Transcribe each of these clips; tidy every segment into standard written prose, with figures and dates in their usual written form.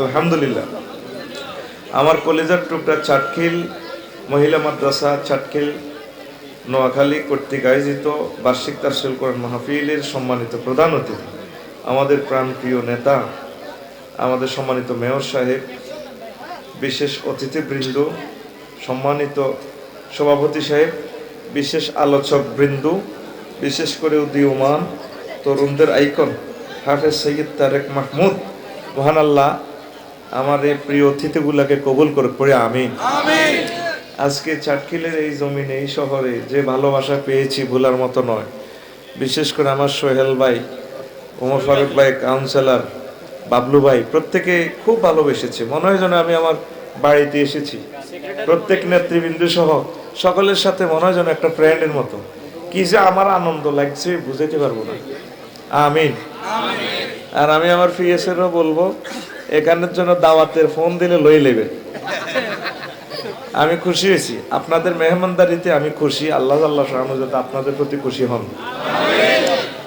আলহামদুলিল্লাহ। আমার কলেজার টুকরা চাটখিল মহিলা মাদ্রাসা চাটখিল নোয়াখালী কর্তৃক আয়োজিত বার্ষিক তাফসীরুল কোরআন মাহফিলের সম্মানিত প্রধান অতিথি, আমাদের প্রাণপ্রিয় নেতা, আমাদের সম্মানিত মেয়র সাহেব, বিশেষ অতিথিবৃন্দ, সম্মানিত সভাপতি সাহেব, বিশেষ আলোচক বৃন্দ, বিশেষ করে উদীয়মান তরুণদের আইকন হাফেজ সৈয়দ তারেক মাহমুদ, মহান আল্লাহ আমার এই প্রিয় অতিথিগুলাকে কবুল করে পড়ে আমিন। আজকে চাটখিলের এই জমিনে, এই শহরে যে ভালোবাসা পেয়েছি ভোলার মতো নয়। বিশেষ করে আমার সোহেল ভাই, ওমর ফারুক ভাই, কাউন্সিলর বাবলু ভাই, প্রত্যেকে খুব ভালোবেসেছে। মনে হয় যেন আমি আমার বাড়িতে এসেছি। প্রত্যেক নেতৃবৃন্দ সহ সকলের সাথে মনে হয় যেন একটা ফ্রেন্ডের মতো। কি যে আমার আনন্দ লাগছে বুঝাইতে পারবো না। আমিন। আর আমি আমার পিএসেরও বলবো, এখানের জন্য দাওয়াতের ফোন দিলে লই নেবে। আমি খুশি হয়েছি আপনাদের মেহমানদারিতে, আমি খুশি। আল্লাহ যাতে আপনাদের প্রতি খুশি হন।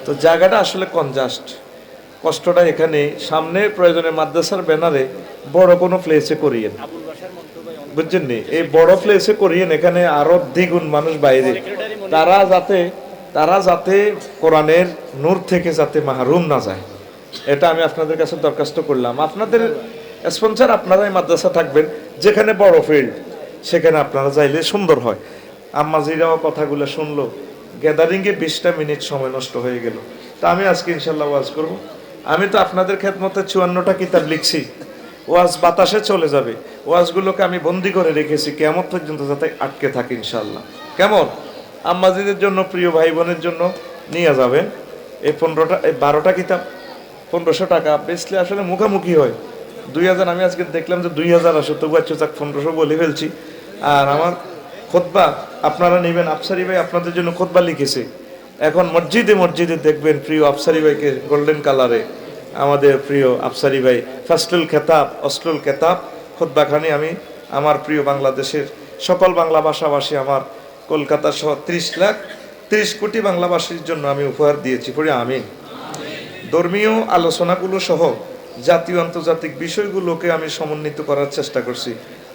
তো জায়গাটা আসলে কনজাস্ট, কষ্টটা এখানে। সামনে প্রয়োজনে মাদ্রাসার ব্যানারে বড় কোনো প্লেসে করিয়েন, বুঝছেন নি? এই বড় প্লেসে করিয়েন, এখানে আরো দ্বিগুণ মানুষ বাইরে, তারা যাতে কোরআনের নূর থেকে যাতে মাহরুম না যায়, এটা আমি আপনাদের কাছে দরখাস্ত করলাম। আপনাদের স্পন্সর আপনারাই মাদ্রাসা থাকবেন, যেখানে বড় ফিল্ড সেখানে আপনারা যাইলে সুন্দর হয়। আম্মাজিরাও কথাগুলো শুনলো, গ্যাদারিংয়ে 20টা মিনিট সময় নষ্ট হয়ে গেল। তা আমি আজকে ইনশাল্লাহ ওয়াজ করব। আমি তো আপনাদের খেদমতে 54টা কিতাব লিখছি, ওয়াজ বাতাসে চলে যাবে। ওয়াজগুলোকে আমি বন্দি করে রেখেছি কিয়ামত পর্যন্ত যাতে আটকে থাকে ইনশাল্লাহ। কেমন? আম্মাজিদের জন্য, প্রিয় ভাই বোনের জন্য নিয়ে যাবেন। এই 12টা কিতাব 1500 টাকা বেচলে আসলে মুখামুখি হয় 2000। আমি আজকে দেখলাম যে 2000 আসে, তবু আচ্ছা 1500 বলে ফেলছি। আর আমার খুতবা আপনারা নেবেন, আফসারি ভাই আপনাদের জন্য খুতবা লিখেছে। এখন মসজিদে মসজিদে দেখবেন প্রিয় আফসারি ভাইকে গোল্ডেন কালারে, আমাদের প্রিয় আফসারি ভাই ফাসলুল খেতাব, অসলুল খেতাব খুতবাখানি আমি আমার প্রিয় বাংলাদেশের সকল বাংলা ভাষাভাষী, আমার কলকাতা সহ 30 কোটি বাংলাভাষীর জন্য আমি উপহার দিয়েছি। পড়ে আমিন। ধর্মীয় আলোচনাগুলো সহ জাতীয় আন্তর্জাতিক বিষয়গুলোকে আমি সমন্বিত করার চেষ্টা করছি।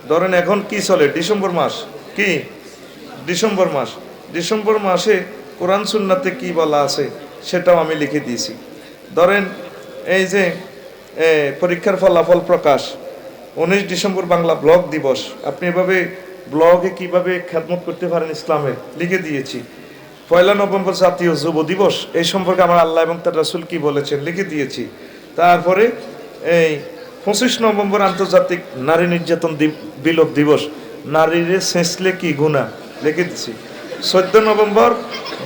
ধরেন এখন কি চলে, ডিসেম্বর মাস, কি ডিসেম্বর মাসে কোরআন সুন্নাতে কি বলা আছে সেটাও আমি লিখে দিয়েছি। ধরেন এই যে পরীক্ষার ফলাফল প্রকাশ, 19 ডিসেম্বর বাংলা ব্লগ দিবস, আপনি এভাবে ব্লগে কিভাবে খেদমত করতে পারেন ইসলামের লিখে দিয়েছি। 1 নভেম্বর জাতীয় যুব দিবস, এই সম্পর্কে আমার আল্লাহ এবং তার রাসূল কি বলেছেন লিখে দিয়েছি। তারপরে এই 25 নভেম্বর আন্তর্জাতিক নারী নির্যাতন বিলোপ দিবস, নারীরে ছেঁচলে কি গুনাহ লিখে দিয়েছি। 14 নভেম্বর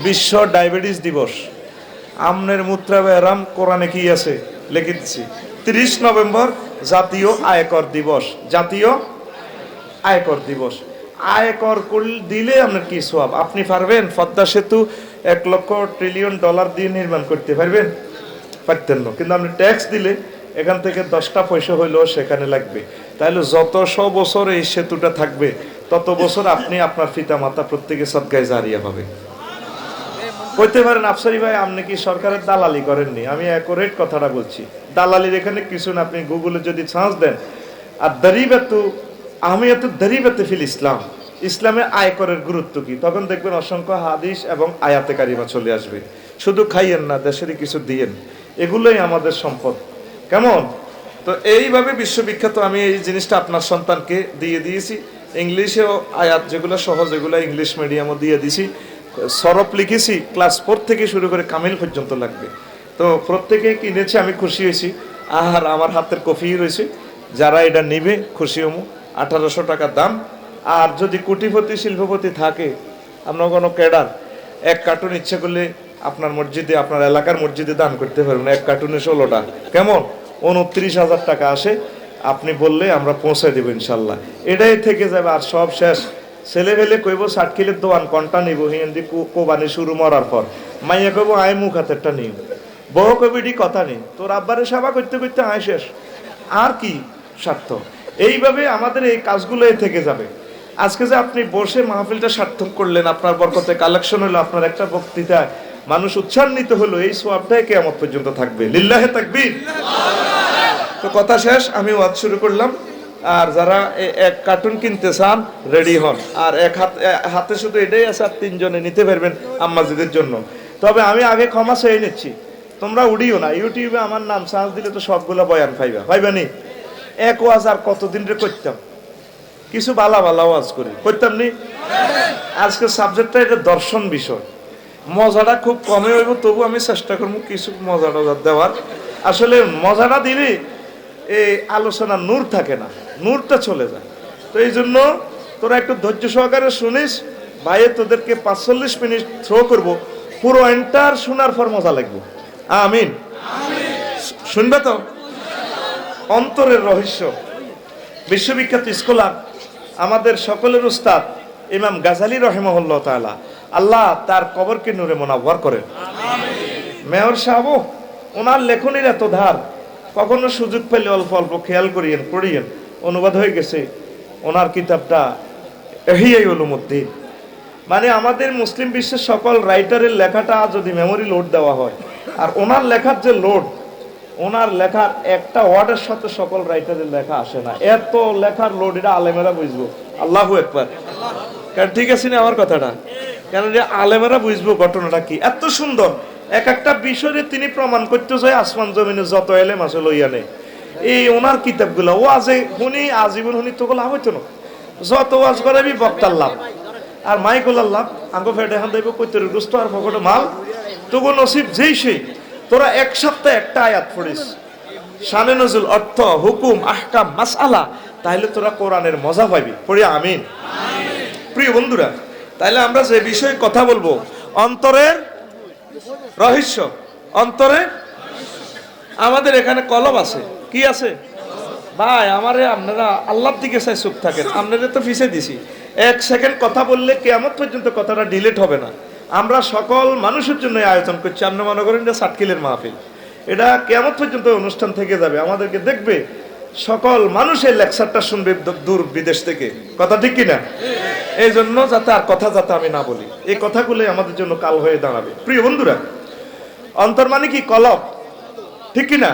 বিশ্ব ডায়াবেটিস দিবস, আমনের মূত্রাবয়ারাম কোরআনে কি আছে লিখে দিয়েছি। 30 নভেম্বর জাতীয় আয়কর দিবস, আয়কর দিলে আপনার কি সওয়াব? আপনি পারবেন পদ্মা সেতু $1 লক্ষ ট্রিলিয়ন দিয়ে নির্মাণ করতে পারবেন? পারতেন না। কিন্তু আপনি ট্যাক্স দিলে এখান থেকে 10টা পয়সা হইলেও সেখানে লাগবে। তাহলে যত 100 বছর এই সেতুটা থাকবে, তত বছর আপনি আপনার পিতা মাতা প্রত্যেকে সদকায়ে জারিয়া পাবে। কইতে পারেন আফসারি ভাই আপনি কি সরকারের দালালি করেননি? আমি অ্যাকুরেট কথাটা বলছি। দালালির এখানে কিছু না। আপনি গুগলে যদি সার্চ দেন আর দারিবাতু ফিল ইসলাম, ইসলামে আয়করের গুরুত্ব কি, তখন দেখবেন অসংখ্য হাদিস এবং আয়াতে কারিমা চলে আসবে। শুধু খাইয়েন না, দেশেরই কিছু দিয়েন, এগুলোই আমাদের সম্পদ। কেমন? তো এইভাবে বিশ্ববিখ্যাত আমি এই জিনিসটা আপনার সন্তানকে দিয়ে দিয়েছি। ইংলিশেও আয়াত যেগুলো সহজ, এগুলো ইংলিশ মিডিয়ামও দিয়ে দিয়েছি। সরফ লিখেছি, ক্লাস 4 থেকে শুরু করে কামিল পর্যন্ত লাগবে। তো প্রত্যেকে কিনেছে, আমি খুশি হয়েছি। আর আমার হাতের কফি রয়েছে, যারা এটা নিবে খুশি হমু। 1800 টাকা দাম। আর যদি কোটিপতি শিল্পপতি থাকে, আপনার কোনো ক্যাডার, 1 কার্টুন ইচ্ছে করলে আপনার মসজিদে, আপনার এলাকার মসজিদে দান করতে পারবেন। 1 কার্টুনে 16টা, কেমন? 29,000 টাকা আসে। আপনি বললে আমরা পৌঁছে দেবো ইনশাল্লাহ। এটাই থেকে যাবে, আর সব শেষ। ছেলে ফেলে কইব চাটখিলের দোয়ান কোনটা নিব, হিন্দি কোবানি শুরু মরার পর মাইয়া কইব আয় মুখ হাতেরটা নিব, বউ কবিটি কথা নেই, তোর আব্বারে সেবা করতে করতে আয় শেষ, আর কি স্বার্থ? এইভাবে আমাদের এই কাজগুলো থেকে যাবে। আজকে যে আপনি বসে মাহফিলটা সার্থক করলেন, আপনার বরকতে কালেকশন হলো, আপনার একটা বক্তৃতায় মানুষ উৎসান্বিত হলো, এই সওয়াবটাই কিয়ামত পর্যন্ত থাকবে। লিল্লাহে তাকবীর। তো কথা শেষ, আমি ওয়াজ শুরু করলাম। আর যারা এক কার্টুন কিনতে চান রেডি হন। আর হাতে শুধু এটাই আছে, আর 3 জনে নিতে পারবেন আম্মাজিদের জন্য। তবে আমি আগে ক্ষমা চেয়ে নিচ্ছি, তোমরা উড়িও না। ইউটিউবে আমার নাম সার্চ দিলে তো সবগুলো বয়ান পাইবা নি। এক ওয়াজ আর কতদিন রে করতাম, কিছু বালা ওয়াজ করি করতাম নি। আজকে সাবজেক্টটা এটা দর্শন বিষয়, মজাটা খুব কমে হইব, তবু আমি চেষ্টা করবো কিছু মজাটা দেওয়ার। আসলে মজাটা দিলে এই আলোচনা নূর থাকে না, নূরটা চলে যায়। তো এই জন্য তোরা একটু ধৈর্য সহকারে শুনিস। ভাইয়ে তোদেরকে 45 মিনিট থ্রো করবো, পুরো এন্টার শোনার পর মজা লাগবে। আমিন, শুনবে তো? অন্তরের রহস্য, বিশ্ববিখ্যাত স্কলার, আমাদের সকলের উস্তাদ ইমাম গাজালি রহিমাহুল্লাহ তাআলা, আল্লাহ তার কবরকে নূরে মুনাওয়ার করেন। মেয়র সাহেব, ওনার লেখনীর এত ধার, কখনো সুযোগ পেলে অল্প অল্প খেয়াল করিয়েন, পড়িয়েন। অনুবাদ হয়ে গেছে ওনার কিতাবটা ইহইয়া উলুমুদ্দিন। মানে আমাদের মুসলিম বিশ্বের সকল রাইটারের লেখাটা যদি মেমোরি লোড দেওয়া হয়, আর ওনার লেখার যে লোড, ওনার লেখার একটা ওয়ার্ডের সাথে সকল রাইটারের লেখা আসে না। এত লেখার লোড, এটা আলেমেরা বুঝবো। আল্লাহু আকবার। কারণ ঠিক আছে না আমার কথাটা? কারণ আলেমেরা বুঝবো ঘটনাটা কি। এত সুন্দর এক একটা বিষয়ে তিনি প্রমাণ করতে চাই আসমান জমিনে যত এলেম আছে লইয়া নেই। এই ওনার কিতাবগুলো ওয়াজে শুনি, আজীবন শুনি, তো লাভ হইতো না। যত ওয়াজ করাবি বক্তার লাভ, আর মাইকুলার লাভ। আঙ্গো ফেটে এখন দেখবো কৈতর গুস্ত আর ফকটে মাল। তবু নসিব যেই সেই, তোরা এক সপ্তাহে একটা আয়াত পড়িস, শানে নজুল, অর্থ, হুকুম, আহকাম, মাসআলা, তাহলে তোরা কোরআনের মজা পাবি। পড়ি আমিন। প্রিয় বন্ধুরা, তাহলে আমরা যে বিষয়ে কথা বলবো, অন্তরের রহস্য। অন্তরে আমাদের এখানে কলম আছে, কি আছে ভাই? আমারে আপনারা আল্লাহর দিকে চাই চুপ থাকেন। আপনাদের তো ফিসে দিছি, 1 সেকেন্ড কথা বললে কিয়ামত পর্যন্ত কথাটা ডিলিট হবে না। আমরা সকল মানুষের জন্য আয়োজন করছি। আপনি মনে করেন যে সাতকিলের মাহফিল, এটা কিয়ামত পর্যন্ত অনুষ্ঠান থেকে যাবে। আমাদেরকে দেখবে সকল মানুষের লেকচারটা শুনবে দূর বিদেশ থেকে। কথা ঠিক কিনা? এই জন্য যাতে আর কথা যাতে আমি না বলি, এই কথাগুলো আমাদের জন্য কাল হয়ে দাঁড়াবে। প্রিয় বন্ধুরা, অন্তর মানে কি? কলব, ঠিক কিনা?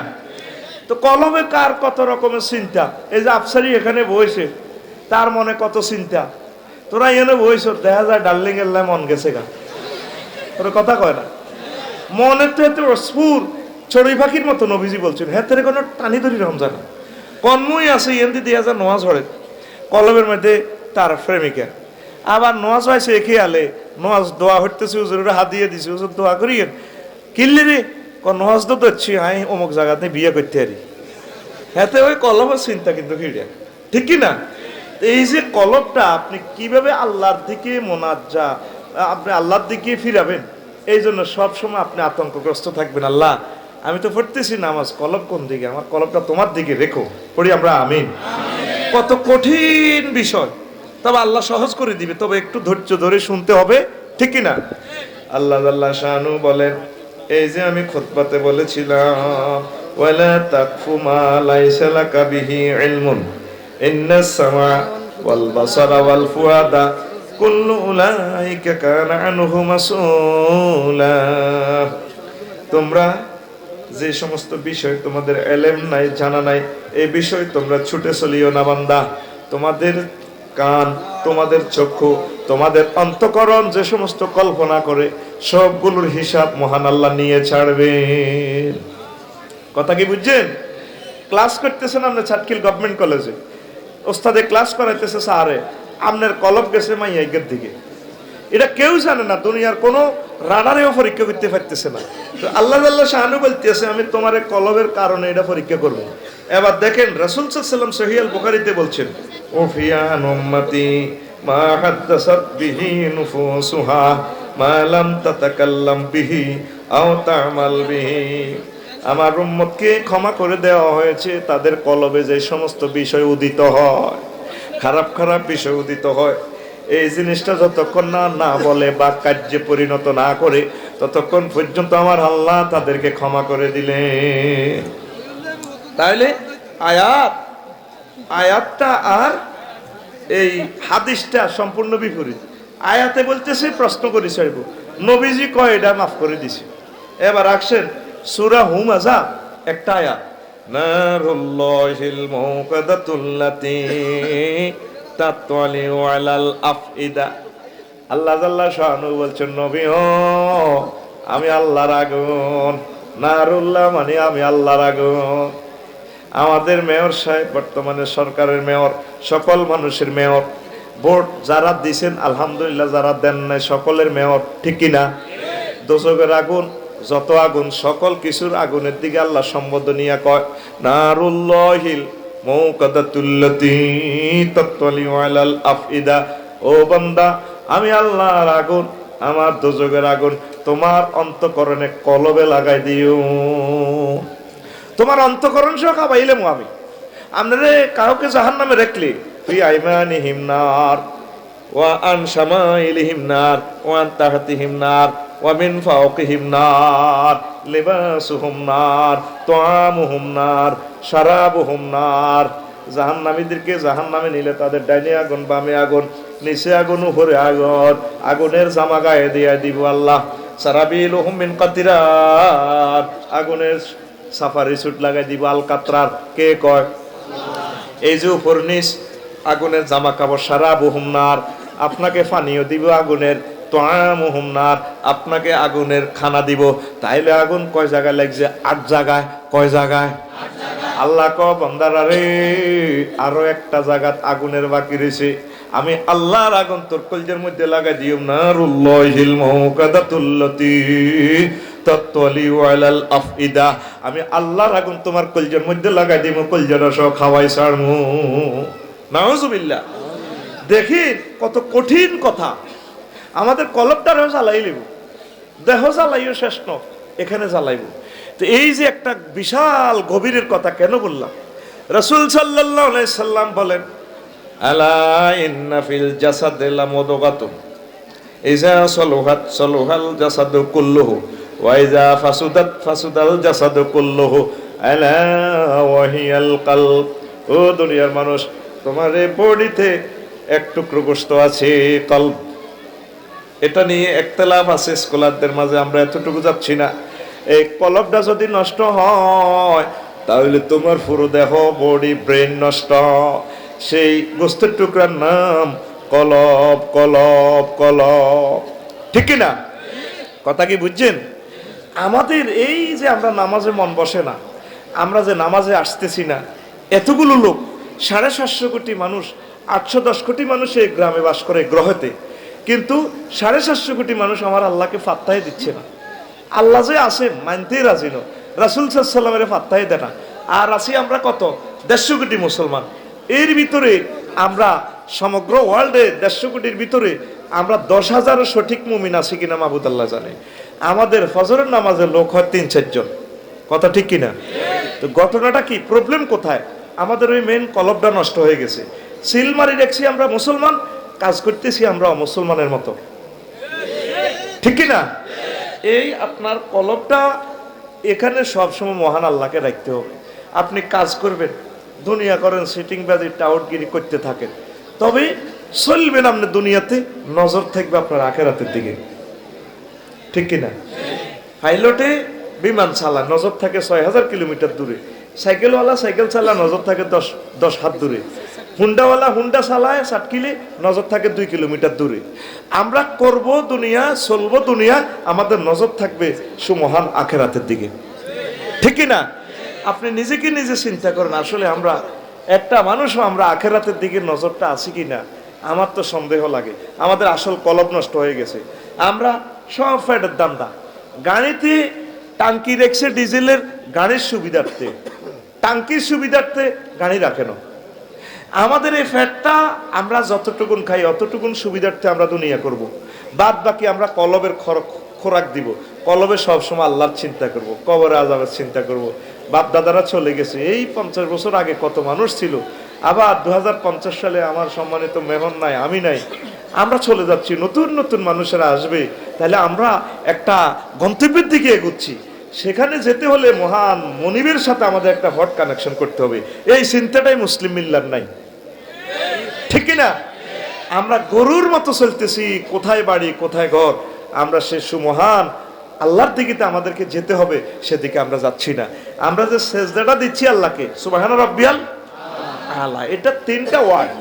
তো কলবে কার কত রকমের চিন্তা। এই যে আফসারি এখানে বসে, তার মনে কত চিন্তা। তোরা এনে বইস, দেখা যায় ডার্লিং এর মন গেছে গা, তোর কথা কয় না। মনের তো এত স্ফুর চড়ুই পাখির মতো। নবীজি বলছেন, হ্যাঁ তেরে কোনো টানি ধরি রমজান কন্মই আছে। এমনি দিয়া যা নোয়াজ হরে কলমের মধ্যে তার প্রেমিকা। আবার নোয়াজ হয়েছে একে আলে, নোয়াজ দোয়া হইতেছে, হুজুরে হাত দিয়ে দিছে, হুজুর দোয়া করিয়েন। কিনলে রে নোয়াজ তো দেখছি আই অমুক জায়গাতে বিয়ে করতে পারি। হাতে ওই কলমের চিন্তা কিন্তু ফিরে, ঠিক কিনা? এই যে কলবটা আপনি কিভাবে আল্লাহর দিকে মোনাজ্জা, আপনি আল্লাহর দিকে ফিরাবেন, এই জন্য সবসময় আপনি আতঙ্কগ্রস্ত থাকবেন। আল্লাহ, আমি তো পড়তেছি নামাজ, কলব কোন দিকে? আমার কলবটা তোমার দিকে রেখো। পড়ি আমরা আমিন। কত কঠিন বিষয়, তবে আল্লাহ সহজ করে দিবে, তবে একটু ধৈর্য ধরে শুনতে হবে, ঠিক কিনা? আল্লাহ আল্লাহ শানু বলেন, এই যে আমি খুতবাতে বলেছিলাম, ওয়ালা তাকফু মা লাইসা লাকা বিহি ইলমুন ইন্নাস সামা ওয়াল বাসারা ওয়াল ফুআদা কুল্লু উলাইকা কানা আনহু মাসউলা। তোমরা যে সমস্ত বিষয় তোমাদের এলেম নাই, জানা নাই, এই বিষয় তোমরা ছুটে চলিও না বান্দা। তোমাদের কান, তোমাদের চক্ষু, তোমাদের অন্তঃকরণ যে সমস্ত কল্পনা করে, সবগুলোর হিসাব মহান আল্লাহ নিয়ে ছাড়বেন। কথা কি বুঝছেন? ক্লাস করতেছেন আপনি ছাটকিল গভর্নমেন্ট কলেজে, ওস্তাদে ক্লাস করাইতেছে স্যারে, আপনার কলব গেছে মাইয়াইকের দিকে। এটা কেউ জানে না, দুনিয়ার কোনো রাডারেও পরীক্ষা করতে পারতেছে না। তো আল্লাহ আল্লাহ শাহানু বলতেছে, আমি তোমার কলবের কারণে এটা পরীক্ষা করব। এবার দেখেন রাসূল সাল্লাল্লাহু আলাইহি ওয়াসাল্লাম সহিহ আল বুখারীতে বলছেন, ও ফিয়ান উম্মতি মা হাদাসাত বিহি নুফুসুহা মা লাম তাতাকাল্লাম বিহি আও তা'মাল বিহি। আমার উম্মতকে ক্ষমা করে দেওয়া হয়েছে তাদের কলবে যে সমস্ত বিষয় উদিত হয়, খারাপ খারাপ বিষয় উদিত হয়, এই জিনিসটা যতক্ষণ না বলে বা কার্যে পরিণত না করে, ততক্ষণ পর্যন্ত আমার আল্লাহ তাদেরকে ক্ষমা করে দিলেন। তাহলে আয়াতটা আর এই হাদিসটা সম্পূর্ণ বিপরীত। আয়াতে বলতেছে প্রশ্ন করি চাইব, নবীজি কয় এটা মাফ করে দিছে। এবার আসছেন সূরা হুমাজা একটা আয়াত, নারুল্লাহিল মুকাদাতুল্লাতী তাতওয়ালিউ আলাল আফইদা। আল্লাহ জাল্লা শানু বলছেন, নবী ও আমি আল্লাহর আগুন। নারুল্লাহ মানে আমি আল্লাহর আগুন। আমাদের মেয়র সাহেব বর্তমানে সরকারের মেয়র, সকল মানুষের মেয়র, ভোট যারা দিছেন আলহামদুলিল্লাহ, যারা দেন নাই সকলের মেয়র, ঠিক কিনা? দোজখের আগুন, যত আগুন, সকল কিছুর আগুনের দিকে আল্লাহ সম্বোধনিয়া কয় নারুল্লাহিল মুকাদাতুল্লাতী তাতওয়ালিউ আলাল আফইদা। ও বান্দা, আমি আল্লাহর আগুন, আমার দোজখের আগুন তোমার অন্তঃকরণে কলবে লাগাই দিও। তোমার অন্তঃকরণ সহ খাবাইলাম আমি। আপনারে কাউকে জাহান্নামে রাখলে ফি আইমানিহিম নার ওয়া আন শামাইলিহিম নার ওয়া আন তাহতিহিম নার ওয়া মিন ফাওকিহিম নার লিবাসুহুম নার তুআমুহুম নার শারাবুহুম নার। জাহান্নামীদেরকে জাহান্নামে নিলে তাদের ডাইনে আগুন, বামে আগুন, নিচে আগুন, উপরে আগুন, আগুনের জামা গায়ে দিয়ে দিব আল্লাহ। সারাবিলুহুম মিন কাতিরাত, আগুনের সাফারি স্যুট লাগাই দিব আল কাতরার। কে কয়? এই যে উপর নিচ আগুনের জামা কাপড়। শারাবুহুম নার, আপনাকে পানীয় দিব আগুনের। তুআমুহুম নার, আপনাকে আগুনের খানা দিব। তাইলে আগুন কয় জায়গায় লাগছে? 8 জায়গায়। কয় জায়গায়? আল্লাহ ক বান্দারা রে, আরো একটা জায়গাত আগুনের বাকি রয়েছে, আমি আল্লাহর আগুন তোর কলজের মধ্যে লাগাই দিও। নারুল্লাহিল মুকাদাতুল্লাতী তাতওয়ালিউ আলাল আফইদা, আমি আল্লাহর আগুন তোমার কলজের মধ্যে লাগাই দিব, কলজের সহ খাওয়াই ছাড়মু। নাউজুবিল্লাহ। দেখি কত কঠিন কথা। আমাদের কলবটারেও জ্বালাই লিব, দেহ জ্বালাইও শেষ ন, এখানে জ্বালাইব। তো এই যে একটা বিশাল গভীরের কথা কেন বললাম? রাসূল সাল্লাল্লাহু আলাইহি সাল্লাম বলেন, আলা ইন্না ফিল জাসাদি লামুদগাতুন ইযা সালুহাত সালুহাল জাসাদু কুল্লুহু ওয়া ইযা ফাসাদাত ফাসাদাল জাসাদু কুল্লুহু আলা ওয়া হিয়াল কলব। ও দুনিয়ার মানুষ, তোমার এই বডিতে এক টুকরো গোশত আছে, কলব। এটা নিয়ে একতলাফ আছে স্কলারদের মাঝে, আমরা এতটুকু যাচ্ছি না। এই কলবটা যদি নষ্ট হয় তাহলে তোমার পুরো দেহ, বডি, ব্রেন নষ্ট। সেই গোস্তের টুকরার নাম কলব। কলব কলব, ঠিক না? কথা কি বুঝছেন? আমাদের এই যে আমরা নামাজে মন বসে না, আমরা যে নামাজে আসতেছি না, এতগুলো লোক, 750 কোটি মানুষ, 810 কোটি মানুষ এই গ্রামে বাস করে, গ্রহেতে, কিন্তু 750 কোটি মানুষ আমার আল্লাহকে ফাত্তাই দিচ্ছে না। আল্লাহ যে আছে মানতেই রাজি ন, রাসূল সাল্লাল্লাহু আলাইহি ওয়াসাল্লামের ফাত্তাই দেয় না। আর আছি আমরা কত? 150 কোটি মুসলমান। এর ভিতরে আমরা সমগ্র ওয়ার্ল্ডে 150 কোটির ভিতরে আমরা 10,000 সঠিক মুমিন আছি কিনা মাহবুদ আল্লাহ জানে। আমাদের ফজরের নামাজের লোক হয় 3-4 জন। কথা ঠিক কিনা? তো ঘটনাটা কি, প্রবলেম কোথায়? আমাদের ওই মেন কলবটা নষ্ট হয়ে গেছে। সিল মারি রাখছি আমরা মুসলমান, কাজ করতেছি আমরা অমুসলমানের মতো, ঠিক কিনা? এই আপনার কলবটা এখানে সবসময় মহান আল্লাহকে রাখতে হবে। আপনি কাজ করবেন, দুনিয়া করেন, সিটিং বাজি, টাউটগিরি করতে থাকেন, তবে চলবেন আপনি দুনিয়াতে, নজর থাকবে আপনার আখিরাতের দিকে, ঠিক কিনা? পাইলটে বিমান চালায়, নজর থাকে 6000 কিলোমিটার দূরে। সাইকেলওয়ালা সাইকেল চালায়, নজর থাকে 10 হাত দূরে। হুন্ডাওয়ালা হুন্ডা চালায় সাটকিলে, নজর থাকে 2 কিলোমিটার দূরে। আমরা করব দুনিয়া, চলবো দুনিয়া, আমাদের নজর থাকবে সুমহান আখিরাতের দিকে, ঠিক না? আপনি নিজেকে নিজে চিন্তা করেন, আসলে আমরা একটা মানুষও আমরা আখিরাতের দিকে নজরটা আছে কিনা? আমার তো সন্দেহ লাগে। আমাদের আসল কলব নষ্ট হয়ে গেছে। আমরা সব ফ্যাটের দান্দা, গাড়িতে টাঙ্কি রেখছে ডিজেলের, গাড়ির সুবিধার্থে, টাঙ্কির সুবিধার্থে গাড়ি রাখে না। আমাদের এই ফ্যাটটা আমরা যতটুকুন খাই অতটুকুন সুবিধার্থে আমরা দুনিয়া করব, বাদ বাকি আমরা কলবের খোরাক দিব। কলবে সবসময় আল্লাহর চিন্তা করব, কবরে আযাবের চিন্তা করব। বাপ দাদারা চলে গেছে, এই 50 বছর আগে কত মানুষ ছিল, আবার 2050 সালে আমার সম্মানিত মেহমান নাই, আমি নাই, আমরা চলে যাচ্ছি, নতুন নতুন মানুষেরা আসবে। তাহলে আমরা একটা গন্তব্যের দিকে এগোচ্ছি। সেখানে যেতে হলে মহান মনিবের সাথে আমাদের একটা হট কানেকশন করতে হবে। এই চিন্তাটাই মুসলিম মিল্লার নাই, ঠিক না? আমরা গরুর মতো চলতেছি, কোথায় বাড়ি কোথায় ঘর। আমরা সে সুমহান আল্লাহর দিকে আমাদেরকে যেতে হবে, সেদিকে আমরা যাচ্ছি না। আমরা যে সেজদাটা দিচ্ছি আল্লাহকে, সুবহানা রাব্বিয়াল আলা, এটা 3টা ওয়ার্ড,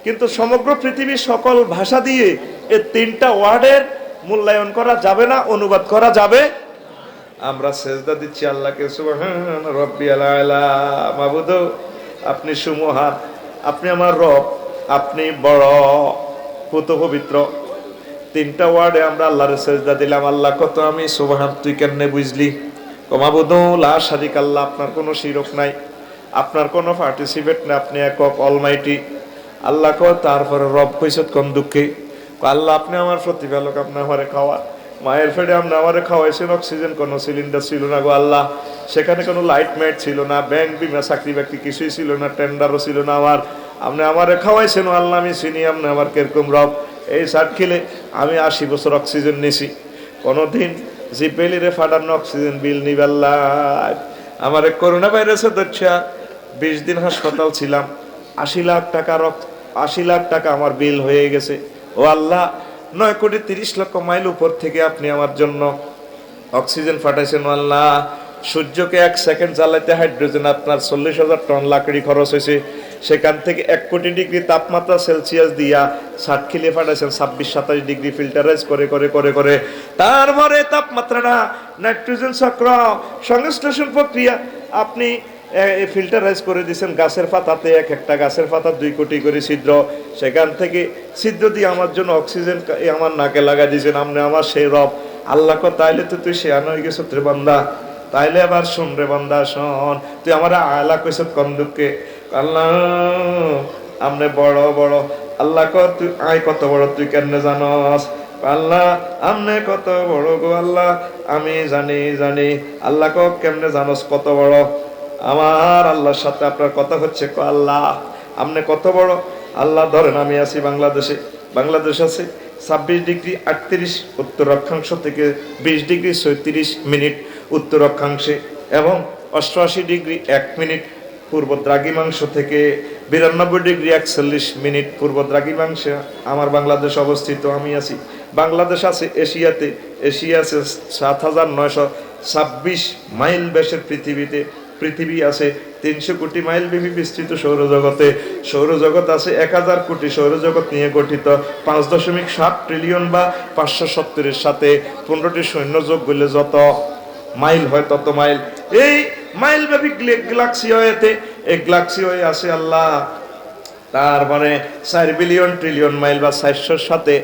কিন্তু সমগ্র পৃথিবীর সকল ভাষা দিয়ে এই 3টা ওয়ার্ডের মূল্যায়ন করা যাবে না, অনুবাদ করা যাবে। আমরা সেজদা দিচ্ছি আল্লাহকে, সুবহানা রাব্বিয়াল আলা, মাবুদ আপনি সুমহান, আপনি আমার রব, আপনি বড়, পুত পবিত্র। 3টা ওয়ার্ডে আমরা আল্লাহর সেজদা দিলাম। আল্লাহ কত আমি সুবহান, তুই কেমনে বুঝলি? মাবুদু লা শারিকা আল্লাহ, আপনার কোনো শিরক নাই, আপনার কোনো পার্টিসিপেট না, আপনি একক অলমাইটি। আল্লাহ কো তারপরে রব কইছত কোন দুঃখে? আল্লাহ আপনি আমার প্রতিপালক, আপনি আমারে খাওয়া, মায়ের ফেডে আপনি আমারে খাওয়াইছেন, অক্সিজেন কোনো সিলিন্ডার ছিল না গো আল্লাহ, সেখানে কোনো লাইট মাইট ছিল না, ব্যাংক বিমা চাকরি বাকরি কিছুই ছিল না, টেন্ডারও ছিল না আমার, আপনি আমারে খাওয়াইছেন আল্লাহ, আমি চিনি আপনি আমার কিরকম রব। এই সার খেলে আমি 80 বছর অক্সিজেন নিছি, কোনোদিন জিপেলিরে ফাটানো অক্সিজেন বিল নিবেল্লা। আমার করোনা ভাইরাসে ধরছে 20 দিন হাসপাতাল ছিলাম, 80 লাখ টাকা 80 লাখ টাকা আমার বিল হয়ে গেছে। ও আল্লাহ, 9 কোটি 30 লক্ষ মাইল উপর থেকে আপনি আমার জন্য অক্সিজেন ফাটাইছেন আল্লাহ। সূর্যকে 1 সেকেন্ড জ্বালাইতে হাইড্রোজেন আপনার 40,000 টন লাকড়ি খরচ হয়েছে, সেখান থেকে 1 কোটি ডিগ্রি তাপমাত্রা সেলসিয়াস দিয়া 60 খিলে ফাটাইছেন, 26-27 ডিগ্রি ফিল্টারাইজ করে করে করে করে, তারপরে তাপমাত্রাটা নাইট্রোজেন চক্র সংশ্লেষণ প্রক্রিয়া আপনি ফিল্টারাইজ করে দিয়েছেন গাছের পাতাতে, এক একটা গাছের পাতা 2 কোটি করে ছিদ্র, সেখান থেকে ছিদ্র দিয়ে আমার জন্য অক্সিজেন আমার নাকে লাগা দিয়েছেন, আপনি আমার সেই রব। আল্লাহ কো তাইলে তো তুই শেয়ানো হয়ে গেছ রে বান্দা, তাইলে আবার শোন রে বান্দা শোন, তুই আমার আয়লা কইছ কম দুঃখে। আল্লাহ আমনে বড় বড়, আল্লাহ কো তুই আয় কত বড় তুই কেমনে জানস? আল্লাহ আমনে কত বড় গো আল্লাহ, আমি জানি জানি। আল্লাহ কো কেমনে জানস কত বড়? আমার আল্লাহর সাথে আপনার কথা হচ্ছে, আল্লাহ আপনি কত বড়? আল্লাহ ধরেন আমি আছি বাংলাদেশে, বাংলাদেশ আছে 26 ডিগ্রি 38 উত্তর অক্ষাংশ থেকে 20 ডিগ্রি 37 মিনিট উত্তর অক্ষাংশে, এবং 88 ডিগ্রি 1 মিনিট পূর্ব দ্রাঘিমাংশ থেকে 92 ডিগ্রি 41 মিনিট পূর্ব দ্রাঘিমাংশে আমার বাংলাদেশ অবস্থিত। আমি আছি বাংলাদেশ আছে এশিয়াতে, এশিয়া আছে 7,926 মাইল ব্যাসের পৃথিবীতে, পৃথিবী আছে 300 কোটি মাইল ব্যাপী বিস্তৃত সৌরজগতে, সৌরজগৎ আছে 1000 কোটি সৌরজগৎ নিয়ে গঠিত, 5.7 ট্রিলিয়ন বা 570-এর সাথে 15টি সৈন্য যোগ করলে যত মাইল হয় তত মাইল। এই মাইল ব্যাপী গ্যালাক্সি হয়েতে, এই গ্যালাক্সি হয়ে আছে আল্লাহ তারপরে 4 বিলিয়ন ট্রিলিয়ন মাইল বা 400-এর সাথে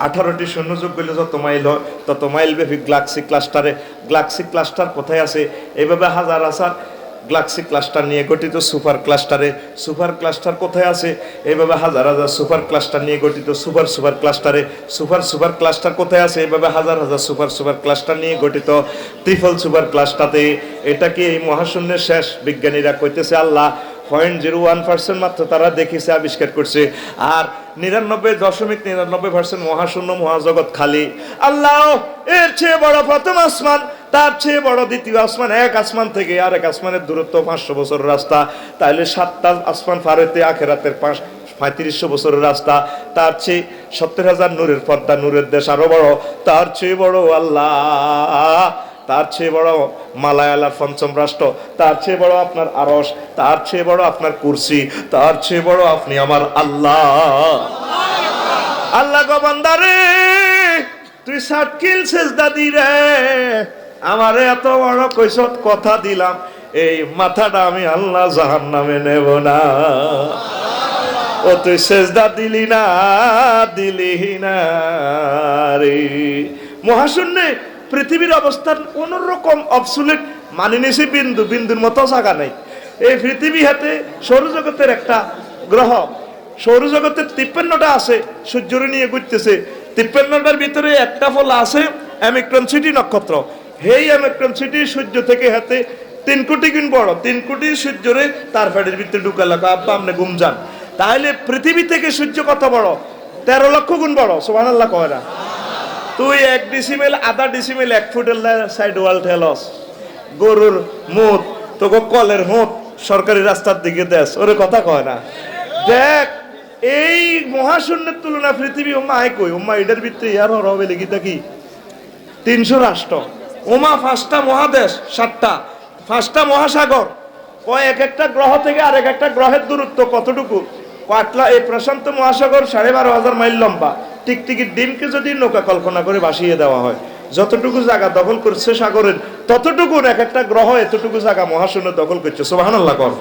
18টি সৈন্য যোগ করলে যত মাইল হয় তত মাইল ব্যাপী গ্যালাক্সি ক্লাস্টারে। গ্যালাক্সি ক্লাস্টার কোথায় আছে? এইভাবে হাজার হাজার গ্যালাক্সি ক্লাস্টার নিয়ে গঠিত সুপার ক্লাস্টারে। সুপার ক্লাস্টার কোথায় আছে? এইভাবে হাজার হাজার সুপার ক্লাস্টার নিয়ে গঠিত সুপার সুপার ক্লাস্টারে। সুপার সুপার ক্লাস্টার কোথায় আছে? এইভাবে হাজার হাজার সুপার সুপার ক্লাস্টার নিয়ে গঠিত ত্রিফল সুপার ক্লাস্টারে। এটা কি এই মহাশূন্যের শেষ? বিজ্ঞানীরা কইতেছে আল্লাহ 0.01% মাত্র তারা দেখিছে, আবিষ্কার করছে, আর 99.99% মহাশূন্য মহাজগৎ খালি। আল্লাহ এর চেয়ে বড় প্রথম আসমান, তার চেয়ে বড় দ্বিতীয় আসমান, এক আসমান থেকে আরেক আসমানের দূরত্ব 500 বছরের রাস্তা, তাইলে 7টা আসমান পার হইতে আখেরাতের 3500 বছরের রাস্তা। তার চেয়ে 70,000 নূরের পর্দা, নূরের দেশ আরো বড়, তার চেয়ে বড় আল্লাহ, তার চেয়ে বড় মালায়ালার 5ম রাষ্ট্র, তার চেয়ে বড় আপনার আরশ, তার চেয়ে বড় আপনার কুরসি, তার চেয়ে বড় আপনি আমার আল্লাহ। আল্লাহ গো বান্দারে তুই সাতকিল সেজদা দি রে, আমারে এত বড় কইছত কথা দিলাম, এই মাথাটা আমি আল্লাহ জাহান্নামে নেব না। ও তুই সেজদা দিলি না, দিলি না রে। মহাশূন্যে পৃথিবীর অবস্থান কোনরকম অবসুলেট, মানে নিছি বিন্দু, বিন্দুর মতো জায়গা নাই। এই পৃথিবী হাতে সৌরজগতের একটা গ্রহ, সৌরজগতের 53টা আছে, সূর্যরে নিয়ে ঘুরতেছে। 53টার ভিতরে একটা ফল আছে অ্যামিক্রন সিটি নক্ষত্র। হেই অ্যামিক্রন সিটি সূর্য থেকে হাতে 3 কোটি গুণ বড়, 3 কোটি সূর্যরে তার ফ্যাটের ভিতরে ঢুকা লাগা। আব্বা আপনি ঘুম যান, তাহলে পৃথিবী থেকে সূর্য কত বড়? 13 লক্ষ গুণ বড়। সুবহানাল্লাহ কয় না? তুই 1 ডিসিমেল, আধা ডিসিমেল, 1 ফুটের সাইড ওয়াল ঠেলস, গরুর মুত তোকে কলের হুঁত সরকারি রাস্তার দিকে দেশ, ওরে কথা কয় না। দেখ এই মহাশূন্যের তুলনা পৃথিবী উম্মা আয় কই, উম্মা এটার ভিতরে ইয়ার হবে লেগিতা কি 300 রাষ্ট্র, ওমা 5টা মহাদেশ, 7টা, 5টা মহাসাগর, কয় এক একটা গ্রহ থেকে আর এক একটা গ্রহের দূরত্ব কতটুকু? এই প্রশান্ত মহাসাগর 12,500 মাইল লম্বা। টিকটিকির ডিমকে যদি নৌকা কল্পনা করে ভাসিয়ে দেওয়া হয়, যতটুকু জায়গা দখল করছে সাগরের, ততটুকু এক একটা গ্রহ এতটুকু জায়গা মহাশূন্য দখল করছে। সুবহানাল্লাহ কর।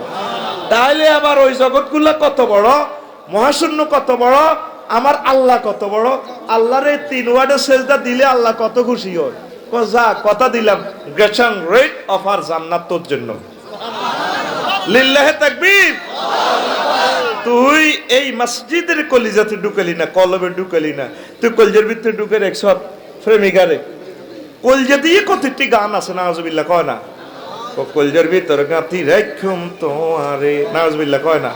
তাইলে আবার ওই জগৎগুলা কত বড়, মহাশূন্য কত বড়, আমার আল্লাহ কত বড়। আল্লাহর এই 3 ওয়ার্ডে সেজদা দিলে আল্লাহ কত খুশি হয়। যা কথা দিলাম, গ্রেশন রেট অফ আর জান্নাত তোর জন্য। লিল্লাহে তাকবীর। তুই এই মসজিদের কলিজাতে ঢুকালি না, কলবে ঢুকালি না, তুই কলজের ভিতরে ঢুকে রেখছ প্রেমিকারে। কলজা দিয়ে কতটি গান আছে, নাউজুবিল্লাহ কয় না? কলজের ভিতরে গাঁতি রাখুম তোমারে, নাউজুবিল্লাহ কয় না?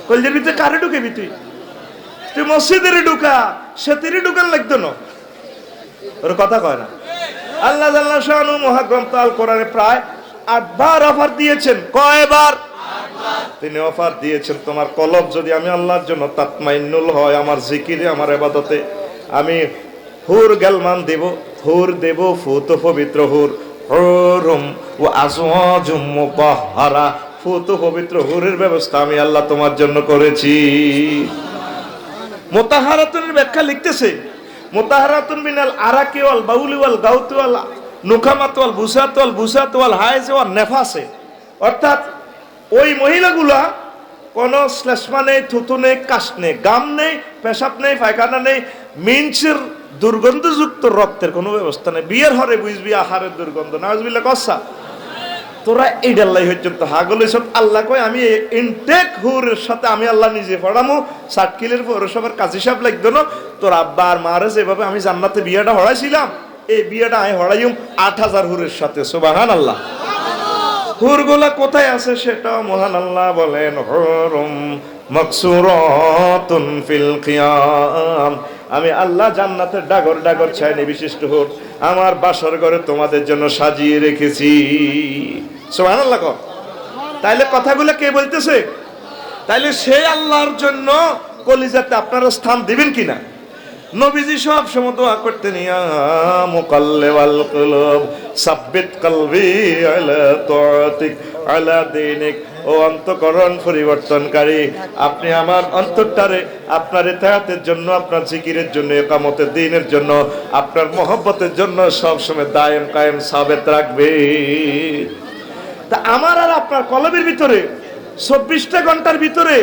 কলজের ভিতরে কারে ঢুকেবি তুই? তুই মসজিদের ঢুকা, সে তিরি ঢুকান লাগতো না, ওর কথা কয় না। আল্লাহ জাল্লা শানু মহাগ্রন্থ আল কোরআনে প্রায় 8 বার অফার দিয়েছেন। কয়বার? তিনি অফার দিয়েছেন, তোমার কলব যদি আমি আল্লাহর জন্য তাতমাইন্নুল হয়, আমার জিকিরে, আমার ইবাদতে, আমি হুর গেলমান দেব, হুর দেব, ফুত পবিত্র হুর, হুরুম ও আজওয়াজুম মুতাহহারা, ফুত পবিত্র হুরের ব্যবস্থা আমি আল্লাহ তোমার জন্য করেছি। মুতাহহারাতুনের ব্যাখ্যা লিখতেছে, মুতাহহারাতুন মিনাল আরাকি ওয়াল বাউলি ওয়াল গাউতি ওয়াল নুখামাত ওয়াল বুসাত ওয়াল বুসাত ওয়াল হায়জ ওয়াল নেফাসে, অর্থাৎ ওই মহিলাগুলা কোনো শ্লেষ্মা নেই, থুতু নেই, কাশ নেই, গাম নেই, পেশাব নেই, পায়খানা নেই, মিনসের দুর্গন্ধযুক্ত রক্তের কোনো ব্যবস্থা নেই। বিয়ের হরে বুঝবি আহারের দুর্গন্ধ, নাউজুবিল্লাহ কসা। তোরা এইডাল্লাই পর্যন্ত হাগল সব আল্লাহ কয় আমি ইনটেক হুরের সাথে আমি আল্লাহ নিজে পড়ামো। সাতকিলের পৌরসভার কাজী সাহেব লাগতো না, তোর আব্বা আর মারে যেভাবে আমি জান্নাতে বিয়েটা হড়াইছিলাম, এই বিয়েটা আমি হড়াইম 8,000 হুরের সাথে। সুবহানাল্লাহ। হুরগুলা কোথায় আছে সেটা মহান আল্লাহ বলেন, হুরুম মাকসুরাতুন ফিল খিয়াম, আমি আল্লাহ জান্নাতের ডাগর ডাগর ছায়নি বিশিষ্ট হুর আমার বাসর ঘরে তোমাদের জন্য সাজিয়ে রেখেছি। সুবহানাল্লাহ। তাইলে কথাগুলো কে বলতেছে? তাইলে সেই আল্লাহর জন্য কলিজাতে আপনারা স্থান দিবেন কিনা? নবীজি সব সময় দোয়া করতেন, ইয়া মুকাল্লিবাল কুলুব সাব্বিত কলবি আলা তাআতিক আলা দীনিক, ও অন্তঃকরণ পরিবর্তনকারী, আপনি আমার অন্তরটারে আপনার ইতাআতের জন্য, আপনার জিকিরের জন্য, ইকামতের দ্বীনের জন্য, আপনার মহব্বতের জন্য সব সময় দায়েম কায়েম সাবেত রাখবে। তা আমার আর আপনার কলবের ভিতরে 24টা ঘন্টার ভিতরে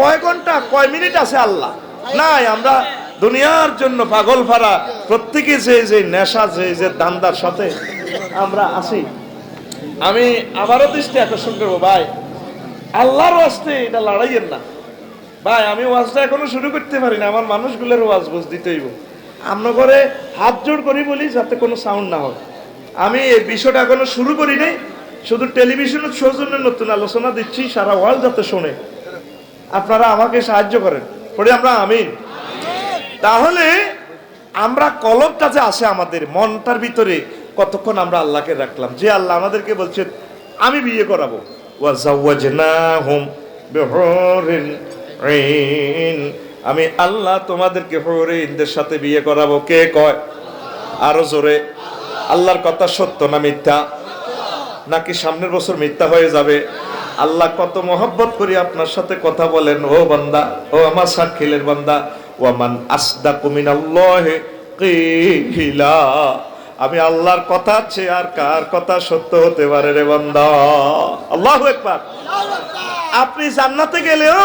কয় ঘন্টা, কয় মিনিট আছে আল্লাহ নাই। আমরা দুনিয়ার জন্য পাগল ফারা, প্রত্যেকে যে নেশা, যে দান্দার সাথে আমরা আছি। আমি আবারও দৃষ্টি আকর্ষণ করবো ভাই, আল্লাহর ওয়াজতে এটা লড়াইয়ের না ভাই। আমি ওয়াজটা এখনো শুরু করতে পারি না, আমার মানুষগুলোর ওয়াজ বুঝ দিতে হইব। আমরা করে হাত জোড় করি বলি যাতে কোনো সাউন্ড না হয়। আমি এই বিষয়টা এখনো শুরু করি নাই, শুধু টেলিভিশনের সৌজন্যে নতুন আলোচনা দিচ্ছি, সারা ওয়ার্ল্ড যাতে শোনে। আপনারা আমাকে সাহায্য করেন, পরে আমরা আমিন। তাহলে আমরা কলবটা যে আছে আমাদের মনটার ভিতরে, কতক্ষণ আমরা আল্লাহকে রাখলাম, যে আল্লাহ আমাদেরকে বলছে আমি বিয়ে করাবো। ওয়াজাওয়াজনাহুম বিহুরিন আইন, আমি আল্লাহ তোমাদেরকে হুরিনদের সাথে বিয়ে করাবো। কে কয়? আরো জোরে। আল্লাহর কথা সত্য না মিথ্যা? নাকি সামনের বছর মিথ্যা হয়ে যাবে? আল্লাহ কত মহব্বত করি আপনার সাথে কথা বলেন। ও বান্দা, ও আমার সাক্ষীলের বান্দা, ওয়ামান আসদাকু মিনাল্লাহি কিলা, আমি আল্লাহর কথা আছে আর কার কথা সত্য হতে পারে রে বান্দা? আল্লাহু আকবার। আপনি জান্নাতে গেলেও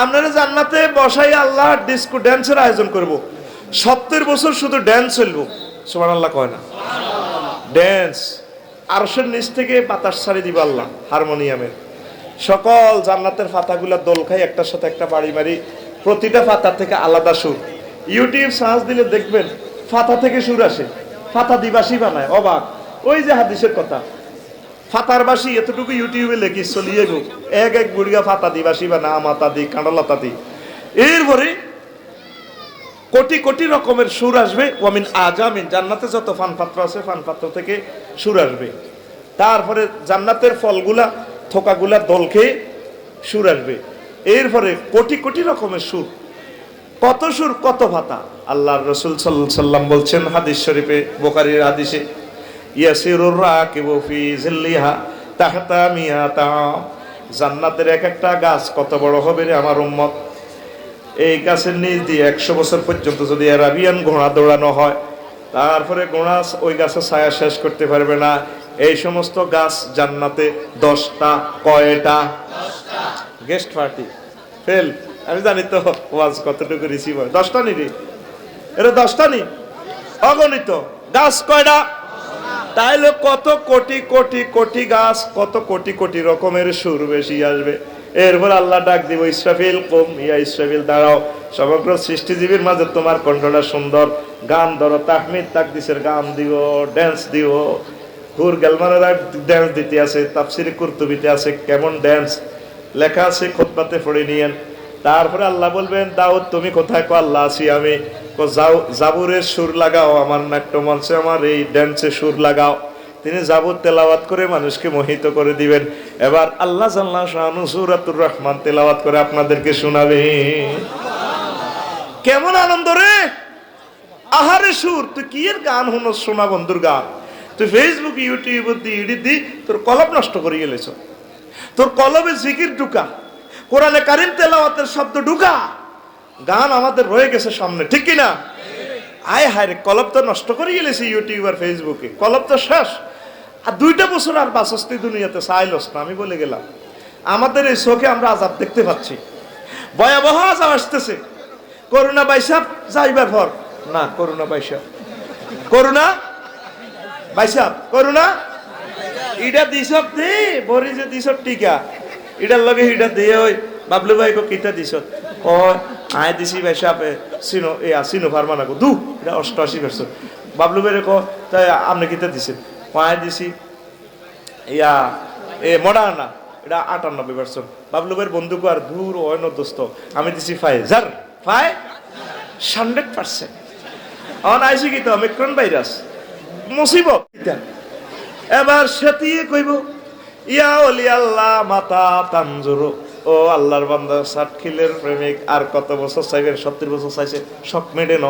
আপনারা জান্নাতে বসাই আল্লাহ ডিস্কো ড্যান্সের আয়োজন করব। 70 বছর শুধু ড্যান্স চলবো। সুবহানাল্লাহ কয় না? ড্যান্স আরশের নিচ থেকে বাতাস ছাড়ি দিব আল্লাহ হারমোনিয়ামের। সকল জান্নাতের পাতাগুলা দোল খাই, একটার সাথে একটা বাড়ি মারি, প্রতিটা পাতা থেকে আলাদা সুর। ইউটিউব সার্চ দিলে দেখবেন ফাতা থেকে সুর আসে, ফাতা দিবাসী বানায়, অবাক। ওই যে হাদিসের কথা, ফাতার বাসী এতটুকু ইউটিউবে লেখি চলিয়ে গো, এক এক বুড়িয়া ফাতা দিবাসী বানা, আমাতা দি, কাঁডলতা দি। এরপরে কোটি কোটি রকমের সুর আসবে। ওয়ামিন আজামিন, জান্নাতে যত ফান পাত্র আছে ফান পাত্র থেকে সুর আসবে। তারপরে জান্নাতের ফলগুলা, থোকাগুলা দোল খেয়ে সুর আসবে। এরপরে কোটি কোটি রকমের সুর। কত সুর কত ভাতা। আল্লাহর রাসূল সাল্লাল্লাহু আলাইহি সাল্লাম বলছেন হাদিস শরীফে, বুখারীর হাদিসে, ইয়াসিরুর রাকিবু ফি জিল্লিহা তাহতা মিয়াতা। জান্নাতের এক একটা গাছ কত বড় হবে রে আমার উম্মত, এই গাছের নিচ দিয়ে 100 বছর পর্যন্ত যদি আরাবিয়ান ঘোড়া দৌড়ানো হয়, তারপরে ঘোড়া ওই গাছের ছায়া শেষ করতে পারবে না। এই সমস্ত গাছ জান্নাতে 10টা। কয়টা? 10টা। Guest party fail. আমি জানি তো ওয়াজ কতটুকু রিসিভ হয়। 10টা নি রে, এটা 10টা নি, অগণিত গাছ। কয়টা? তাইলে কত কোটি কোটি কোটি গাছ, কত কোটি কোটি রকমের সুর বেশি আসবে। এরপর আল্লাহ ডাক দিব, ইসরাফিল কুম, ইয়া ইসরাফিল দাঁড়াও, সমগ্র সৃষ্টিজীবীর মাঝে তোমার কণ্ঠটা সুন্দর, গান ধরো, তাহমিদ তাকদিসের গান দিও, ড্যান্স দিও। হুর গেলমানেরা ড্যান্স দিতে আছে, তাফসিরে কুরতুবিতে আছে কেমন ড্যান্স লেখা আছে, খুতবাতে পড়ে নিয়েন। তারপরে আল্লাহ বলবেন, দাউদ তুমি কোথায়? কো আল্লাহ আছি আমি। কো যাও, জাবুরের সুর লাগাও আমার নাট্যমঞ্চে, আমার এই ড্যান্সে সুর লাগাও। তিনি জাবুর তেলাওয়াত করে মানুষকে মোহিত করে দিবেন। এবার আল্লাহ জাল্লা শানু সূরাতুর রহমান তেলাওয়াত করে আপনাদেরকে শোনাবে। কেমন আনন্দ রে! আহারে সুর! তুই কি এর গান শুনো? শোনা বন্ধুর গান। তুই ফেসবুক ইউটিউব দি তোর কলব নষ্ট করে গেলেছ। তোর কলবে জিকির ঢুকা, কোরআনে কারিম তেলাওয়াতের শব্দ ঢুকা, গান আমাদের রয়ে গেছে সামনে, ঠিক কিনা? আয় হায় রে, কলব তো নষ্ট করে গেলেছি ইউটিউব আর ফেসবুকে, কলব তো শেষ। আর 2টা বছর আর বাসস্তি দুনিয়াতে চাইলস না। আমি বলে গেলাম, আমাদের এই চোখে আমরা আযাব দেখতে পাচ্ছি, ভয়াবহ আযাব আসতেছে। করোনা বাইসাব যাইবার পর না, করোনা বাইসাব, করোনা বাইসাব, করোনা ইটা দিছক দে বরি যে দিছক টিকা, ইটার লগে হিটা দিয়ে ওই বাবলু ভাই কো কিটা দিছত, কয় আয় দিছি বাইসাব সিনো এ সিনো ফার্মানা কো দু, এটা 88%। বাবলু ভাই কো তাই আপনি কিটা দিছেন? আয় দিছি ইয়া এ মডার্না, এটা 98%। বাবলু ভাইয়ের বন্ধু কো আর দূর হয় না দোস্ত, আমি দিছি ফাইজার, 100%। অন আইসি কি তো ওমিক্রন ভাইরাস মুসিবত। এবার সেতিয়ে কইব, ইয়া ওলি আল্লাহ মাতা তানজুরু, ও আল্লাহর বান্দা সাতখিলের প্রেমিক আর কত বছর চাইবেন? 70 বছর চাইছে, শখ মেডে ন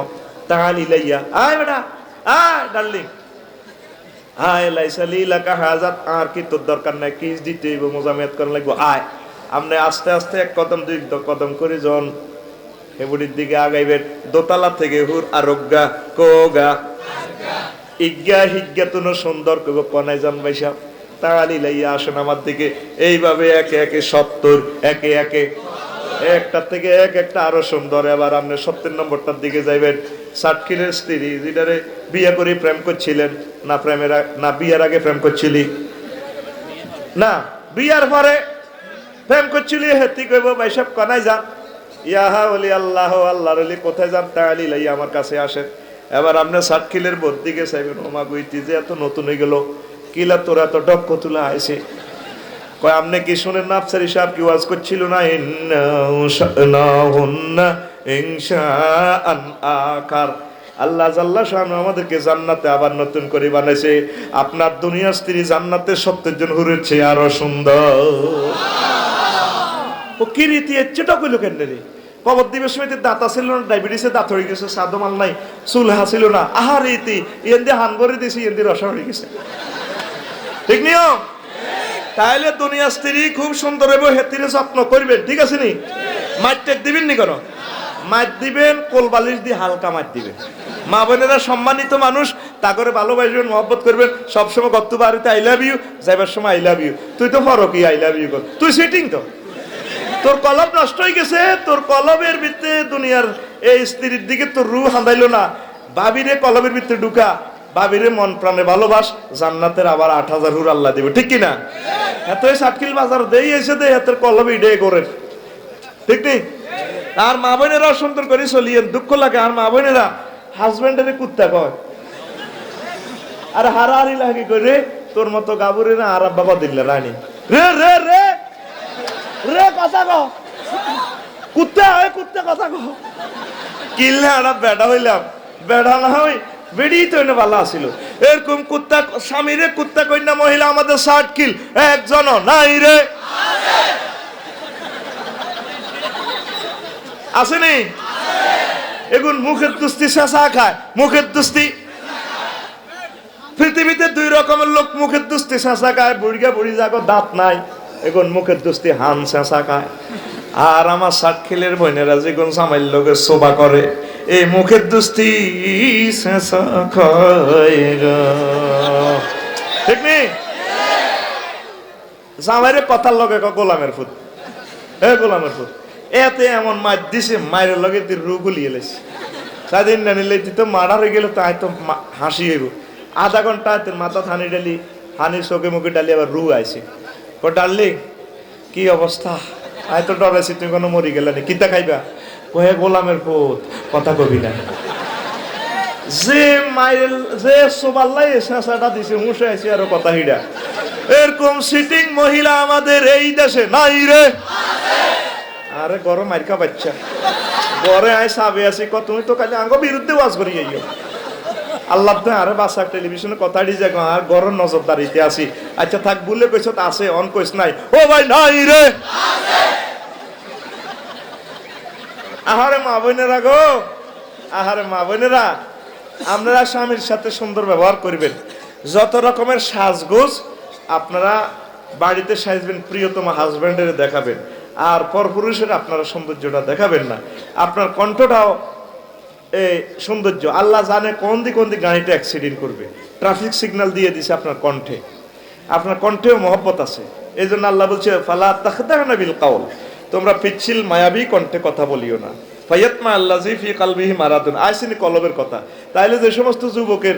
তাহালি লাইয়া, আয় বেটা আয় ডার্লিং, আয় লাইসালি লাকা হাজাত, আর কি তোর দরকার নাই, কিস দিতে হইব, মোজামেত করা লাগবো, আয়। আপনি আস্তে আস্তে 1 কদম 2 কদম করে জন হেবুড়ির দিকে আগাইবেন। দোতলা থেকে হুর আরোগ্যা কোগা ইজ্ঞা হিজ্ঞা তুনো সুন্দর কইব, কনাই জান ভাইসা তাড়ালি লাইয়া আসেন আমার দিকে। এইভাবে একে একে 70, একে একে একটা থেকে একটা আরো সুন্দর। এবার আপনি 70 নম্বরটার দিকে যাইবেন। সাতক্ষীরের স্ত্রী যেটারে বিয়ে করে প্রেম করছিলেন, না প্রেমের না বিয়ের আগে প্রেম করছিলি, না বিয়ার পরে প্রেম করছিলি, হেতি কইব ভাইসাব কনাই যান, ইয়াহা ওলি আল্লাহ, আল্লাহর ওলি কোথায় যান? তাড়ালি লাইয়া আমার কাছে আসেন। এবার আপনি সাতক্ষীলের বোর দিকে চাইবেন, ওমা গুইতি যে এত নতুন হয়ে গেল, কিলা তোরা তো ডক্ক তুলা আইছে। কয় আপনি কি শুনেন না আফসারি সাহেব কি ওয়াজ করছিল না, ইনশাআন আখার, আল্লাহ জাল্লা শানু আমাদেরকে জান্নাতে আবার নতুন করে বানাইছে। আপনার দুনিয়া স্ত্রী জান্নাতে 70 জন হুরের চেয়ে আরো সুন্দর। ও কি রীতি এচ্ছেটা কইল কেন রে? কবর দিবের সময় দাঁতা ছিল না, ডায়াবেটিসে দাঁত হয়ে গেছে, সাদমাল নাই, চুল হাসিল না, আহা রীতি এন দিয়ে হান করে দিয়েছি, এন দিয়ে রসা হয়ে গেছে, ঠিক নিও? তাইলে দুনিয়া স্ত্রী খুব সুন্দর এবং হেতিরে যত্ন করবেন, ঠিক আছে নি? মাঠ টেক দিবেন নি কেন? মাঠ দিবেন, কোল বালিশ দিয়ে হালকা মাঠ দিবেন। মা বোনেরা সম্মানিত মানুষ, তা করে ভালোবাসবেন, মহব্বত করবেন। সবসময় গত্তু বাড়িতে আই লাভ ইউ, যাইবার সময় আই লাভ ইউ। তুই তো ফরক কি আই লাভ ইউ কর, তুই সিটিং তো, তোর কলব নষ্ট হয়ে গেছে। তোর কলবের ভিতরে দুনিয়ার এই স্ত্রীর দিকে তোর রু হাঁদাইলো না। ভাবিরে কলবের ভিতরে ঢুকা, ভাবিরে মন প্রাণে ভালোবাস, জান্নাতের আবার 8000 হুর আল্লাহ দিবে, ঠিক কিনা? এত সাতকিল বাজার দেই এসে দে হাতের কলবে ইডে করে, ঠিক নেই? আর মা বোনেরা সুন্দর করে চলিয়েন। দুঃখ লাগে আর মা বোনেরা হাজবেন্ডের কুত্তা কয়, আর হারাহারি লাগে করে তোর মতো গাবুরে না আর বাবা দিল্লা রানী রে রে রে রে কথা কও, কুত্তা হয় কুত্তা কথা কও। কিল্লা আর বেড়া হইলাম, বেড়া না হই বেড়ি তো এনে ভালো আসিল। এরকম কুত্তা স্বামীরে কুত্তা কন্যা মহিলা আমাদের 60 কিল একজন নাই রে, আসেনি? এখন মুখের দুস্তি চেঁচা খায়, মুখের দুস্তি। পৃথিবীতে দুই রকমের লোক মুখের দুস্তি চেঁচা খায়, বুড়িয়া বুড়ি যাগো দাঁত নাই, এখন মুখের দুস্তি হান চেঁচা খায়। আর আমার সাক্ষীলের বোনেরা যেগুন সামাইল লোকের শোভা করে, এই মুখের দুস্তি চেঁচা খায় গো। ঠিক নেই? জামাইরে কথার লগে গোলামের ফুট, গোলামের ফুট, এতে এমন মাছ দিছে, মায়ের লগে রু গুলিয়ে লেছে। স্বাধীন না নিলে তো মারা হয়ে গেল, তাই তো হাসি হইব। আধা ঘন্টা তোর মাথা হানি ডালি, হানি চোখে মুখে ডালি, আবার রু আইছে। ও ডাললি কি অবস্থা, আয় তো ডরাইছি, তুমি কোনো মরি গেলে নি, কিতা খাইবা? কয়ে গোলামের পুত, কথা কবি না। যে মাইল যে সোবাল্লাই শেষাটা দিছে, মুসে আইছে আরো কথা হিডা। এরকম সিটিং মহিলা আমাদের এই দেশে নাই রে। আরে গরম মাইরকা বাচ্চা ঘরে আয় সাবে আছি, তুমি তো কালে আঙ্গ বিরুদ্ধে ওয়াজ করি যাইও। আল্লাহ তো আরে বাসা টেলিভিশনে কথা দি যাক, আর গরম নজরদারিতে আছি। আচ্ছা থাক বলে কইছ, আছে অন কইস নাই, ও ভাই নাই রে। আহারে মা বোনেরা গো, আহারে মা বোনেরা, আপনারা স্বামীর সাথে সুন্দর ব্যবহার করবেন। যত রকমের সাজগোজ আপনারা বাড়িতে সাজবেন, প্রিয়তম হাজব্যান্ডের দেখাবেন। আর পরপুরুষের আপনারা সৌন্দর্যটা দেখাবেন না। আপনার কণ্ঠটাও এই সৌন্দর্য, আল্লাহ জানে কোন দিক গাড়িটা অ্যাক্সিডেন্ট করবে। ট্রাফিক সিগন্যাল দিয়ে দিছে আপনার কণ্ঠে, আপনার কণ্ঠেও মহব্বত আছে। এই জন্য আল্লাহ বলছে ফালা তাখদানা বিল কাউল, তোমরা পিচ্ছিল মায়াবী কণ্ঠে কথা বলিও না। ফায়াতমা আল্লাযী ফি কলবিহি মারাদুন, আইসিনি কলবের কথা। তাইলে যে সমস্ত যুবকের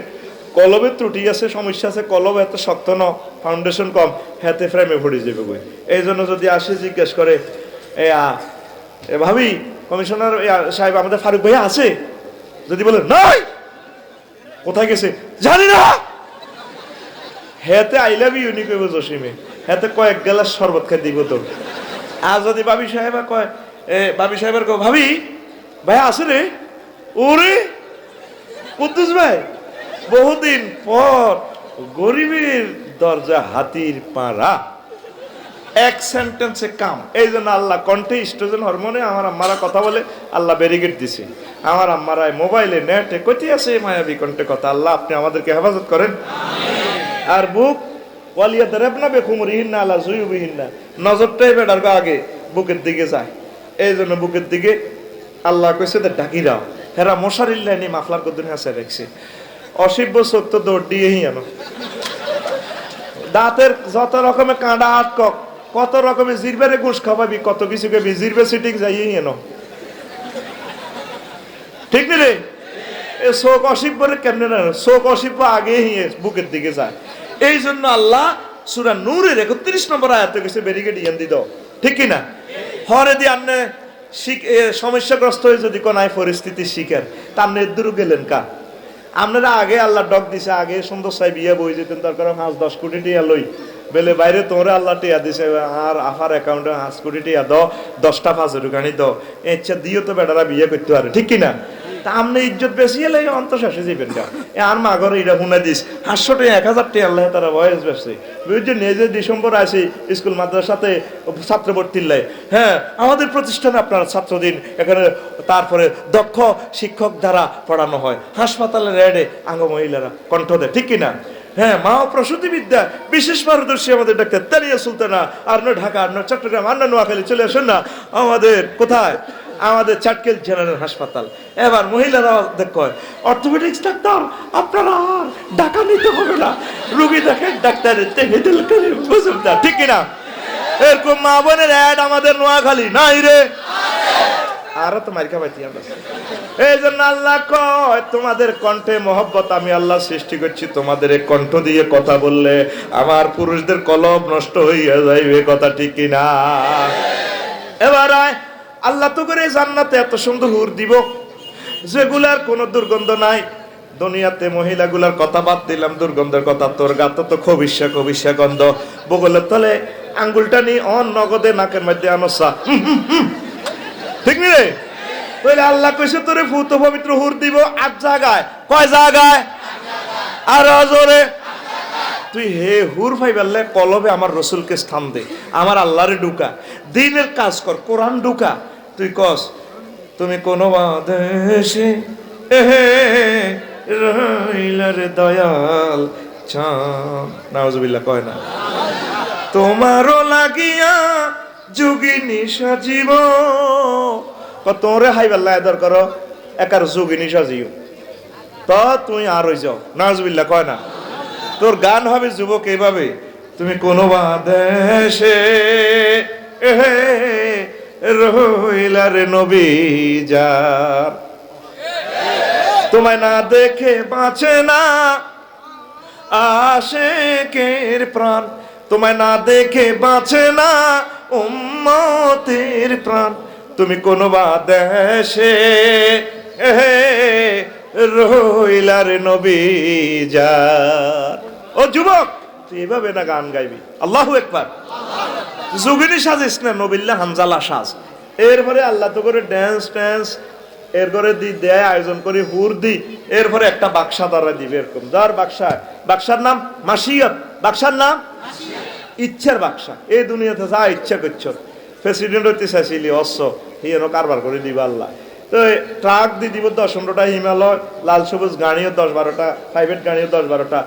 কলবের ত্রুটি আছে, সমস্যা আছে, কলব এত শক্ত ন, ফাউন্ডেশন কম, হাতে ফ্রেমে ভরে যাবে বই। এই জন্য যদি আসে জিজ্ঞেস করে, ভাবি কমিশনার সাহেব আমাদের ফারুক ভাইয়া আছে, যদি বলে নাই, কোথায় গেছে জানি না, হেতে আই লাভ ইউ নি কইব জসিমে, হেতে কয়েক গ্লাস শরবত খাই দিব তোর। আর যদি ভাবি সাহেবা কয়, ভাবি সাহেবের কয় ভাবি ভাইয়া আছে রে, ওরে কুদ্দুস ভাই, বহুদিন পর, গরিবের দরজা হাতির পাড়া, এক সেন্টেন্সে কাম। এই জন্য আল্লাহ কণ্ঠে স্ট্রোজেন হরমোনে আমার আম্মারা কথা বলে, আল্লাহ ব্যারিকেড দিছে। আমার আম্মারায় মোবাইলে নেটে কইতে আছে মায়াবী কণ্ঠে কথা। আল্লাহ আপনি আমাদেরকে হেফাজত করেন। আর বুক ওয়ালিয়া দারাবনা বেকুমরিহিন্না আলা জুয়ুবিহিন্না, নজরটাই বেটার আগে বুকের দিকে যায়। এই জন্য বুকের দিকে আল্লাহ কইছে ডাকি দাও, হেরা মশারির লাইনে মাফলার কদ্দিন হাসে রাখছে। অসিব্য চোখ তো দৌড় দিয়েই আনো, দাঁতের যত রকমের কাঁডা আটকক, কত রকমের জিরবারে ঘুষ খাওয়াবি, কত কিছু খাবি, জিরবে সিটিং যাইয়েই এনো। ঠিক নি রে? এ চোখ অসিব্যরে কেমনে না, চোখ অসিব্য আগেই বুকের দিকে যায়। এই জন্য আল্লাহ সূরা নূরের ৩১ নম্বর আয়াতে কইছে ব্যারিকেড ইয়ান দি দাও। ঠিক কি না? হরে দি আপনি সমস্যাগ্রস্ত হয়ে যদি কোন পরিস্থিতি শিখেন, তা আপনি দূর গেলেন কা? আপনারা আগে আল্লাহ ডক দিছে, আগে সুন্দর সাহেব বিয়ে বই যেতেন, দরকার 5-10 কোটি টিয়া লই বেলে বাইরে তোমরা আল্লাহ টিয়া দিছে, আর আফার অ্যাকাউন্টে 5 কোটি টিয়া দাও, 10টা 5 টাকানি দাও, ইচ্ছা দিও তো বেটারা বিয়ে করতে পারে। ঠিক কিনা? তা আপনি ইজ্জত বেশি এলে অন্তঃশ্বাসে যাবেন গা। আর মা ঘরে এটা শুনে দিস 500 টাকা 1000 টাকা আল্লাহ তারা বয়স ব্যবসায়ী বুঝছেন। নিজে ডিসেম্বর আসি স্কুল মাদ্রাসাতে ছাত্র ভর্তির লাই, হ্যাঁ আমাদের প্রতিষ্ঠানে আপনার ছাত্রদিন এখানে, তারপরে দক্ষ শিক্ষক দ্বারা পড়ানো হয়, হাসপাতালের রেডে আঙ্গ মহিলারা কণ্ঠ দেয়। ঠিক কিনা? হ্যাঁ, মা ও প্রসূতি বিদ্যা বিশেষ পারদর্শী আমাদের ডাক্তার তানিয়া সুলতানা, আর নয় ঢাকা, আর নয় চট্টগ্রাম, আর নয় নোয়াখালী, চলে আসেন না আমাদের কোথায়, আমাদের চাটকেল জেনারেল হাসপাতাল। এবার মহিলারা কয় অর্থোপেডিক্স ডাক্তার আপনারা আর টাকা নিতে হবে না, রুগী দেখেন ডাক্তারের তেহেদিল করে বুঝুন। ঠিক কিনা? এরকম মা বোনের অ্যাড আমাদের নোয়াখালী নাই রে, আরো তো মাইকা পাইতি আমরা। এই জন্য আল্লাহ কয় তোমাদের কণ্ঠে মহব্বত আমি আল্লাহ সৃষ্টি করছি, তোমাদের এই কণ্ঠ দিয়ে কথা বললে আমার পুরুষদের কলব নষ্ট হইয়া যাইবে। কথা ঠিক কিনা? এবার আল্লাহ তো করে জান্নাতে এত সুন্দর হুর দিব যেগুলার কোনো দুর্গন্ধ নাই। দুনিয়াতে মহিলাগুলার কথা বাদ দিলাম, দুর্গন্ধের কথা, তোর গাত তো খবিসা গন্ধ, বগলের তলে আঙ্গুলটা নি অন নগদে নাকের মধ্যে আনসা। ঠিক নি রে? তাহলে আল্লাহ কইছে তোরে ফুত পবিত্র হুর দিব 8 জায়গায়। কয় জায়গায়? আর জোরে তুই হে হুর ভাই বললে কলবে আমার রসুলকে স্থান দে, আমার আল্লাহরে ঢুকা, দিনের কাজ কর, কোরআন ঢুকা। তুই কস তুমি কোন বাদেশে রইলা রে দয়াল চাঁদ, নাউজুবিল্লাহ কয় না। তোমারও লাগিয়া যোগিনী সাজিব, তোরে হাইবাল্লা এদর করো একার যোগিনী সাজিও, তো তুই আর হয়ে যাও, নাউজুবিল্লাহ কয় না। তোর গান হবে যুবক এইভাবে, তুমি কোন বাদেশে রইলা রে নবী যার, তোমায় না দেখে বাঁচে না আশিকের প্রাণ, তোমায় না দেখে বাঁচে না উম্মতের প্রাণ, তুমি কোন বাদেশে রইলা রে নবী যার। ও যুবক, তুই এভাবে না গান গাইবি, আল্লাহু আকবার। যোগিনী সাজিস না, নবিল্লা হানজালা সাজ। এরপরে আল্লাহ তো করে ড্যান্স ট্যান্স এর করে দি দেয়, আয়োজন করে হুর দি, এরপরে একটা বাক্সা দ্বারা দিবে এরকম, যার বাক্সা, বাক্সার নাম মাসিয়ত, বাক্সার নাম ইচ্ছার বাক্সা। এই দুনিয়াতে যা ইচ্ছা করছো, প্রেসিডেন্ট হইতে চাইছিলি অশ্ব হিয়েন কারবার করে দিবা আল্লাহ। তো ট্রাক দিয়ে দিব 10-15টা, হিমালয় লাল সবুজ গাড়িও 10-12টা, প্রাইভেট গাড়িও 10-12টা,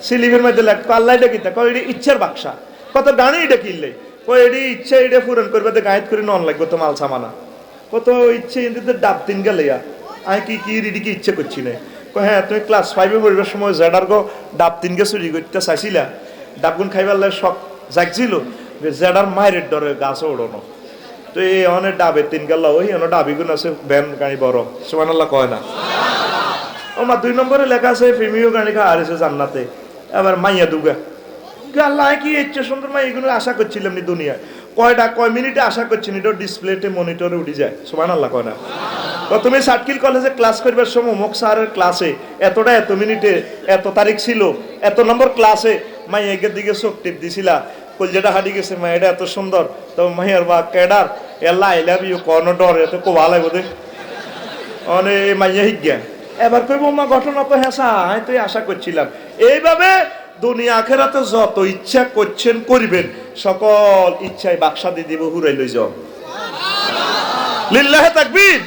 সিলিপের মধ্যে লেখ পাল্লা, এটা কিনতে কয়, এটা ইচ্ছার বাক্সা। কত গাড়ি এটা কিনলে কই, এটি ইচ্ছা এটা পূরণ করবে, গাইড করে নন লাগবে তো মাল সামানা, কত ইচ্ছে কিন্তু ডাব তিন গেলে আমি কি রিডিকে ইচ্ছে করছি না। হ্যাঁ, তুমি ক্লাস 5-এ পড়বার সময় জেডার গো ডাব তিনকে চুরি করতে চাইছিলা, ডাবগুন খাইবার লাগে শখ জাগছিল, জেডার মায়ের ডরে গাছে ওড়ানো। তো এই অনেক ডাবের তিন গেল, ওই অনেক ডাবিগুন আছে ভ্যান গাড়ি বড়, সুবহানাল্লাহ কয় না। আমার 2 নম্বরে লেখা আছে প্রেমীয় গাড়ি খাওয়া আছে জান্নাতে, আবার মাইয়া দুগা। আল্লাহ কি ইচ্ছে সুন্দর মা, এগুলো আশা করছিলাম নি দুনিয়ায়, কয় মিনিটে আশা করছি নি, ডিসপ্লেতে মনিটরে উঠে যায়, সুবহানাল্লাহ কয় না। তো তুমি সার্কিল কলেজে ক্লাস করবার সময় মুখ স্যারের ক্লাসে এতটা এত মিনিটে এত তারিখ ছিল, এত নম্বর ক্লাসে মাই এগের দিকে চোখ টিপ দিছিলা, কলজাটা হাঁটি গেছে, মা এটা এত সুন্দর, তো মাইয়ার বা কেডার এল্লা আই লাভ ইউ কর্ন ডর, এত কোবা লাগবে দে অনে মাইয়া হিজ্ঞা। এবার কইব মা ঘটনা তো হেসা, আমি তো আশা করছিলাম। এইভাবে দুনিয়া আখেরাতে যত ইচ্ছা করছেন করিবেন, সকল ইচ্ছায় বাক্সা দিয়ে দিব, হুরাই লই যাও। লিল্লাহে তাকবীর।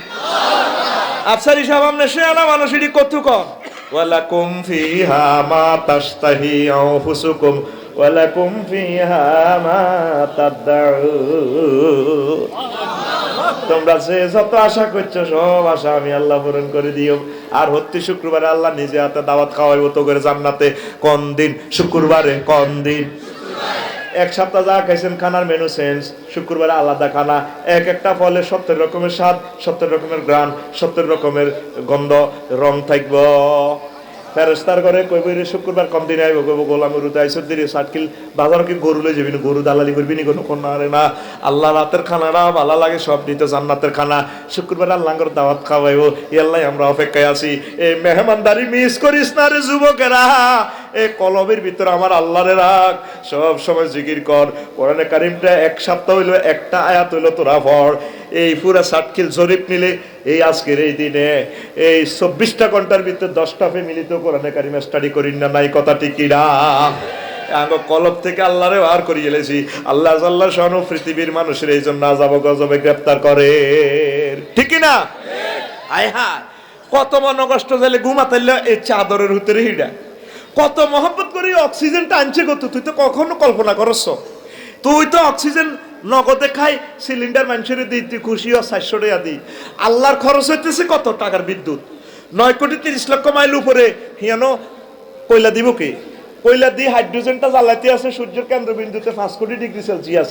আফসারি সাহেব আমনে শেয়ানা মানুষ এটি কতক্ষণ, ওয়ালাকুম ফিহা মা তাশতাহি আনফুসুকুম ওয়ালাকুম ফিহা মা তাদউন। তোমরা যে যত আশা করছো সব আশা আমি আল্লাহ পূরণ করে দিও। আর হত্যি শুক্রবারে আল্লাহ নিজে হাতে দাওয়াত খাওয়াইবো তো করে জান্নাতে। কোন দিন? শুক্রবারে। কোন দিন? এক সপ্তাহ যা খাইছেন খানার মেনু চেঞ্জ, শুক্রবারে আলাদা খানা। একটা ফলে 70 রকমের স্বাদ, 70 রকমের গ্রান, 70 রকমের গন্ধ রং থাকব। ফেরেশতার করে কইব রে শুক্রবার কম দিনে আইব, কইব গোলাম রুতে আইছ দিরে সাটকিল বাজার কি গরু লই যাবি না, গরু দালালি করবি নি কোনো কোন আরে না। আল্লাহ রাতের খানাটা ভালো লাগে, সব দিতে জান্নাতের খানা। শুক্রবার আল্লাহর দাওয়াত খাওয়াইব, আল্লাহ আমরা অপেক্ষায় আছি। এই মেহমানদারি মিস করিস না রে যুবকেরা। এই কলবের ভিতর আমার আল্লাহরে রাখ, সব সময় জিকির কর। কোরআনে কারিমটা এক সপ্তাহ হইলো, একটা আয়াত হইলো তোরা পড়। এই পুরা সাটকিল জরিপ নিলে এই আজকের এই দিনে এই 24টা ঘন্টার ভিতরে 10টা ফ্যামিলি তো কোরআনে কারিম স্টাডি করিন না, নাই কথা ঠিক কিনা? আঙ্গ কলব থেকে আল্লাহরে বার করে গেলেছি। আল্লাহ আল্লাহ শানু পৃথিবীর মানুষের এই জন্য আযাব গজবে গ্রেফতার করে, ঠিক কিনা? আয় হায়, কত মন কষ্ট দিলে ঘুমাতাইলে এই চাদরের ভিতরে হিডা, কত মহব্বত করে অক্সিজেনটা আনছে কত, তুই তো কখনো কল্পনা করছ? তুই তো অক্সিজেন নগদে খাই, সিলিন্ডার মানুষের দিই, তুই খুশি ও 400 টাকা দিই। আল্লাহর খরচ হইতেছে কত টাকার বিদ্যুৎ, 9,30,00,000 মাইল উপরে। হিয়ানো কয়লা দিব কি? কয়লা দিয়ে হাইড্রোজেনটা জ্বালাতে আছে সূর্যের কেন্দ্রবিন্দুতে 5 কোটি ডিগ্রি সেলসিয়াস,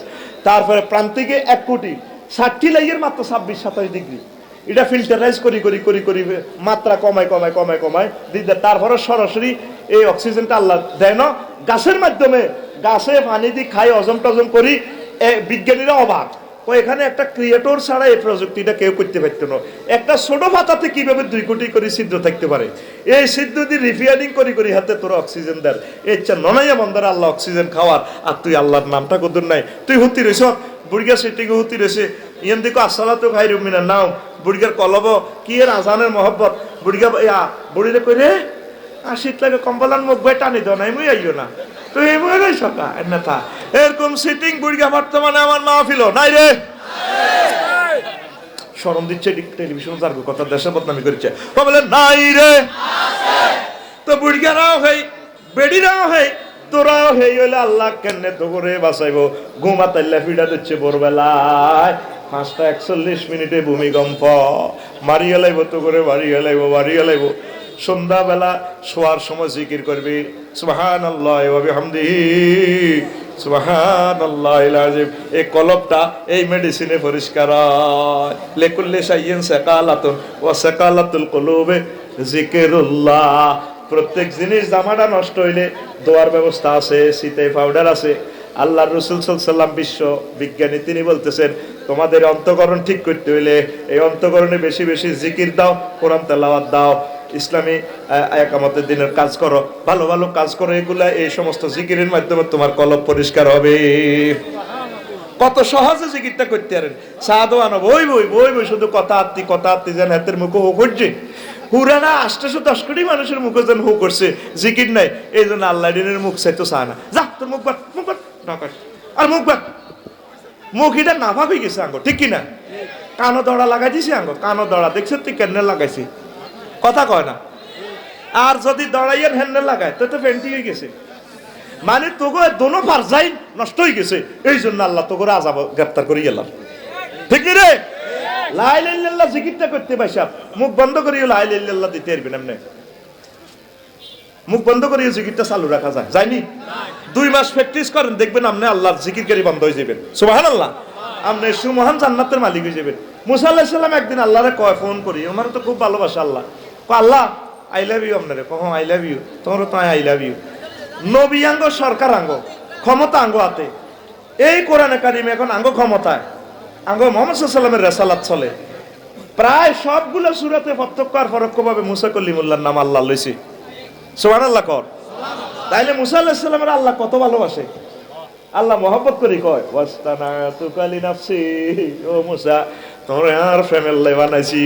তারপরে প্রান্তিকে 1 কোটি 60 লাইয়ের মাত্র 26-27 ডিগ্রি। এটা ফিল্টারাইজ করি করি করি করি মাত্রা কমায় কমায় কমায় কমায় দিতে, তারপরে সরাসরি এই অক্সিজেনটা আল্লাহ দেয় না গাছের মাধ্যমে। গাছে পানি দিয়ে খাই, হজম টজম করি। বিজ্ঞানীরা অবাক, এখানে একটা ক্রিয়েটর ছাড়া এই প্রযুক্তিটা কেউ করতে পারত না। একটা ছোট পাতাতে কিভাবে 2 কোটি করে ছিদ্র থাকতে পারে, এই ছিদ্র দিয়ে রিফিয়ারিং করি করি হাতে তোরা অক্সিজেন দেয়। এই ইচ্ছা ননাইয়া মন্দার আল্লাহ অক্সিজেন খাওয়ার, আর তুই আল্লাহর নামটা কদুর নাই। তুই হুতি রয়েছ, বুড়িগা সেটিকে হুতি রয়েছে, ইয়ান দিকে আসলা তো খাই রুমিনা নাও। বুড়িগার কলব কি এর আজানের মহব্বত, বুড়িগা বুড়িরে কই রে আর শীত লাগে কম্বলার মুখ বই টানি দাও নাই, মুই আইও না তুই এমন সকা না। এরকম সিটিং বুড়িগা বর্তমানে আমার মাহফিল নাই রে। শরম দিচ্ছে, টেলিভিশন যার কথা দেশে বদনামি করছে। ও বলে নাই রে, তো বুড়িয়ারাও হেই, বেড়িরাও হেই, তোরাও হেই হইলে আল্লাহ কেনে তো করে বাঁচাইব? ঘুমাতাইল্লা ফিডা দিচ্ছে ভোরবেলায়, 5:41 ভূমিকম্প, মারিয়া লাইব তো করে, মারিয়া লাইব। সন্ধ্যাবেলা শোয়ার সময় জিকির করবি সুবহানাল্লাহ ওয়া বিহামদিহি সুবহানাল্লাহিল আযীম। এই কলবটা এই মেডিসিনে পরিষ্কার হয়। লিকুল্লি শাইইন সাকালাতুন ওয়া সাকালাতুল কুলুবে যিকিরুল্লাহ। প্রত্যেক জিনিস জামাটা নষ্ট হইলে দোয়ার ব্যবস্থা আছে, শীতে পাউডার আছে। আল্লাহর রাসূল সাল্লাল্লাহু আলাইহি ওয়াসাল্লাম বিশ্ব বিজ্ঞানী, তিনি বলতেছেন তোমাদের অন্তঃকরণ ঠিক করতে হইলে এই অন্তঃকরণে বেশি বেশি জিকির দাও, কোরআন তেলাওয়াত দাও, ইসলামী একামতের দিনের কাজ করো, ভালো ভালো কাজ করো। এগুলা এই সমস্ত জিকিরের মাধ্যমে তোমার কলব পরিষ্কার হবে। কত সহজে জিকিরটা করতে পারেন। সাধু আনো বই শুধু কথা আত্মি যেন হাতের মুখে হো করছে, হুরানা 810 কোটি মানুষের মুখে যেন হো করছে, জিকির নাই। এই জন্য আল্লাহ দিনের মুখ চাইতো চায় না। যা তোর মুখ বাদ, আর মুখ বাদ, মুখ এটা নাফাক হয়ে গেছে আঙ্গ, ঠিক কিনা? কানো দড়া লাগাই দিছি আঙ্গ, কানো দড়া দেখছো তুই কেন লাগাইছি, কথা কয় না। আর যদি দড়াইয়ের হ্যান্ডেল লাগায় তো ফেন্টি হয়ে গেছে, মানে তোকে দোনো ফারজাই নষ্ট হয়ে গেছে। এই জন্য আল্লাহ তোকে আযাব গ্রেফতার করে গেলাম, ঠিক নি রে? লা ইলাহা ইল্লাল্লাহ জিকিরটা করতে পাইছা, মুখ বন্ধ করিও লা ইলাহা ইল্লাল্লাহ দিতে পারবি না। এমনি মুখ বন্ধ করিও জিকিরটা চালু রাখা যায়, যায়নি? 2 মাস প্র্যাকটিস করেন, দেখবেন আপনি আল্লাহর জিকিরকারী বন্ধ হয়ে যাবেন। সুবহানাল্লাহ, আপনি সুমহান জান্নাতের মালিক হয়ে যাবেন। মুসা আলাইহিস সালাম একদিন আল্লাহরে কয়, ফোন করি, আমার তো খুব ভালোবাসা আল্লাহ, আল্লাহ আই লাভ ইউ। আপনারে কখন আই লাভ ইউ, তোমার তো আই লাভ ইউ। নবী আঙ্গ, সরকার আঙ্গ, ক্ষমতা আঙ্গ হাতে। এই কোরআনে কারিম এখন আঙ্গ ক্ষমতায়, আঙ্গ মুহাম্মদ সাল্লাল্লাহু আলাইহি ওয়াসাল্লামের রিসালাত চলে। প্রায় সবগুলো সূরাতে প্রত্যক্ষ আর পরোক্ষভাবে মুসা কলিমুল্লাহর নাম আল্লাহ লইছে। সুবহানাল্লাহ কর। তাইলে মুসা আলাইহিস সালামের আল্লাহ কত ভালোবাসে। আল্লাহ মহব্বত করে কয়, ওয়াস্তানাতু কালি নাফসি, ও মুসা তোরে আর ফ্যামিলি বানাইছি।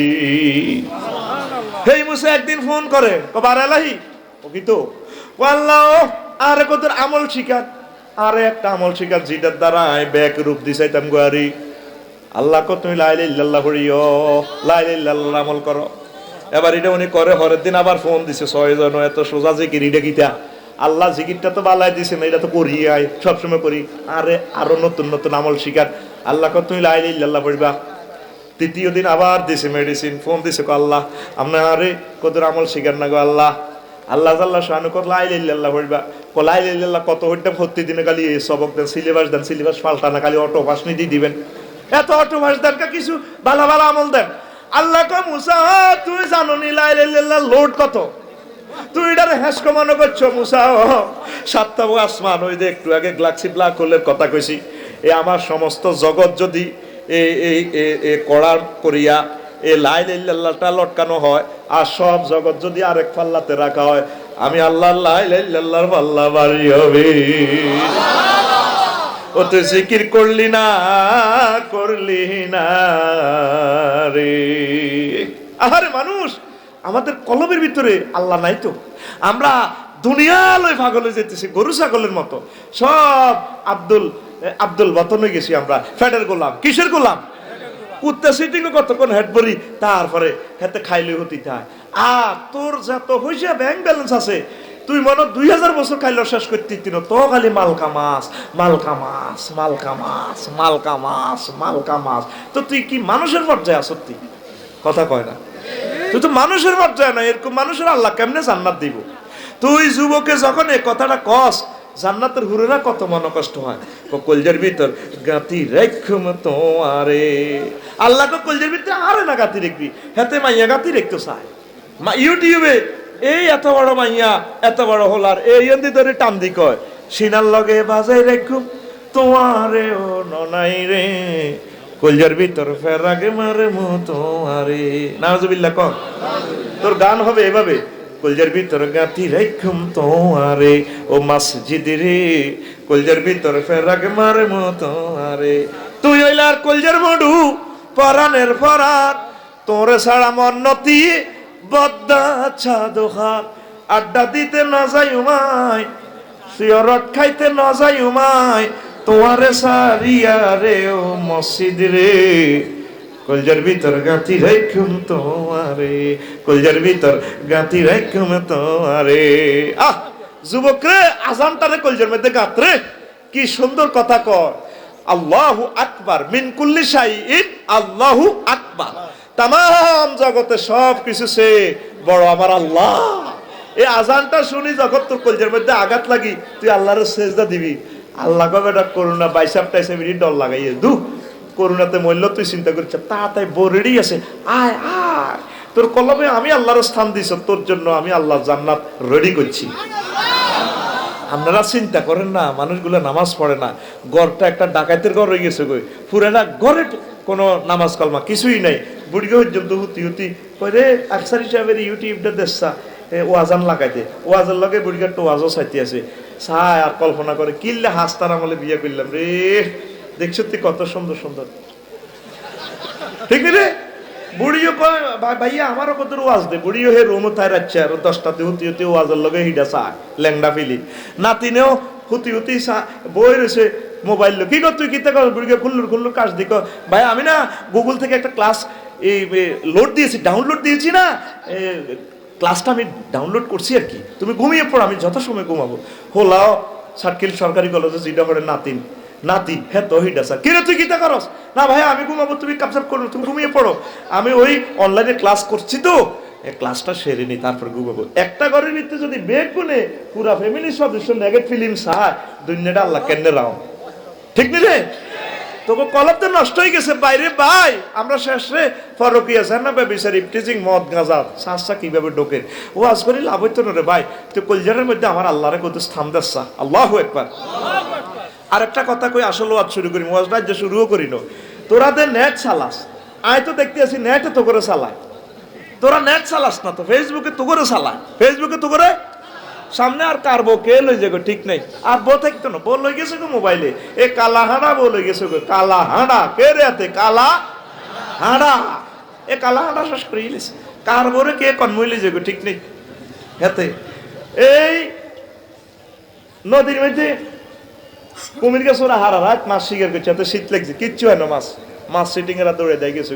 হেই মুসা একদিন ফোন করে, কবার আলাহি ও কি তো আল্লাহ, আরে কত আমল শিকার, আরে একটা আমল শিকার যেটার দ্বারা ব্যাক রূপ দিছাইতাম গোয়ারি। আল্লাহ কত তুমি লা ইলাহা ইল্লাল্লাহ করিও, লা ইলাহা ইল্লাল্লাহ আমল করো। এবার এটা উনি করে, পরের দিন আবার ফোন দিছে, 6 জন, এত সোজা জিকির এটা কিটা? আল্লাহ জিকিরটা তো বালাই দিছে না, এটা তো করি আয় সবসময় করি। আরে আরো নতুন নতুন আমল শিকার। আল্লাহ কত তুমি লা ইলাহা ইল্লাল্লাহ পড়বা। তৃতীয় দিন আবার দিছে মেডিসিন, ফোন দিছে, আল্লাহ আপনার আরে কত আমল শিকার না গো আল্লাহ। আল্লাহ আল্লাহ শানু কত লা ইলাহা ইল্লাল্লাহ পড়বা। লা ইলাহা ইল্লাল্লাহ কত হইতাম প্রতিদিনে খালি এই সবক দেন, সিলেবাস দেন, সিলেবাস পাল্টানা, খালি অটো পাস নিদি দিবেন, এত অটো পাস দেন কা, কিছু ভালো ভালো আমল দেন। আল্লাহ কয় মুসা তুই জানো নি লা ইলাহা ইল্লাল্লাহ লোড কত, তুই এটারে হ্যাস কমানো করছো মুসা। 7টা আসমান, ওই যে একটু আগে গ্যালাক্সি ব্ল্যাক হোলের কথা কইছি, এই আমার সমস্ত জগৎ যদি এই কড়া করিয়া এই লা ইলাহা ইল্লাল্লাহটা লটকানো হয়, আর সব জগৎ যদি আরেক পাল্লাতে রাখা হয়, আমি আল্লাহ লা ইলাহা ইল্লাল্লাহর পাল্লা ভারী হবে। ও তুই জিকির করলি না রে। আহারে মানুষ, আমাদের কলবের ভিতরে আল্লাহ নাই তো, আমরা দুনিয়ালয় পাগল হয়ে যেতেছি গরু ছাগলের মতো। সব আব্দুল বতন হয়ে গেছি আমরা, ফ্যাটের গোলাম। কিসের গোলাম? কুত্তা সিটিং কতক্ষণ হেড ভরি, তারপরে হেতে খাইলে হতি থায়। আর তোর যত পয়সা ব্যাংক ব্যালেন্স আছে, তুই মনে 2000 বছর খাইলেও শেষ করতে তিন, তো খালি মালকা মাছ, মালকা মাছ, মালকা মাছ, মালকা মাছ, মালকা মাছ। তো তুই কি মানুষের পর্যায়ে আস? সত্যি কথা কয় না, তুই তো মানুষের পর্যায়ে না। এরকম মানুষের আল্লাহ কেমনে জান্নাত দিব? তুই যুবকে যখন এই কথাটা কস, জান্নাতের হুরেরা কত মনে কষ্ট হয়। কলজের ভিতর গাতি রেখম তোমারে, আল্লাহ কলজের ভিতরে আরে না গাতি রেখবি, হেতে মাইয়া গাতি রেখতে চায়। ইউটিউবে এই এত বড় মাইয়া, এত বড় হলার, এই এন্দি ধরে টান দি কয়, সিনার লগে বাজাই রেখম তোমারে ও ননাই রে, কলজার ভিতর ফেরাগে মারে মতো আরে। নাউজুবিল্লাহ কর। তোর গান হবে এভাবে, কলজার ভিতর গাঁথি রেখম তোমারে ও মসজিদ রে, কলজার ভিতর ফেরাগে মারে মতো আরে। তুই হইলার কলজার মডু, পরানের পরান, তোরে ছাড়া মন নতি বদ্দা ছাদোখান। আড্ডা দিতে না যাই উমায়, সিয়রট খাইতে না যাই উমায়, তোমারে সারিয়া রে ও মসজিদ রে, কলজার ভিতর গাঁথি রাখুম তোমারে, কলজার ভিতর গাঁথি রাখুম তোমারে। আহ যুবকরে আজানটারে কলজার মধ্যে গাঁথরে, কি সুন্দর কথা কয়। আল্লাহু আকবার মিন কুল্লি শাইইন, আল্লাহু আকবার। তামাম জগতে সব কিছু সে বড় আমার আল্লাহ। এই আজানটা শুনি যখন তোর কলজার মধ্যে আঘাত লাগি, তুই আল্লাহর সেজদা দিবি। আল্লাহ কবে এটা করুণা বাইসাপ টাইসে মিনিট ডর লাগাইয়ে দু করুণাতে মরল, তুই চিন্তা করছ তাড়াতাড়ি রেডি আছে, আয় আয় তোর কলমে আমি আল্লাহর স্থান দিছ, তোর জন্য আমি আল্লাহ জান্নাত রেডি করছি। আপনারা চিন্তা করেন না, মানুষগুলো নামাজ পড়ে না, ঘরটা একটা ডাকাতের ঘর হয়ে গেছে গই, পুরানা ঘরে কোনো নামাজ কলমা কিছুই নাই। বুড়িকে পর্যন্ত হুতি হুতি কইরে আফসারি সাহেবের ইউটিউবটা দেখছা ওয়াজান লাগাইতে, ওয়াজার লগে বুড়িকে একটা ওয়াজও চাইতে আছে, চায় আর কল্পনা করে কিল্লে হাসতার আমলে বিয়ে করলাম রে, দেখছো তুই কত সুন্দর সুন্দর, ঠিক রে। বুড়িও কয় ভাইয়া আমারও কত ওয়াজ দে, বুড়িও হে রুমও তাই রাখছে আর 10টাতে হুতি হুতি ওয়াজের লগে হিডা চায় ল্যাংডা ফিলি, নাতিনেও হুতি হুতি বই রয়েছে মোবাইল কি কর তুই কিতে কর, বুড়িকে খুল্লুর কাজ দিক ভাই আমি না গুগল থেকে একটা ক্লাস এই লোড দিয়েছি, ডাউনলোড দিয়েছি না, ক্লাসটা আমি ডাউনলোড করছি আর কি, তুমি ঘুমিয়ে পড়ো, আমি যথাসময় ঘুমাবো। হোলাও সার্কিল সরকারি কলেজে যেটা করে নাতি হ্যাঁ তো হিডা স্যার কিরে তুই কিতা করস, না ভাই আমি ঘুমাবো, তুমি কাপসাপ করো, তুমি ঘুমিয়ে পড়ো, আমি ওই অনলাইনে ক্লাস করছি তো ক্লাসটা সেরে নি তারপর ঘুমাবো। একটা ঘরের ভিতরে যদি বেগুনে পুরা ফ্যামিলির সদস্য নেগেট ফিল্ম চায়, দুনিয়াটা আল্লাহ কেন্দ্রে রাও, ঠিক নি রে। তোকে কলব তো নষ্ট হয়ে গেছে বাইরে ভাই, আমরা শেষে ফরকিয়া আছে না বিচার ইফটিজিং মদ গাঁজা শ্বাসা কিভাবে ঢোকে ও আজ করি লাভ হইতো না রে ভাই, তুই কলজারের মধ্যে আমার আল্লাহরে কত স্থান দিচ্ছা, আল্লাহু আকবার। আর একটা কথা কই আসলে ওয়াজ শুরু করি, ওয়াজ রাজ্য শুরুও করি না, তোরা দে নেট চালাস, আয় তো দেখতে আছি নেটে তো করে চালায়, তোরা নেট চালাস না তো ফেসবুকে তো করে চালায়, ফেসবুকে তো করে সামনে আর কার বউ কে লই যাগো ঠিক নাই, আর বউ থাকতো না, বউ লই গেছে গো মোবাইলে, এ কালা হাঁড়া বউ লই গেছে গো, কালা হাঁড়া কে রে হাতে কালা হাঁড়া, এ কালা হাঁড়া শেষ করে ইলিছে, কার বউরে কে কনমই লই যাগো ঠিক নেই হাতে। এই নদীর মধ্যে কুমির গেছে ওরা হারা রাত মাছ শিকার করছে, এত শীত লাগছে কিচ্ছু হয় না, মাছ সিটিং এরা দৌড়ে দেয় গেছে,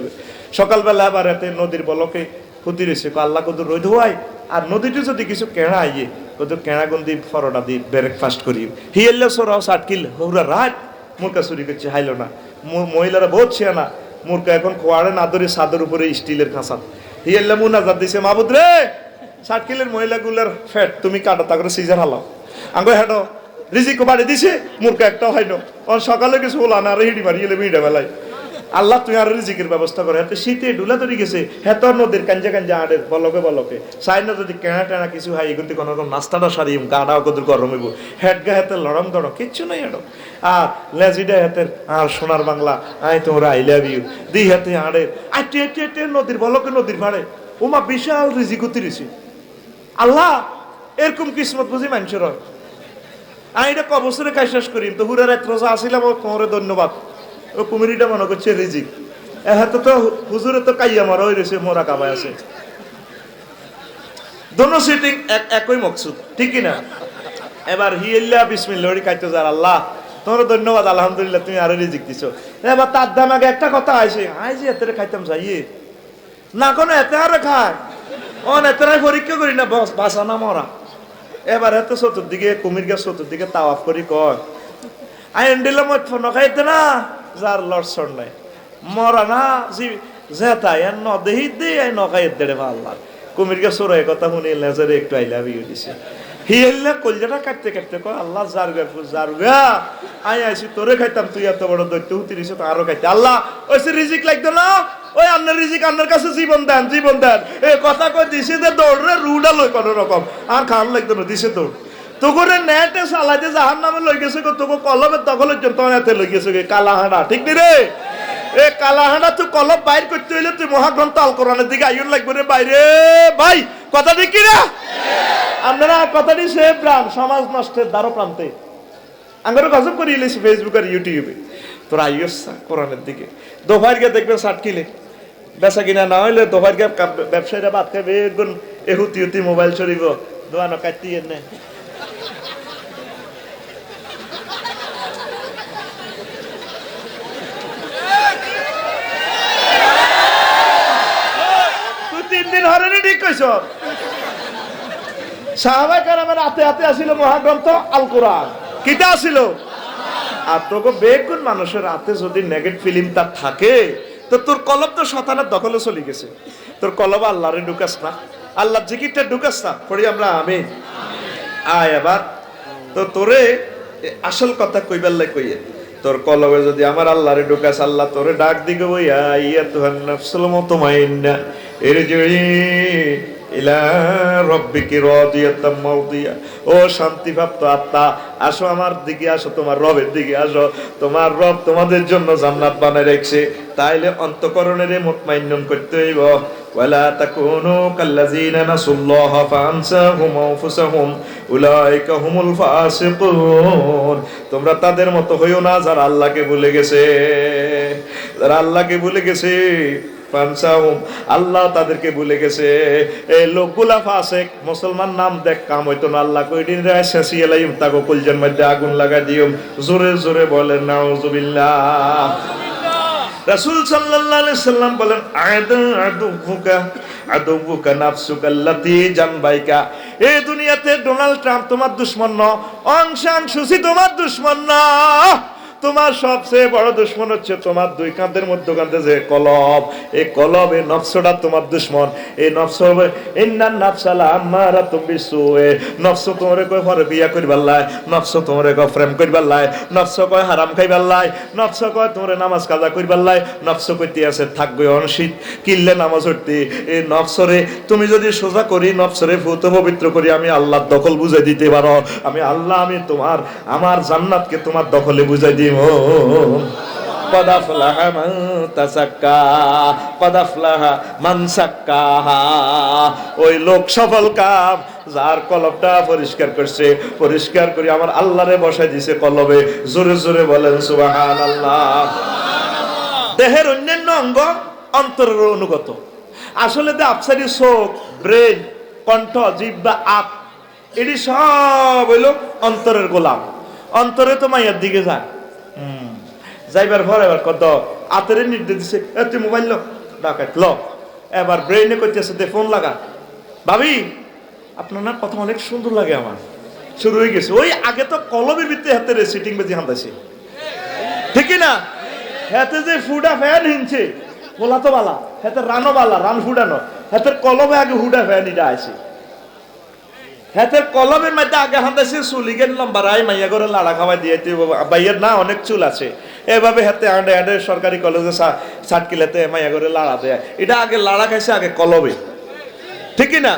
সকালবেলা আবার এতে নদীর বলকে হুতি রয়েছে, আল্লাহ কত রোদ হওয়ায়, আর নদীতে যদি কিছু কেড়া আইয়ে কত কেড়া গন্দি ফরোটা দি ব্রেকফাস্ট করি, হিয়েল্লা সোরাও সাটকিল হৌরা রাত মুরকা চুরি করছে হাইলো না, মহিলারা বহুত ছিয়া না, মুরকা এখন খোয়াড়ে না ধরে ছাদের উপরে স্টিলের খাঁচাত, হিয়েল্লা মুনাজাত দিছে মাহবুদ রে সাটকিলের মহিলাগুলার ফ্যাট তুমি কাটো তা করে সিজার হালাও আঙ্গ হেঁটো রিজিক বাড়ি দিছে, মুরকা একটাও হয় না, সকালে কিছু হলো না আর হিডি মারি এলে মিডা বেলায়, আল্লাহ তুই আর রিজিকের ব্যবস্থা করে, হাতে শীতে ডুলা ধরে গেছে, হ্যাঁ তোর নদীর কাঞ্জা আড়ে বলকে চাই না যদি কেনা টেনা কিছু হয় এগুলো কোনো রকম নাস্তাটা সারি গাড়াও কদুর গরম হইব, হেড গা হাতে লড়ম দড়ম কিচ্ছু নাই এডো, আর লেজিডা হাতের আর সোনার বাংলা আই তোমরা আই লাভ ইউ দুই হাতে আড়ে আটে আটে আটে নদীর বলকে নদীর ভাড়ে ওমা বিশাল রিজিক উতিরিছি, আল্লাহ এরকম কিসমত বুঝি মানুষের হয়। আমি এটা কবছরে কাজ শেষ করি তো হুরের এক রোজা আসিলাম, তোমার ধন্যবাদ, ও কুমিরিটা মনে করছে রিজিক, এত তো হুজুরে তো কাইয়া মারা হয়ে রয়েছে, মোরা কাবাই আছে, দোনো সিটিং একই মকসুদ ঠিক কিনা। এবার হিয়েল্লা বিসমিল্লাহ কাইতে যার আল্লাহ তোমার ধন্যবাদ, আলহামদুলিল্লাহ তুমি আরো রিজিক দিছো। এবার তার দাম আগে একটা কথা আইছে, আই যে এতে খাইতাম যাইয়ে না কোনো এতে আরে খায় এতরাই পরীক্ষা করি না বস বাসা না মরা। এবার এত চতুর্দিকে কুমির গাছ চতুর্দিকে তাওয়াফ করি কয় আই এন্ডিলাম নখাইতে না যার লড়ছড় নাই মরা না জি জেতাই আর ন দেহি দে আই নখাই দেড়ে আল্লাহ কুমির গাছ চোরাই কথা শুনি লেজারে একটু আই লাভ ইউ দিছে। হিয়েল্লা কলজাটা কাটতে কাটতে কয় আল্লাহ জারগা আই আইছি তোরে খাইতাম, তুই এত বড় দৈত্য হুতি দিছ তো আরো খাইতে, আল্লাহ ওই রিজিক লাগতো না, ওই আপনার রিজিক আপনার কাছে জীবন দেন এই কথা কই দিছে যে দৌড়রে রুডা লই কোন রকম আর খান লাগতো না দিছে দৌড় তোরে নেটে সালাইতে জাহান নামে লই গেছে তোকে কলমের দখলের জন্য এতে লই গেছে কালাহাড়া ঠিক নি রে। এ কালাহাড়া তুই কলম বাইর করতে হইলে তুই মহাগ্রন্থ আল কোরআনের দিকে আইন লাগবে রে বাইরে ভাই, কথা ঠিক কিনা আপনারা কথাটি সে প্রাণ সমাজ নষ্টের দ্বারো প্রান্তে আমরা গজব করে এলেছি ফেসবুক আর ইউটিউবে, তোরা আইস কোরআনের দিকে দোভার গিয়ে দেখবেন সাটকিলে বেচা কিনা না হইলে দোভার গিয়ে ব্যবসায়ীরা বাদ খাবে একগুণ এহুতি মোবাইল চড়িব দোয়ানো কাটতি এনে দিন হরেনি ঠিক কইছ। সাহাবায়ে কেরামের হাতে হাতে আসিল মহাগ্রন্থ আল কোরআন। কিটা আসিল? আর তোকে বেগুন মানুষের হাতে যদি নেগেটিভ ফিল্ম তার থাকে, তো তোর কলব তো শয়তানের দখলে চলে গেছে। তোর কলব আল্লাহরে ঢুকাস না, আল্লাহর জিকিরটা ঢুকাস না। পড়ি আমরা আমিন। আয় এবার তো তোরে আসল কথা কইবার লাই কইয়ে, তোর কলবে যদি আমার আল্লাহরে ঢুকাস, আল্লাহ তোরে ডাক দিকে বইয়া ইয়া তুহান নাফসুল মুতমাইন্না ইরজিই ইলা রাব্বিকি রাদিয়াতাম মারদিয়া। ও শান্তিপ্রাপ্ত আত্মা, আসো আমার দিকে, আসো তোমার রবের দিকে আসো। তোমার রব তোমাদের জন্য জান্নাত বানায় রাখছে, তাইলে অন্তঃকরণের মুতমাইন্নুন করতে হইব। ওয়ালা তাকুনু কাল্লাযিনা নাসুল্লাহা ফাআনসাহুম আনফুসাহুম উলাইকা হুমুল ফাসিকুন। তোমরা তাদের মতো হইও না যারা আল্লাহকে ভুলে গেছে, যারা আল্লাহকে ভুলে গেছে। ফানসাহুম, আল্লাহ তাদেরকে ভুলে গেছে। এই লোকগুলা ফাসিক। মুসলমান নাম দেখ কাম হইতো না, আল্লাহ কইদিন রে শেষিয়ে লাইম তাকো কলজের মধ্যে আগুন লাগাই দিও। জোরে জোরে বলেন নাউজুবিল্লাহ। রাসূল সাল্লাল্লাহু আলাইহি সাল্লাম বলেন আদুবুকা নাফসুকা আল্লাতী জানবাইকা। এই দুনিয়াতে ডোনাল্ড ট্রাম্প তোমার দুশমন না, অং সান সুচি তোমার দুশমন না। তোমার সবচেয়ে বড় দুশমন হচ্ছে তোমার দুই কাঁধের মধ্যখানে যে কলব, এই কলব, এই নফসটা তোমার দুশমন। এই নফস হবে ইন্নান নাফসালা আমারাতুম বিসুয়ে। নফস তোমারে কয় পরে বিয়া করিবার লাই, নফস তোমারে কয় প্রেম করিবার লাই, নফস কয় হারাম খাইবার লাই, নফস কয় তোমারে নামাজ কাজা করিবার লাই, নফস কইতে আছে থাকবে অনশীত কিল্লে নামাজ পড়তে। এই নফসরে তুমি যদি সোজা করি, নফসরে ভূত পবিত্র করি, আমি আল্লাহর দখল বুঝাই দিতে পারো। আমি আল্লাহ, আমি তোমার আমার জান্নাতকে তোমার দখলে বুঝাই দিই। قد أفلح من تزكى قد أفلح من زكاها। ওই লোক সফল কাম যার কলবটা পরিষ্কার করছে, পরিষ্কার করে আমার আল্লাহরে বসাই দিছে কলবে। জোরে জোরে বলেন সুবহানাল্লাহ। দেহের অন্যান্য অঙ্গ অন্তরের অনুগত। আসলে তো আফসারি চোখ, ব্রেন, কণ্ঠ, জিহ্বা, আপ, এটি সব হইল অন্তরের গোলাম। অন্তরে তো মাইয়ার দিকে যায়, যাইবার পর এবার কত আতরে নির্দেশ দিছে, তুই মোবাইল লো, ডাকাত ল। এবার ব্রেইনে করতেছে দে ফোন লাগা। ভাবি আপনার না কথা অনেক সুন্দর লাগে আমার। শুরু হয়ে গেছে। ওই আগে তো কলমের ভিতরে হাতে সিটিং বেজি হান্দাছে, ঠিক না? হাতে যে ফুডা ফ্যান হিনছে বলা তো বালা, হাতে রানো বালা, রান ফুডানো, হাতের কলমে আগে হুডা ফ্যান এটা আছে। হাতের কলমের মধ্যে আগে হাঁটাইছে চুলিগের লম্বা রাই মাইয়া করে লাড়া খাওয়াই দিয়ে বাইয়ের না অনেক চুল আছে, এভাবে হাতে আঁটে আঁটে সরকারি কলেজে সাটকিলাতে মাইয়া করে লাড়া দেয়। এটা আগে লাড়া খাইছে আগে কলবে, ঠিক না?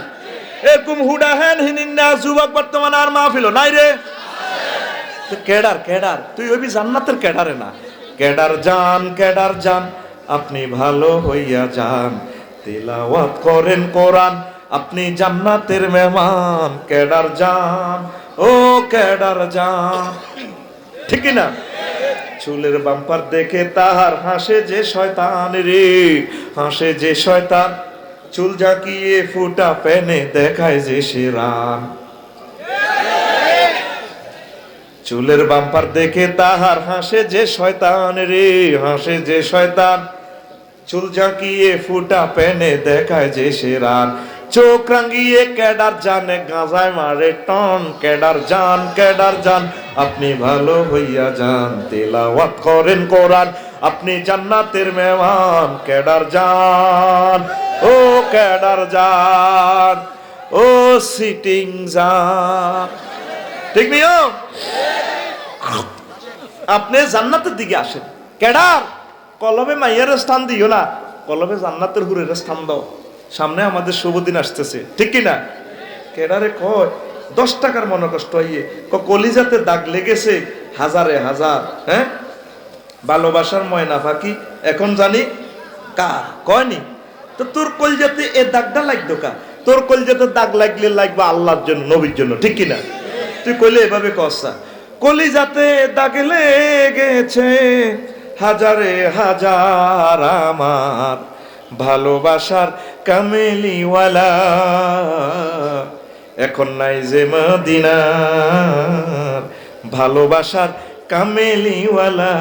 এরকম হুডা হ্যান হিনিন না যুবক বর্তমান আর মাহফিল নাই রে। কেডার কেডার তুই ওই জান্নাতের কেডারে না। কেডার জান আপনি ভালো হইয়া যান, তিলাওয়াত করেন কোরআন, আপনি জান্নাতের মেহমান। কেডার জান, ও কেডার জান, ঠিক না? চুলের বাম্পার দেখে তাহার হাসে যে শয়তান রে, হাসে যে শয়তান। চুল ঝাঁকিয়ে ফুটা পেনে দেখায় যে সে রান। চুলের বাম্পার দেখে তাহার হাসে যে শয়তান রে, হাসে যে শয়তান। চুল ঝাঁকিয়ে ফুটা পেনে দেখায় যে সে রান। চোখ রাঙ্গিয়ে কেডার জানে গাঁজায় মারে টন। কেডার জান আপনি ভালো হইয়া যান, তিলাওয়াত করেন কোরআন, আপনি জান্নাতের মেহমান। কেডার জান, ও কেডার জান, ও সিটিং জান, ঠিক নিও? আপনি জান্নাতের দিকে আসেন। কেডার কলবে মাইয়ার স্থান দিও না, কলবে জান্নাতের হুরের স্থান দাও। সামনে আমাদের শুভ দিন আসতেছে, ঠিক কিনা? কেডারে কয় 10 টাকার মনে কষ্ট হইয়ে কলিজাতে দাগ লেগেছে হাজারে হাজার। হ্যাঁ, ভালোবাসার ময়না ফাঁকি এখন জানি কার কয়নি। তো তোর কলিজাতে এ দাগটা লাগতো কা? তোর কলিজাতে দাগ লাগলে লাগবে আল্লাহর জন্য, নবীর জন্য, ঠিক কিনা? তুই কইলে এভাবে কসা, কলিজাতে দাগ লেগেছে হাজারে হাজার আমার ভালোবাসার কামেলিওয়ালা, এখন নাই যে মদিনার ভালোবাসার কামেলিওয়ালা,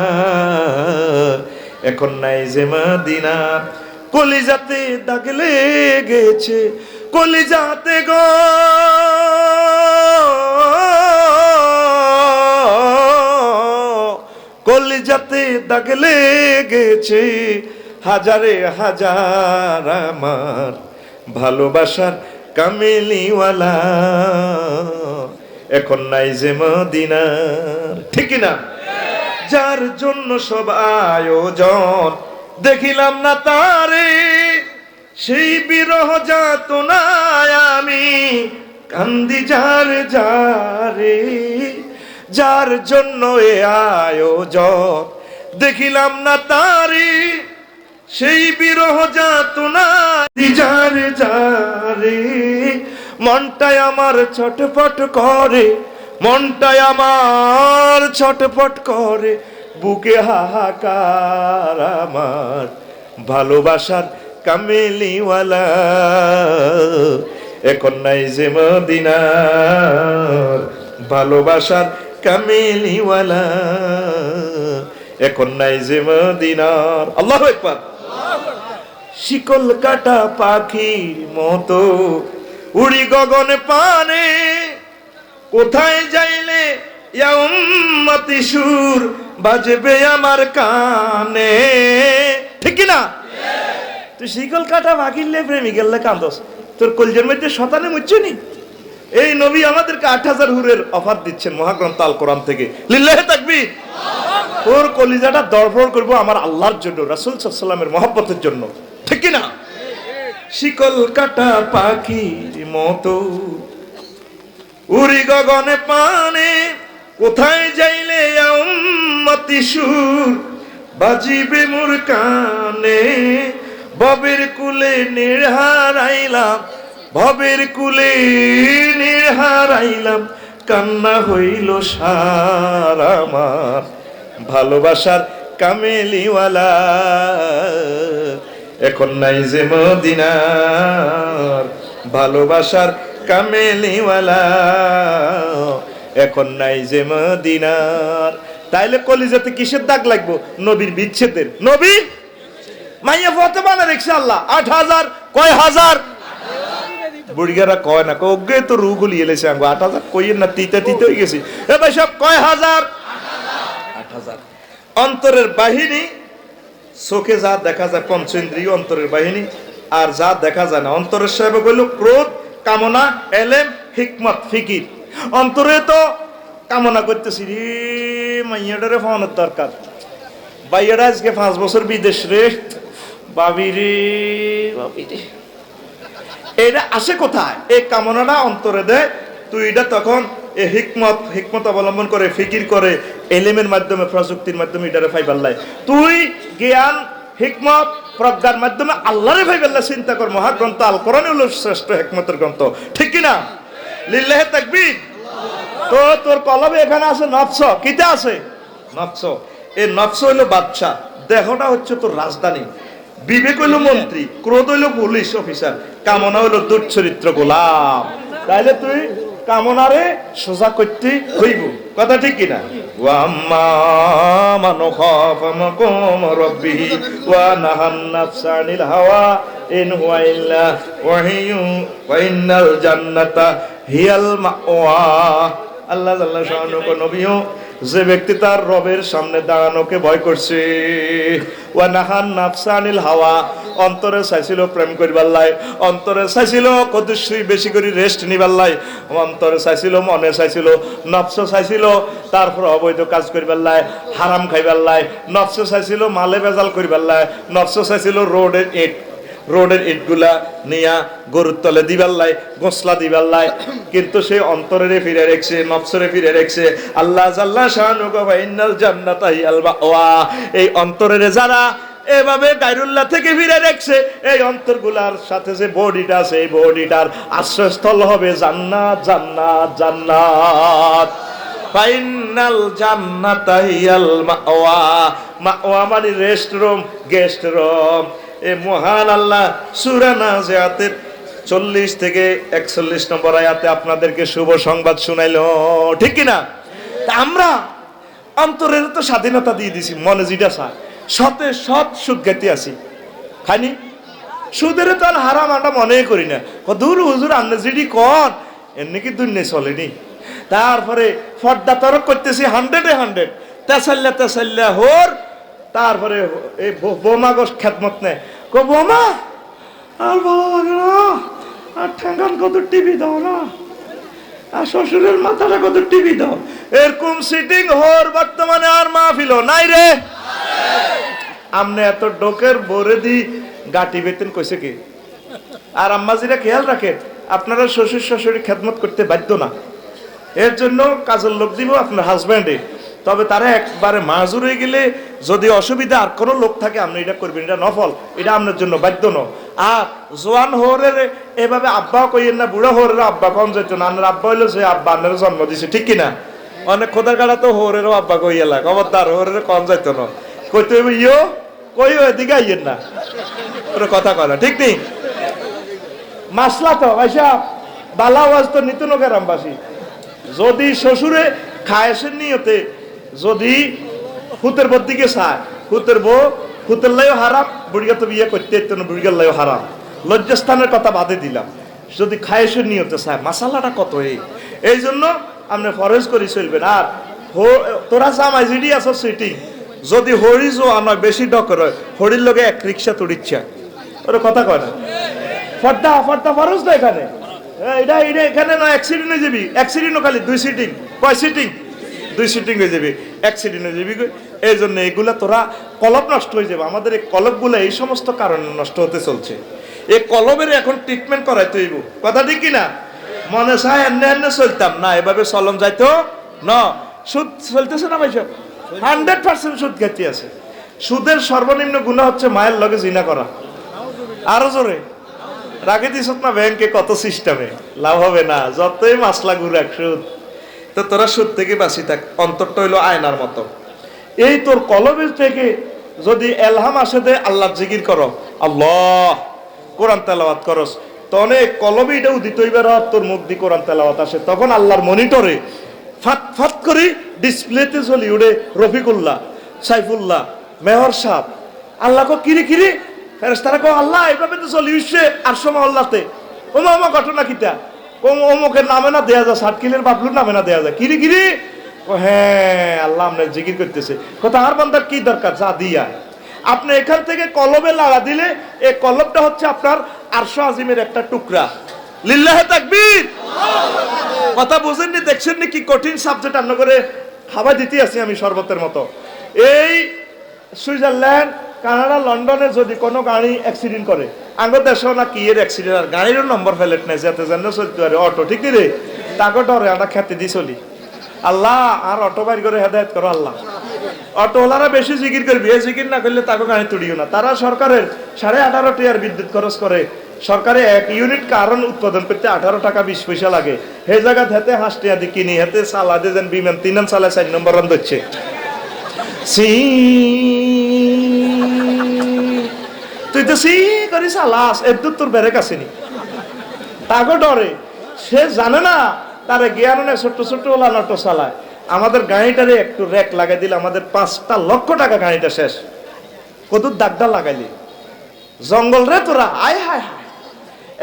এখন নাই যে মদিনার। কলিজাতে দাগ লেগেছে, কলিজাতে গো কলিজাতে দাগ লেগেছে, হাজারে হাজার আমার ভালোবাসার কামেলিওয়ালা এখন নাই যে মদিনার। ঠিক না? যার জন্য সব আয়োজন দেখিলাম না তারে, সেই বিরহ যাতনায় আমি কান্দি যারে। যার জন্য এ আয়োজন দেখিলাম না তারে, সেই বিরহ যাতনায় যারে। মনটাই আমার ছটফট করে, মনটাই আমার ছটফট করে, বুকে হাহাকার আমার ভালোবাসার কামেলিওয়ালা এখন নাই যে মদিনার ভালোবাসার কামেলিওয়ালা এখন নাই যে মদিনার। আল্লাহু আকবার। শিকল কাটা পাখির মতো উড়ি গগন পানে, কোথায় যাইলে ইয়া উম্মতি সুর বাজবে আমার কানে। ঠিক না? তুই শিকল কাটা পাখিরলে প্রেমিকেরলে কান্দস, তোর কলজের মধ্যে শতানে মুচ্ছে নি? এই নবী আমাদেরকে 8000 হুরের অফার দিচ্ছেন মহাগ্রন্থ আল কোরআন থেকে। লিল্লাহি তাকবীর। ওর কলিজাটা দরফর করব আমার আল্লাহর জন্য, রাসূল সাল্লাল্লাহু আলাইহি ওয়াসাল্লামের মহব্বতের জন্য। ঠিক কি না? শিকল কাটা পাখির মতো উড়ি গগনে পানে, কোথায় যাইলে উম্মতি সুর বাজিবে মোর কানে। ভবের কুলে নির্হারাইলাম, ভবের কুলে নির্হারাইলাম, কান্না হইল সার আমার ভালোবাসার কামেলিওয়ালা এখন নাই যে মদিনার ভালোবাসার কামেলিওয়ালা এখন নাই যে মদিনার। তাইলে কলিজাতে কিসের দাগ লাগবো? নবীর বিচ্ছেদের। নবী মাইয়া ফতে বানা দেখছে আল্লাহ 8000 কয় হাজার বুড়িগারা কয় না কগে তো রু গুলি এলেছে আঙ্গো 8000 কইয়ের না তিতে তিতে হয়ে গেছি। এ ভাই সব কয় হাজার? 8000। অন্তরের বাহিনী চোখে যা দেখা যায় পঞ্চেন্দ্রিয় অন্তরের বাহিনী, আর যা দেখা যায় না অন্তরের সাহেব কইল ক্রোধ, কামনা, এলেম, হিকমত, ফিকির। অন্তরে তো কামনা করতেছি রে মাইয়াটারে ফাওয়ানোর দরকার, ভাইয়াটা আজকে 5 বছর বিদেশ রে, বাবি রে বাবি রে। এটা আসে কোথায়? এই কামনাটা অন্তরে দেয়, তুই এটা তখন এই হিকমত অবলম্বন করে, ফিকির করে, এলেমের মাধ্যমে, প্রযুক্তির মাধ্যমে এটারে ফাইবার লাই। তুই জ্ঞান, হিকমত, প্রজ্ঞার মাধ্যমে আল্লাহরে ফাইবার চিন্তা কর। মহাগ্রন্থ আল কোরআন হলো শ্রেষ্ঠ হিকমতের গ্রন্থ। ঠিক কিনা? লিল্লাহি তাকবীর। তো তোর কলবে এখানে আছে নফস। কিতে আছে? নফস। এই নফস হইলো বাদশা, দেহটা হচ্ছে তোর রাজধানী, বিবেক হইলো মন্ত্রী, ক্রোধ হইলো পুলিশ অফিসার, কামনা হইলো দুর্চরিত্র গোলাম। তাইলে তুই কামনারে সোজা করতে হইব। কথা ঠিক কিনা? ওয়াম্মা মান খাফা মাকাম রাব্বিহি ওয়া নাহান নাফসা আনিল হাওয়া ইন হুয়া ইল্লা ওয়াহিয়ু ওয়া ইন্নাল জান্নাতা হিয়াল মাওয়া। আল্লাহ আল্লাহ শানুক নবীও যে ব্যক্তি তার রবের সামনে দাঁড়ানোকে ভয় করছে, ওয়া নাহান নাফসা আনিল হাওয়া, অন্তরে চাইছিল প্রেম করিবার লাই, অন্তরে চাইছিল কদুশ্রী বেশি করে রেস্ট নিবার লাই, অন্তরে চাইছিল, মনে চাইছিল, নফস চাইছিল তারপর অবৈধ কাজ করিবার লাই, হারাম খাইবার লাই, নফস চাইছিল মালে বেজাল করিবার লাই, নফস চাইছিল রোডের ইটগুলা নিয়া গরুর তলে দিবার লাই, গোসলা দিবার লাই, কিন্তু সে অন্তরে ফিরে রেখছে, নফসরে ফিরে রেখছে। আল্লাহ জাল্লা শানুহু ওয়া ইন্নাল জান্নাতা হিয়াল মাওয়া। এই অন্তরে যারা এভাবে গায়রুল্লাহ থেকে ফিরে রেখছে, এই অন্তরগুলার সাথে যে বডিটা আছে, এই বডিটার আশ্রয়স্থল হবে জান্নাত, জান্নাত, জান্নাত। ফাইনাল জান্নাতা হিয়াল মাওয়া। মাওয়া মানে রেস্ট রুম, গেস্ট রুম। এই মহান আল্লাহ সূরা নাজিয়াতের 40 থেকে 41 নম্বর আয়াতে আপনাদেরকে শুভ সংবাদ শুনাইলো। ঠিক কিনা? আমরা অন্তরের তো স্বাধীনতা দিয়ে দিছি, মনে যেটা চায় সতে সৎ সুখ গাইতে আছি, খাইনি সুদের তো আর হারাম আমরা মনে করি না, দূর হুজুর আপনি যেটি কন এমনি কি দুনিয়া চলেনি। তারপরে ফর্দা তরক করতেছি 100-100 তেসাল্লা হোর। তারপরে এই বোমা গোস খেদমত নেয়, বোমা আর ভালো লাগে না, আর ঠ্যাঙ্গান কত টিভি দাও না, আর শ্বশুরের মাথাটা কত টিভি দাও। এরকম সিটিং হোর বর্তমানে আর মাহফিল নাই রে। আমনে এত ডোকের বরে দি গাটি বেতেন কইছে কি? আর আম্মাজিরা খেয়াল রাখেন, আপনারা শ্বশুর শাশুড়ি খেদমত করতে বাধ্য না, এর জন্য কাজের লোক দিব আপনার হাজব্যান্ডে। তবে তারা একবারে মাজুর হয়ে গেলে যদি অসুবিধা আর কোনো লোক থাকে আপনি এটা করবেন, এটা নফল, এটা আপনার জন্য বাধ্য ন। আর জোয়ান হরের এভাবে আব্বাও কইয়েন না, বুড়া হরের আব্বা কম যেত না। আপনার আব্বা হইলো যে আব্বা আপনার জন্ম দিছে, ঠিক কিনা? অনেক খোদার কাটা তো হরেরও আব্বা কইয়েলা, খবরদার হরের কম যেত না, কইতে হইব ইয়ো কইও এদিকে আইয়েন না, ওরা কথা কয় না, ঠিক নেই? মাসলা তো আইসা বালা ওয়াজ তো নিত নগেরামবাসী। যদি শ্বশুরে খায়েসের নিয়তে যদি ফুতের বোর দিকে চায়, ফুতের বউ ফুতের লাইও হারাম, বুড়িয়া তো বিয়ে করতে ইতো না, বুড়িয়ার লাইও হারাম, লজ্জাস্থানের কথা বাদে দিলাম। যদি খায়েসের নিয়তে চায়, মাসালাটা কত এই জন্য আপনি ফরজ করি চলবেন। আর তোরা জামাই জিডি আছো সিটিং, যদি হরি জো নয় বেশি ডকর হয়, হরির লগে এক রিক্সা তুড়িচ্ছা, ওরা কথা কয় না। ফর্দা ফর্দা ফরজ না এখানে, এটা এটা এখানে নয়, অ্যাক্সিডেন্ট হয়ে যাবি, অ্যাক্সিডেন্টও খালি 2 সিটিং, কয় সিটিং? 2 সিটিং হয়ে যাবে, অ্যাক্সিডেন্ট হয়ে যাবি। এই জন্য এগুলা তোরা কলব নষ্ট হয়ে যাবে। আমাদের এই কলবগুলো এই সমস্ত কারণে নষ্ট হতে চলছে। এই কলবের এখন ট্রিটমেন্ট করাই তৈব, কথা ঠিক কিনা? মনে চায় এনে এনে চলতাম না, এভাবে চলন যাইতো না। সুদ চলতেছে না ভাই, সব 100% সুদ খেতে আছে। সুদের সর্বনিম্ন গুনাহ হচ্ছে মায়ের লগে জিনা করা। আরো জোরে রাখে দিস না, ব্যাংকে কত সিস্টেমে লাভ হবে না, যতই মাসলা ঘুরাক সুদ। তো তোরা সুদ থেকে বাঁচি থাক, অন্তরটা হইলো আয়নার মতো। এই তোর কলবের থেকে যদি এলহাম আসে দে আল্লাহ জিকির করো, আল্লাহ কোরআন তেলাওয়াত করস, তো অনেক কলবে এটা উদিত হইবার তোর মুখ দিয়ে কোরআন তেলাওয়াত আসে, তখন আল্লাহর মনিটরে ফাত ফাত করে ডিসপ্লেতে চলি উড়ে রফিকুল্লাহ, সাইফুল্লাহ, মেহর সাহ। আল্লাহ কো কিরে কিরে ফেরেশতারা কো আল্লাহ এইভাবে তো চলি উঠছে আর সময় আল্লাহতে। ওমা ওমা ঘটনা কিতা? অমুকের নামে না দেয়া যায়, সাতকিলের বাবলুর নামে না দেয়া যায়, কিরে কিরে? হ্যাঁ আল্লাহ আপনার জিকির করতেছে। কথা আর বান্দার কি দরকার, যা দিয়া। আপনি এখান থেকে কলবে লাগা দিলে এই কলবটা হচ্ছে আপনার আরশ আজিমের একটা টুকরা। লিল্লাহে তাকবীর। কথা বুঝেননি, দেখছেননি কি কঠিন সাবজেক্ট আপনার করে খাবার দিতে আছি আমি শরবতের মতো। এই সুইজারল্যান্ড, কানাডা, লন্ডনে যদি কোনো গাড়ি অ্যাক্সিডেন্ট করে, আঙ্গ দেশেও না কি এর অ্যাক্সিডেন্ট, আর গাড়িরও নম্বর ফেলেট নেই, যাতে যেন চলতে পারে অটো, ঠিক রে? তাকে ডরে আমরা খেতে দিয়ে চলি। আল্লাহ আর অটো বাইর করে হেদায়ত করো আল্লাহ। অটোওয়ালারা বেশি জিকির করবি, এই জিকির না করলে তাকে গাড়ি তুলিও না। তারা সরকারের 18.5 টাকার বিদ্যুৎ খরচ করে, সরকারে 1 ইউনিট কারণ উৎপাদন করতে 18 টাকা 20 পয়সা লাগে। সেই জায়গা হেতে হাঁসটিয়া দি কিনি, হেতে চালা দিয়ে যেন বিমান 3 চালায় 4 নম্বর রান দিচ্ছে। তুই তো সি করি চালাস, এর তোর ব্যারেক আসেনি, তাকে ডরে। সে জানে না তারে জ্ঞান নেই, ছোট্ট ছোট্ট ওলা নটো চালায়। আমাদের গাড়িটারে একটু র্যাক লাগাই দিলে আমাদের 5 লক্ষ টাকা গাড়িটা শেষ। কত দাগটা লাগাইলি জঙ্গল রে তোরা, আয় হায় হায়।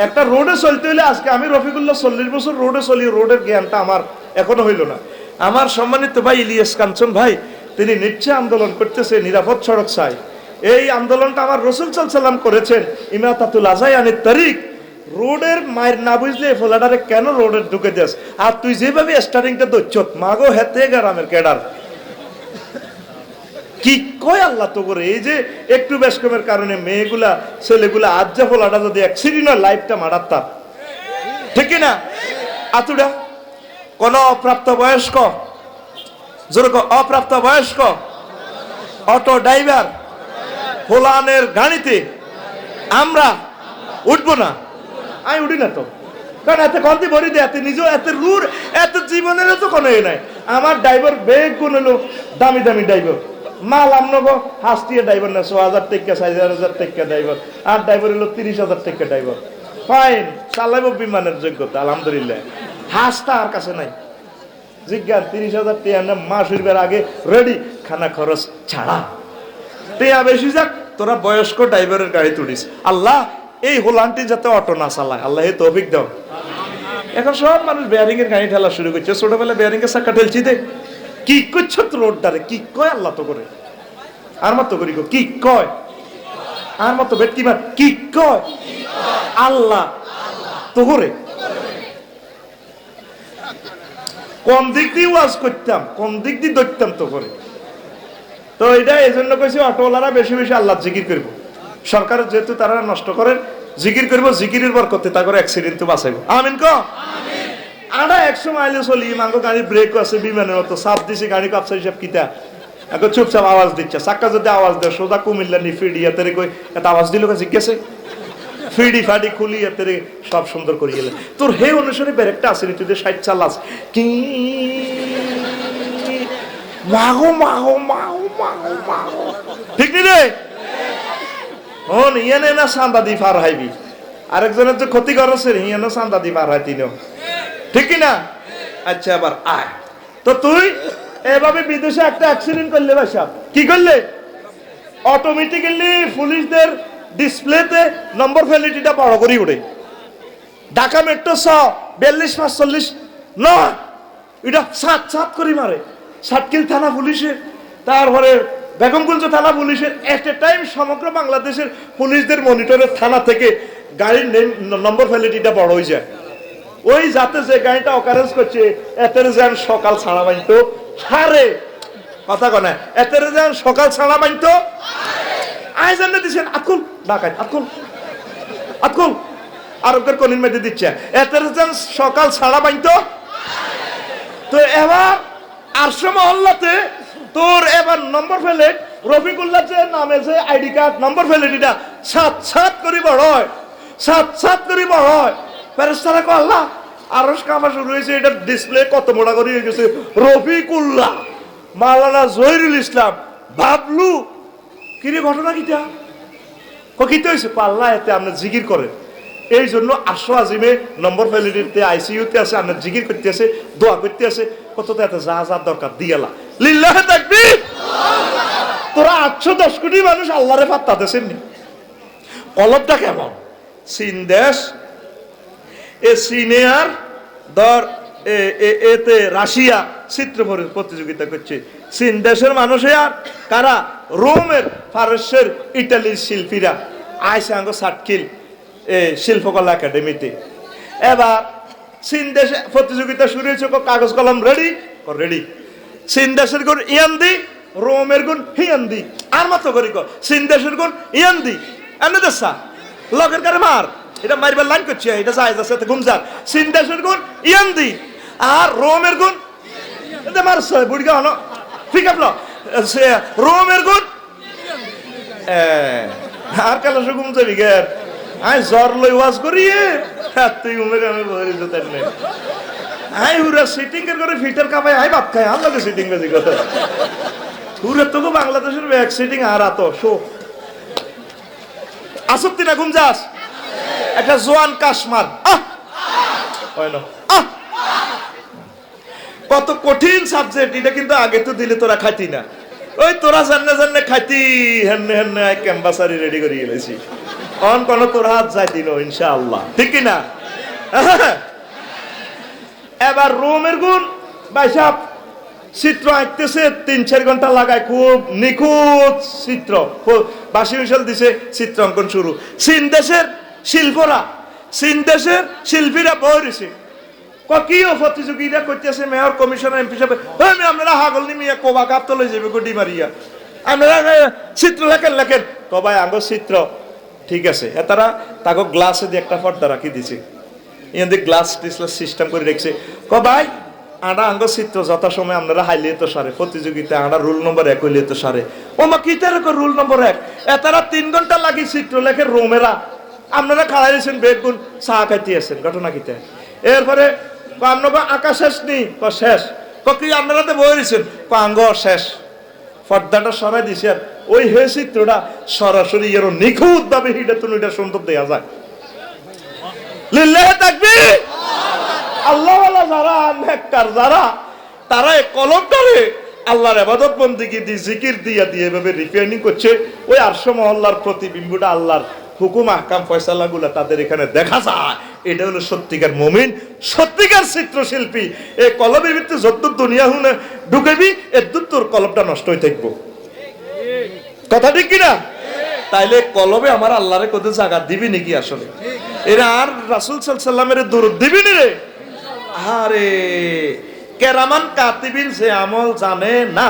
একটা রোডে চলতে হইলে, আজকে আমি রফিকুল্লাহ 40 বছর রোডে চলি, রোডের জ্ঞানটা আমার এখনো হইল না। আমার সম্মানিত ভাই ইলিয়াস কাঞ্চন ভাই, তিনি নিচ্ছে আন্দোলন করতেছে, নিরাপদ সড়ক চাই। এই আন্দোলনটা আমার রাসূল সাল্লাল্লাহু আলাইহি ওয়াসাল্লাম করেছেন, ইমাতাতুল আযাই আনিত তারিক। রোডের মায়ের না বুঝলে ফোলাডারে কেন রোডের ঢুকে যাস? আর তুই যেভাবে স্টারিংটা দচ্ছত মাগো হেতে গ্রামের কেডার কি কয় আল্লাহ তো করে। এই যে একটু বেশকমের কারণে মেয়েগুলা ছেলেগুলা আজ যা ফোলাটা যদি অ্যাক্সিডেন্ট হয়, লাইফটা মারার তার, ঠিক না? আতুডা কোন অপ্রাপ্ত বয়স্ক, যেরকম অপ্রাপ্ত বয়স্ক অটো ড্রাইভার ফোলানের গাড়িতে আমরা উঠবো না। আমি উঠি না তো, কারণ এত কন্তি ভরি দেয়, এত নিজেও এত রুর, এত জীবনের তো কোনো এ নাই। আমার ড্রাইভার বেগ গুণ হলো দামি দামি ড্রাইভার, মাল আমনগো হাসটিয়ে ড্রাইভার না, 6,000 টাকা 4,000 টাকা ড্রাইভার, আর ড্রাইভার হলো 30,000 টাকা ড্রাইভার। ফাইন, চালাইব বিমানের যোগ্যতা আলহামদুলিল্লাহ। হাসটা আর কাছে নাই। জিজ্ঞান 30,000 টাকা মাস হইবার আগে রেডি, খানা খরচ ছাড়া। টেয়া বেশি যাক, তোরা বয়স্ক ড্রাইভারের গাড়ি তুলিস। আল্লাহ এই হোলানটি যাতে অটো না চালায়, আল্লাহ তৌফিক দাও। এখন সব মানুষ বেয়ারিং এর গাড়ি ঠেলা শুরু করছে, ছোটবেলায় বেয়ারিং এর চাকা ঠেলছি দে, কি করছ তো রোডটারে, কি কয় আল্লাহ তো করে, আর মতো করি গো, কি কয় আর মতো ভেটকি মার, কি কয় আল্লাহ তো করে। কোন দিক দিয়ে ওয়াজ করতাম, কোন দিক দিয়ে ধরতাম তো করে। তো এটা এই জন্য কইছি অটোওয়ালারা বেশি বেশি আল্লাহ জিকির করবো। সরকারের যেহেতু তারা নষ্ট করেন, জিকির করবো, জিকিরের বার করতে তা করে অ্যাক্সিডেন্ট তো বাঁচাইবো। আমিন ক আড়া 100 মাইলে চলি, মাঙ্গো গাড়ি ব্রেক আছে বিমানের মতো, চাপ দিছি গাড়ি কাপসা হিসাব কিতা এখন চুপচাপ আওয়াজ দিচ্ছে। চাক্কা যদি আওয়াজ দেয় সোজা কুমিল্লা নি ফিডি এতে কই এত আওয়াজ দিল জিজ্ঞাসে ফিডি ফাডি খুলি এতে সব সুন্দর করে গেলে তোর হে অনুসারে ব্রেকটা আসেনি, তুই 60 চালাস কি মাগো মাগো মাগো মাগো মাগো, ঠিক নি রে? হন ইয়ানে না চান্দা দি পার হাইবি, আরেকজনের যে ক্ষতি করছে হিয়ানো চান্দা দি পার হয় তিনও, ঠিক কি না? আচ্ছা আবার আয় তো তুই এভাবে বিদেশে একটা অ্যাক্সিডেন্ট করলে বাসা কি করলে, অটোমেটিক্যালি পুলিশদের ডিসপ্লেতে নম্বর ভ্যালিডিটিটা বড় করে উঠে। ঢাকা মেট্রো 42-45 নয়, এটা 7 করে মারে। সাতকিল থানা পুলিশের, তারপরে বেগমগঞ্জ থানা পুলিশের, এট এ টাইম সমগ্র বাংলাদেশের পুলিশদের মনিটরের থানা থেকে গাড়ির নম্বর ভ্যালিডিটিটা বড় হয়ে যায়। ওই যাতে যে গাড়িটা অকারেন্স করছে এতের যেন সকাল ছাড়া বানতো হারে, কথা কনা এতের যেন সকাল ছাড়া বানতো আয় জানে দিচ্ছেন আকুল ডাকাত আকুল আকুল আরোগ্যের কনিন মেঝে দিচ্ছে এতের যেন সকাল ছাড়া বানতো। তো এবার 800 মহল্লাতে তোর এবার নম্বর ফেলে রফিকুল্লাহ যে নামে যে আইডি কার্ড নম্বর ভ্যালিডিটা 7 করে বড় হয়, 7 করে বড় হয়। ফেরেশতারা কয় আল্লাহ আরশ কামা শুরু হয়েছে, এটা ডিসপ্লে কত মোটা করে হয়ে গেছে রফিকুল্লাহ মাওলানা জহিরুল ইসলাম। ভাবলু কিরে ঘটনা কিটা কিতে হয়েছে, পাল্লা এতে আপনার জিকির করে এই জন্য 800 আজিমে নম্বর ভ্যালিডিটিতে আইসিইউতে আছে, আপনার জিকির করতে আছে, দোয়া করতে আছে, কত তো এত যা যা দরকার দিয়ালা লিল্লাহে তাকবীর। তোরা 810 কোটি মানুষ আল্লাহরে পাত্তা দেন নি। কলবটা কেমন, চীন দেশ এ চীনে আর ধর এতে রাশিয়া চিত্র প্রতিযোগিতা করছে। চীন দেশের মানুষে আর কারা, রোমের ফারস্যের ইটালির শিল্পীরা আইসে আঙ্গ সাতকিল শিল্পকলা একাডেমিতে। এবার চীন দেশে প্রতিযোগিতা শুরু হয়েছে, কাগজ কলম রেডি রেডি। চীন দেশের গুণ ইয়ান্দি, রোমের গুণ হিয়ান্দি, আর মতো করি চীন দেশের গুণ ইয়ান্দি এনে দেশা লগের কারে মার, এটা মারবার লাইন করছে, এটা যায় যাচ্ছে ঘুমজার। চীন দেশের গুণ ইয়ান্দি আর রোমের গুণ মারছে বুড়িগা হলো ঠিক আছে। রোমের গুণ আর কালাস ঘুম যাবি গের আই জ্বর লই ওয়াজ করিয়ে তুই ঘুমে আমি ভরে যেতেন না আই হুরা সিটিং এর করে ফিটার কাপাই আই বাপ খাই আল্লাহকে সিটিং বেশি কথা হুরা তো বাংলাদেশের ব্যাক সিটিং আর আতো শো আসক্তি না ঘুম যাস একটা জোয়ান কাশমার হয় না কত কঠিন সাবজেক্ট এটা, কিন্তু আগে তো দিলে তোরা খাইতি না, ওই তোরা জান্নে খাইতি হেন্নে হেন্নে ক্যাম্পাসারি রেডি করে গেলেছি অন কোন তোর হাত যাই দিল ইনশাআল্লাহ, ঠিক কিনা? এবার রোমের গুণ ভাইসাব চিত্র আঁকতেছে 3-4 ঘন্টা লাগায়, খুব নিখুঁত চিত্র, 82 মিশাল দিছে চিত্র অঙ্কন শুরু। চীন দেশের শিল্পরা, চীন দেশের শিল্পীরা বইছে কিও প্রতিযোগিতা করতেছে, মেয়র কমিশনার এমপি সাহেব আপনারা হাগল নিমিয়া কোবা কাপ তো লই যাবে গুডি মারিয়া, আপনারা চিত্র লেখেন লেখেন কবাই আঙ্গ চিত্র ঠিক আছে। তারা তাকে গ্লাসে দিয়ে একটা পর্দা রাখি দিছে, এখান গ্লাস টিসলাস সিস্টেম করে রেখেছে, কবাই আড়া আঙ্গ চিত্র যথাসময় আপনারা হাইলে তো সারে প্রতিযোগিতা আড়া রুল নম্বর 1 হইলে তো সারে ও মা কি তার রুল নম্বর 1 তারা 3 ঘন্টা লাগি চিত্র লেখে রোমেরা, আপনারা খাড়াই দিয়েছেন বেগুন চা খাইতে আছেন, ঘটনা কিতা। এরপরে আপনার আঁকা শেষ নেই শেষ কি আপনারা তো বই দিয়েছেন আঙ্গ শেষ, পর্দাটা সরাই দিছে আর ওই হে চিত্রটা সরাসরি এর নিখুঁত ভাবে হিটা তুমি এটা সুন্দর দেয়া যায়। লিল্লাহে তাকবীর। আল্লাহ ওয়ালা যারা নেককার যারা তারা এই কলমটারে আল্লাহর ইবাদত বন্দেগী দি জিকির দিয়া দিয়ে এভাবে রিপেয়ারিং করছে, ওই 800 মহল্লার প্রতিবিম্বটা আল্লাহর হুকুম আহকাম ফয়সালাগুলো তাদের এখানে দেখা যায়। এটা হলো সত্যিকার মুমিন, সত্যিকার চিত্রশিল্পী। এই কলবের ভিতরে যদ্দূর দুনিয়া হুনে ঢুকেবি এদ্দূর তোর কলবটা নষ্ট হয়ে থাকবো। কথা ঠিক কিনা? তাইলে কলবে আমার আল্লাহরে কত জায়গা দিবি নাকি আসলে? এরা আর রাসূল সাল্লাল্লাহু আলাইহি ওয়াসাল্লামের দরুদ দিবি নি রে? আরে কেরামান কাতিবিন সে আমল জানে না।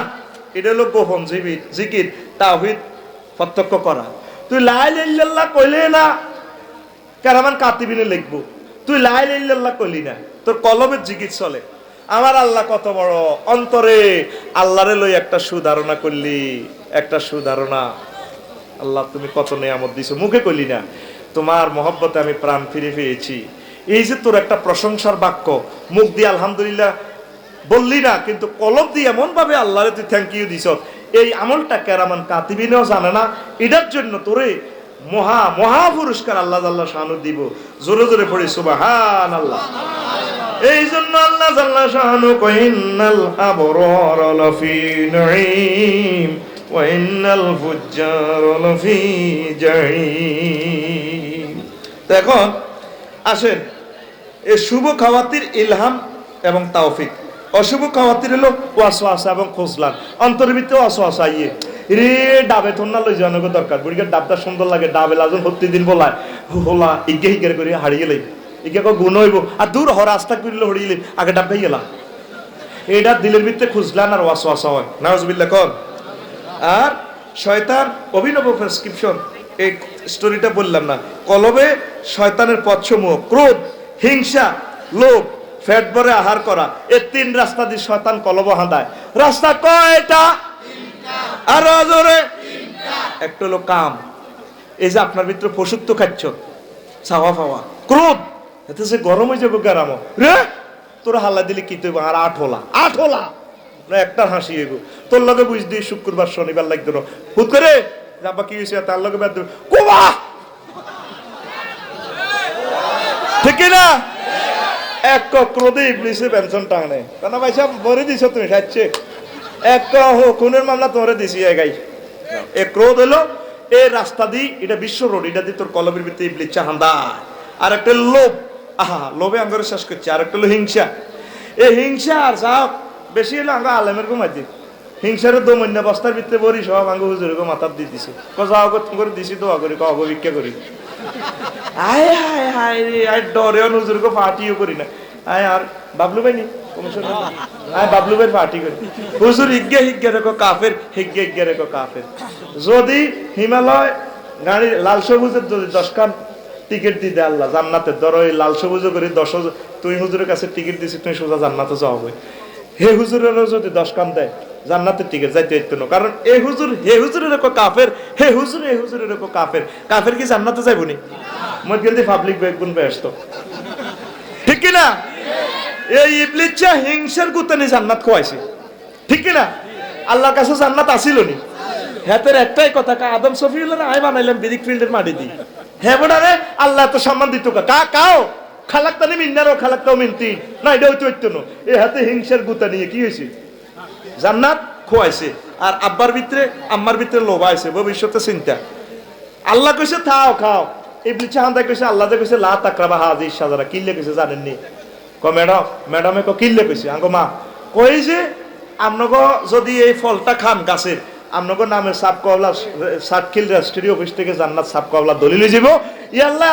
এটা হলো গোপন জিকির, তাওহীদ প্রত্যক্ষ করা। তুই লা ইলাহা ইল্লাল্লাহ কইলে না কেরামান কাতিবিনে লিখবো, তুই লা ইলাহা ইল্লাল্লাহ কইলি না, তোর কলবের জিকির চলে। আমার আল্লাহ কত বড়, অন্তরে আল্লাহরে লই একটা সুধারণা করলি, একটা সুধারণা। আল্লাহ তুমি কত নিয়ামত দিছো, মুখে কইলি না, তোমার মহব্বতে আমি প্রাণ ফিরে পেয়েছি। এই যে তোর একটা প্রশংসার বাক্য, মুখ দিয়ে আলহামদুলিল্লাহ বললি না, কিন্তু কলব দিয়ে এমন ভাবে আল্লাহরে তুই থ্যাংক ইউ দিছ, এই আমলটা কেরামান কাতিবিনেও জানে না। এটার জন্য তোরে মহা মহা পুরস্কার আল্লাহ জাল্লা শানু দিব। জোরে জোরে পড়ি সুবহানাল্লাহ। এই জন্য আল্লাহ জাল্লা শানু কইনাল আবরার লাফি নাঈম ওয়া ইন্নাল ফুজ্জার লাফি জাহিম। এখন আসেন, এই শুভ খাওয়াতির ইলহাম এবং তাওফিক, অশুভ খাওয়াতির হলো ওয়াসওয়াসা এবং খুজলান। অন্তরের ভিতরে ওয়াসওয়াসা ইয়ে রে ডাবে থন্না লই জানো দরকার, বুড়িকে ডাবটা সুন্দর লাগে, ডাবে লাজন প্রতিদিন বলায় হোলা ইগে হিগের করে হারিয়ে গেলে ইগে গুণ হইব, আর দূর হ রাস্তা করলে হরিয়ে গেলে আগে ডাব গেলা। এইটা দিলের ভিতরে খুজলান আর ওয়াসওয়াসা হয়, নাউজুবিল্লাহ কর। আর শয়তান অভিনব প্রেসক্রিপশন, এই স্টোরিটা বললাম না, কলবে শয়তানের পথসমূহ ক্রোধ, হিংসা, লোভ, ফ্যাট ভরে আহার করা, এই তিন রাস্তা দিয়ে শয়তান কলব হাঁদায়। রাস্তা কয়টা? আর জোরে একটা হলো কাম, এই যে আপনার ভিতরে পশুত্ব খাচ্ছ, চাওয়া পাওয়া, ক্রোধ, এতে যে গরম হয়ে যাবো গেরাম রে, তোরা হাল্লা দিলে কি তুই আর আট হলা একটা হাসি এগো তোর লগে বুঝ দিই শুক্রবার শনিবার লাগতো না হুট করে যাবা কি হয়েছে তার লগে বাদ কুবা, ঠিক না? এক ক্রোধে ইবলিসে পেনশন টানে, কেন ভাই সাহেব ভরে দিছ তুমি খাচ্ছে, এক খুনের মামলা তোরে দিছি এগাই। এ ক্রোধ হলো এই রাস্তা দি, এটা বিশ্ব রোড, এটা দিয়ে তোর কলবের ভিতরে ইবলিস চাহান্দা। আর একটা লোভ, আহা লোভে আঙ্গরে শেষ করছে। আর একটা হলো হিংসা, এই হিংসা আর যা বেশি হলো আঙ্গ আলেমের ঘুমাই দি, হিংসার দমন্য বস্তার ভিতরে বরি সব আঙ্গ হুজুরে মাথার দিয়ে দিছে, যাও করে দিছি দোয়া করি অভিজ্ঞা করি, আয় হায় হায় রে আয় ডরেও হুজুরকে পার্টিও করি না। আয় আর বাবলু ভাই নি কমিশন, আয় বাবলু ভাই পার্টি করি, হুজুর হিজ্ঞে রেখো কাফের, হিজ্ঞে রেখো কাফের। যদি হিমালয় গাড়ি লাল সবুজের যদি 10 খান টিকিট দিয়ে দেয় আল্লাহ জান্নাতের, ধরো এই লাল সবুজ করে 10, তুই হুজুরের কাছে টিকিট দিছি, তুমি সোজা জান্নাতে যাওয়া হবে। হে হুজুরেরও যদি 10 খান দেয় জান্নাতের টিকিট যাইতে হইতো না, কারণ এই হুজুর হে হুজুরের কো কাফের, হে হুজুরের কো কাফের, কাফের কি জান্নাতে যাইব নি? মধ্যে পাবলিক বেগুন ব্যস্ত, ঠিক কি না? এই ইবলিস হিংসার গুতানি জান্নাত খোয়াইছে, ঠিক কি না? আল্লাহর কাছে জান্নাত আসিল নি? হাতের একটাই কথা, আদম সফিউল্লাহ আয় বানাইলাম বিরিক ফিল্ডের মাটি দি, হ্যাঁ বোনারে আল্লাহ তো সম্মান দিত কাও খালাক্তানি মিন্নারও খালাক্তাও মিনতি না, এটা হইতে হইতো না। এই হাতে হিংসার গুতা নিয়ে কি হয়েছে? জান্নাত খোয়াইছে। আর আব্বার ভিতরে আম্মার ভিতরে লোভ আইছে, ভবিষ্যতে চিন্তা। আল্লাহ কইছে খাও খাও, ইবলিস হান্দা কইছে আল্লাহ যে কইছে লা তাকরাবা হাযিহিস শাজারা, কিল্লে কইছে জানেননি? ম্যাডামে কিল্লে কইছে আঙ্গো মা কই যে আপনাকে যদি এই ফলটা খান গাছের, আপনাকে নামে সাব কবলা সাতখিল রেজিস্ট্রি অফিস থেকে জান্নাত সাব কবলা দলিল যাব।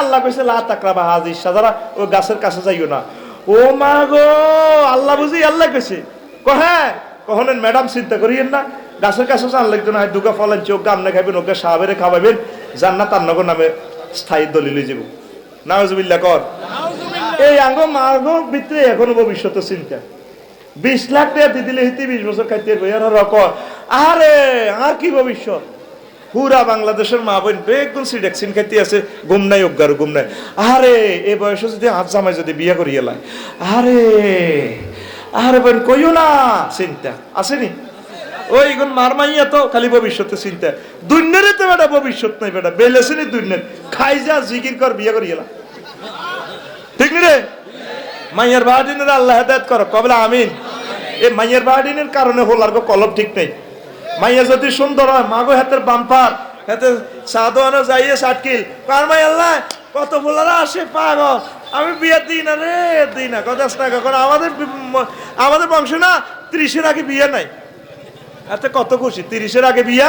আল্লাহ কইছে লা তাকরাবা হাযিহিস শাজারা, ওই গাছের কাছে যাইও না। ও মা গো, আল্লাহ বুঝি আল্লাহ কইছে হ্যাঁ কখনেন ম্যাডাম চিন্তা করিয়েন না, গাছের কাছে জান লাগতো না, দুগা ফলের চোখ আপনি খাবেন, ওকে সাহাবেরে খাওয়াবেন, জান্নাত আপনাকে নামে স্থায়ী দলিল যাব। নাউজুবিল্লাহ কর। এই আঙ্গ মার্গ ভিতরে এখনো ভবিষ্যতের চিন্তা, 20 লাখ টাকা দিয়ে দিলে হিতে 20 বছর খাইতে রক। আরে আর কি ভবিষ্যৎ? পুরা বাংলাদেশের মা বোন বেগুন সিডেক্সিন খাইতে আছে, ঘুম নাই অজ্ঞার ঘুম নাই। আরে এই বয়সে যদি হাত জামাই যদি বিয়ে করিয়ে লাই, আরে বোন কইও না, চিন্তা আসেনি? ওই গুণ মার মাইয়া তো খালি ভবিষ্যতে চিন্তা, দুনিয়ারে তো বেটা ভবিষ্যৎ নাই, বেটা বেলেছেনি দুনিয়ার, খাই যা জিকির কর বিয়ে করিয়ে লা, ঠিক নি রে? মাইয়ার বাহাদিনের আল্লাহ হেদায়েত করো, কবলা আমিন। এই মাইয়ার বাহাদিনের কারণে হলার কলব ঠিক নেই। মাইয়া যদি সুন্দর হয়, মাগো হাতের বাম্পার, এতে সাধুয়ানো যাইয়ে সাটকিল কারমাই আল্লাহ কত ফুলারা আসে পাগল আমি বিয়ে দিই না রে দিই না 10 টাকা কারণ আমাদের বংশ না 30-এর আগে বিয়ে নাই এতে কত খুশি 30-এর আগে বিয়া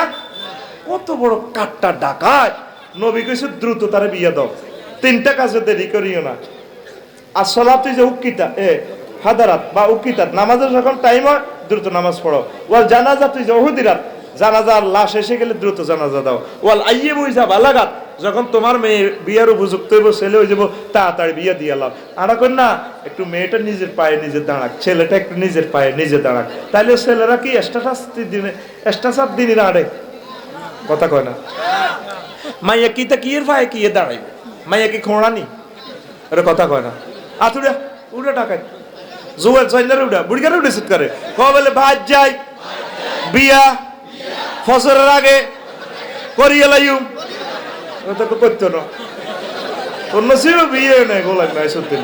কত বড় কাটটা ডাকায় নবী কইছে দ্রুত তারে বিয়ে দাও 3টা কাজে দেরি করিও না আর সালাতু যে উকিতা হাদারাত বা উকিতাত নামাজের যখন টাইম হয় দ্রুত নামাজ পড়ো ওয়াল জানাজা তুই যে উহুদিরাত জানাজার লাশ এসে গেলে দ্রুত জানাজা দাও ওয়াল আইয়িবু ইজা বালাগাত যখন তোমার মেয়ে বিয়ের উপযুক্ত হইব ছেলে হয়ে যাব তাড়াতাড়ি বিয়ে দিয়ে লাও আড়া কর না একটু মেয়েটা নিজের পায়ে নিজে দাঁড়াক ছেলেটা একটু নিজের পায়ে নিজে দাঁড়াক তাহলে ছেলেরা কি এক্সট্রা দিনে দাঁড়ায় কথা কয় না মাইয়া কি তা কি এর পায়ে কি দাঁড়াইবে মাইয়া কি খোঁড়ানি আরে কথা কয় না আতুড়া উড়া টাকায় জুয়েল সাইলার উড়া বুড়িকার উড়ে সিট করে কবে ভাত যাই বিয়া ফসরের আগে করিয়ে লাইউ ওটা তো করতো না অন্য ছিল বিয়ে নেই গোলাম নাই সত্যি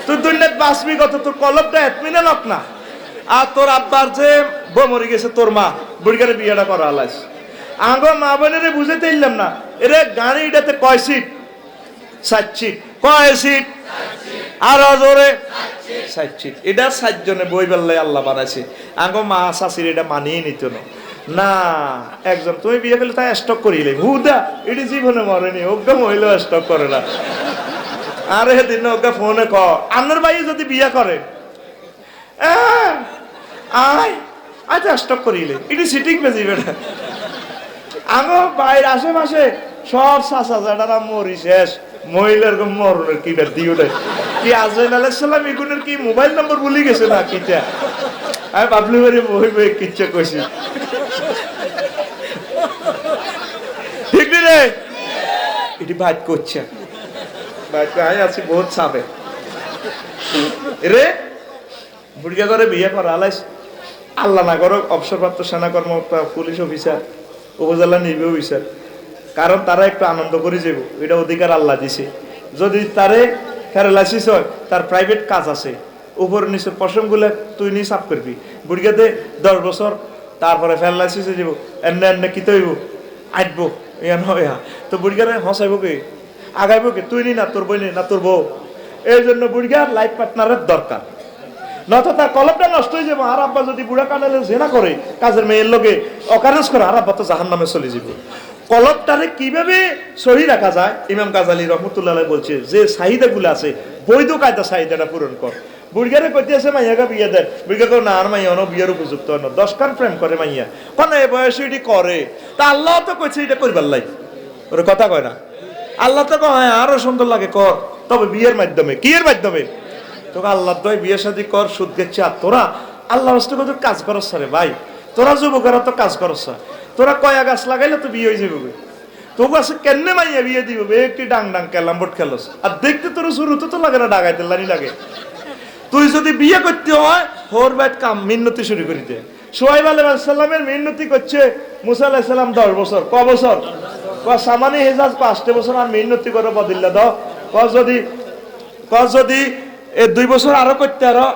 তুই দুনিয়াত বাঁচবি কত তোর কলবটা এতমিনে নক না আর তোর আব্বার যে বউ মরে গেছে তোর মা বুড়িকারে বিয়েটা করা আলাস আঙ্গো মা বোনেরে বুঝাইতে ইল্লাম না এরে গাড়িটাতে কয় সিট 7 সিট কয় সিট আর জোরে 7 সিট এটা 7 জনে বই বেল্লাই আল্লাহ বানাইছে আঙ্গো মা শাশির এটা মানিয়ে নিত না একজন তুমি বিয়ে করলে তাই স্টক করিলে হুদা এটি জীবনে মরেনি ওগা মহিলা স্টক করে না আরে দিন ওগা ফোনে ক আপনার ভাই যদি বিয়ে করে আয় আচ্ছা স্টক করিলে এটি সিটিং বেজি বেটা আঙ্গো বাইর আশেপাশে সব চাচা যারা মরি শেষ মহিলার মরণের কি দিও নাই কি আজরাইল আলাইহিস সালাম এগুনের কি মোবাইল নম্বর ভুলে গেছে না কিটা আমি বাবলু বাড়ি বই বই কিচ্ছা কইছি ঠিক রে এটি বাইট করছে বাইট আই আছি বহুত সাবে রে বুড়িয়া করে বিয়ে করা আলাইস আল্লাহ না করো অবসরপ্রাপ্ত সেনা কর্মকর্তা পুলিশ অফিসার উপজেলা নির্বাহী অফিসার কারণ তারা একটু আনন্দ করে যাব এটা অধিকার আল্লাহ দিছে যদি তারে প্যারালাইসিস হয় তার প্রাইভেট কাজ আছে উপর নিচে পশমগুলো তুই নিয়ে সাফ করবি বুড়িয়াতে 10 বছর তারপরে প্যারালাইসিস হয়ে যাব এনে কি তৈব আটবো ইয়ান হয় তো বুড়িয়ারে হসাইব কে আগাইব কে তুই নি না তোর বই নি না তোর বউ এই জন্য বুড়িয়ার লাইফ পার্টনারের দরকার নয়তো তার কলমটা নষ্ট হয়ে যাবো আর আব্বা যদি বুড়া কানালে জেনা করে কাজের মেয়ের লোকে অকারেজ করে আর আব্বা তো জাহান নামে চলে যাবে কলবটারে কিভাবে সহি রাখা যায় ইমাম গাজালি রহমতুল্লাহ বলছে যে চাহিদাগুলো আছে বৈধ কায়দা চাহিদাটা পূরণ কর বুড়িয়ারে কইতে আছে মাইয়াকে বিয়ে দেয় বুড়িয়া কেউ না আর মাইয়া অন বিয়ের উপযুক্ত হয় না 10 খান প্রেম করে মাইয়া কোন এই বয়সে এটি করে তা আল্লাহ তো কইছে এটা করবার লাই ওর কথা কয় না আল্লাহ তো কয় আরো সুন্দর লাগে কর তবে বিয়ের মাধ্যমে কি এর মাধ্যমে তোকে আল্লাহ দয় বিয়ে শাদী কর সুদ গেছে আর তোরা আল্লাহ রাস্তে কত কাজ করছ রে ভাই তোরা যুবকেরা তো কাজ করছ তোরা কয়া গাছ লাগাইলে তো বিয়ে হয়ে যাবে তোকে আছে কেনে মাইয়া বিয়ে দিব একটি ডাং ডাং ক্যালাম্বোর্ড খেলস আর দেখতে তোর শুরুতে তো লাগে না ডাগাইতে লানি লাগে তুই যদি বিয়ে করতে হয় হোর বাইত কাম মিন্নতি শুরু করে দে সোহাইব আলাইহিস সালামের মিন্নতি করছে মুসা আলাইহিস সালাম 10 বছর ক বছর ক সামানি হেজাজ 5 বছর আর মিন্নতি করে বদলিলা দাও ক যদি 2 বছর আরো করতে আরো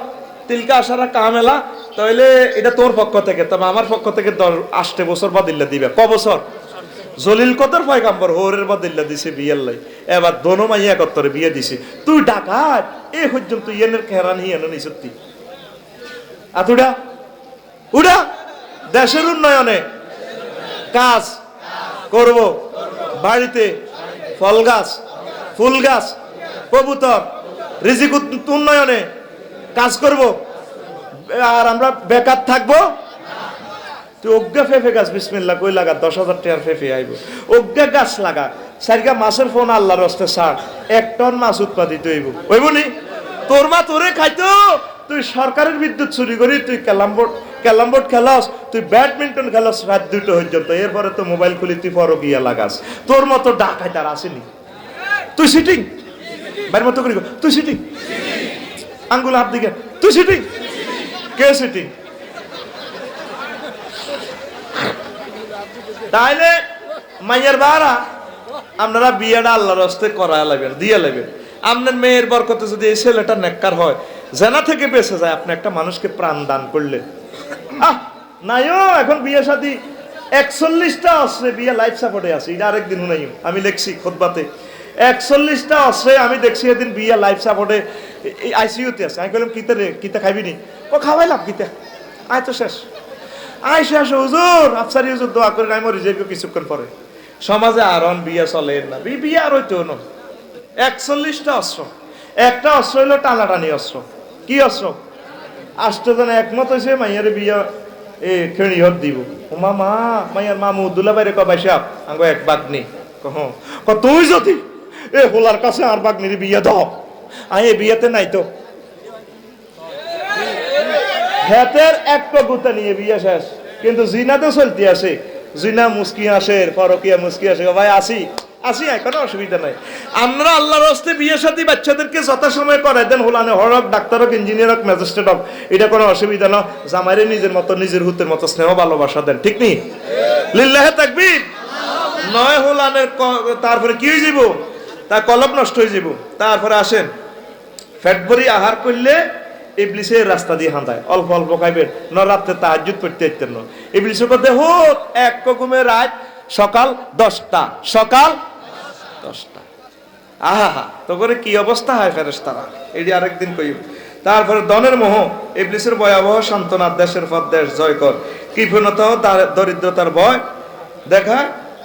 তিলকা আসারা কামেলা তাহলে এটা তোর পক্ষ থেকে তবে আমার পক্ষ থেকে 8 বছর বদলিলা দিবে ক বছর জলিল কদর পয়গম্বর হোরের বদলিলা দিছে বিয়ের লাই এবার দোনো মাইয়া কত্তরে বিয়ে দিছে তুই ডাকাত এই পর্যন্ত ইয়েনের কেরান হিয়ানো নি সত্যি আতুডা উড়া দেশের উন্নয়নে কাজ করব বাড়িতে ফল গাছ ফুল গাছ কবুতর রিজিক উন্নয়নে কাজ করব আর আমরা বেকার থাকবো তুই অজ্ঞা ফেফে গাছ বিসমিল্লাহ কই লাগা 10,000 টাকার ফেফে আইব অজ্ঞা গাছ লাগা সারিকা মাছের ফোন আল্লাহর রাস্তে ছাড় 1 টন মাছ উৎপাদিত হইব হইব নি তোর মা তোরে খাইতো তুই সরকারের বিদ্যুৎ চুরি করি তুই ক্যালামবোর্ড খেলাস তুই ব্যাডমিন্টন খেলাস রাত 2টা পর্যন্ত এরপরে তো মোবাইল খুলি তুই ফরো গিয়া লাগাস তোর মতো ডাকাই তার আসেনি তুই সিটিং বাইর মতো করি তুই সিটিং আঙ্গুল হাত দিকে তুই সিটিং কে সিটিং তাইলে মাইয়ার বাড়া আপনারা বিয়েটা আল্লাহর রাস্তে করায় লাগবেন দিয়ে লাগবেন আপনার মেয়ের বরকতে যদি এই ছেলেটা নেককার হয় জেনা থেকে বেঁচে যায় আপনি একটা মানুষকে প্রাণ দান করলে নাইও এখন বিয়ে শাদী 41টা অস্ত্রে বিয়া লাইফ সাপোর্টে আছে, এটা আরেকদিন শুনাই আমি লিখছি খুতবাতে। 41টা অস্ত্রে আমি দেখছি এদিন বিয়া লাইফ সাপোর্টে আইসিইউতে আছে। আমি বললাম কিতা রে, কিতা খাইবি নি? ও খাওয়াইলাম কিতা, আয় তো শেষ, আয় শেষ হুজুর, আফসারি হুজুর দোয়া করে আমি মরে যাইব কিছুক্ষণ পরে। সমাজে আর বিয়া চলে না, বিয়া আর হইতো না। 41টা অস্ত্র, একটা অস্ত্র হইলো টানাটানি অস্ত্র। কি অস্ত্র? 8 জন একমত হয়েছে মাইয়ারে বিয়া খেড়ি হত দিব। ও মামা, মাইয়ার মামু দুলা বাইরে কবাই সাপ আঙ্গো এক বাগনি তুই যদি হোলার কাছে আর বাগনির বিয়া দাও, আই এ বিয়াতে নাই তো হাতের এক গুতা নিয়ে বিয়া শেষ। কিন্তু জিনাতে চলতে আসে, জিনা মুস্কি আসে, পরকিয়া মুস্কি আসে, ভাই আসি আসি, কোনো অসুবিধা নাই। আমরা আল্লাহর রাস্তায় বিয়ে সাথী বাচ্চাদেরকে যথাসময়ে করাই দেন, হোলানে হরক, ডাক্তার হোক, ইঞ্জিনিয়ার হোক, ম্যাজিস্ট্রেট হোক, এটা কোনো অসুবিধা না। জামাইরে নিজের মতো, নিজের হুতের মতো স্নেহ ভালোবাসা দেন, ঠিক নি? লিল্লাহে তাকবীর। নয় হোলানের তারপরে কি হয়ে যাব, তার কলব নষ্ট হয়ে যাব। তারপরে আসেন ফ্যাট ভরি আহার করলে ইবলিসের রাস্তা দিয়ে হাঁদায়, অল্প অল্প খাইবেন, ন রাত্রে তাহাজ্জুদ পড়তে ইতেন না। ইবলিসের কথা হোক এক কগুমে রাত সকাল 10টা, সকাল 10টা। আহা তো করে কি অবস্থা হয় ফেরেশতারা, এটি আরেকদিন কইব। তারপরে দনের মোহ, ইবলিসের ভয়াবহ সান্ত্বনা, দেশের পর দেশ জয় কর, কৃপণতা ও দরিদ্রতার ভয় দেখা,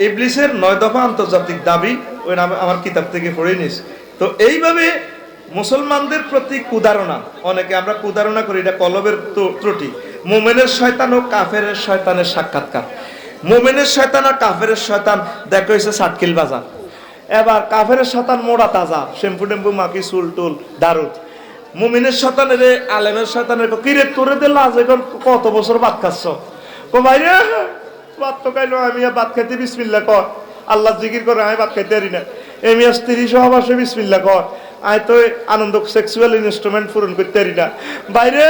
ইবলিসের 9 দফা আন্তর্জাতিক দাবি, ওই নামে আমার কিতাব থেকে পড়ে নিস। তো এইভাবে মুসলমানদের প্রতি কুদারণা, অনেকে আমরা কুদারণা করি, এটা কলবের ত্রুটি। মুমিনের শয়তান ও কাফেরের শয়তানের সাক্ষাৎকার। মুমিনের শয়তান আর কাফেরের শয়তান দেখা হয়েছে সাটকিল বাজার। এবার কাফের শয়তান মোড়া তাজা, শ্যাম্পু টেম্পু মাখি, চুল টুল দারুদ। মুমিনের শয়তানের আলেমের শয়তানের কিরে তোরে দে লাজ, এখন কত বছর ভাত খাচ্ছ? কো ভাই রে ভাত তো খাইলো, আমি ভাত খাইতে বিসমিল্লাহ কর, আল্লাহ জিকির করে, আমি ভাত খাইতে পারি না। এমিয়া স্ত্রী সহবাসে বিসমিল্লাহ কর, আমি তো আনন্দ সেক্সুয়াল ইনস্ট্রুমেন্ট পূরণ করতে পারি না। বাইরে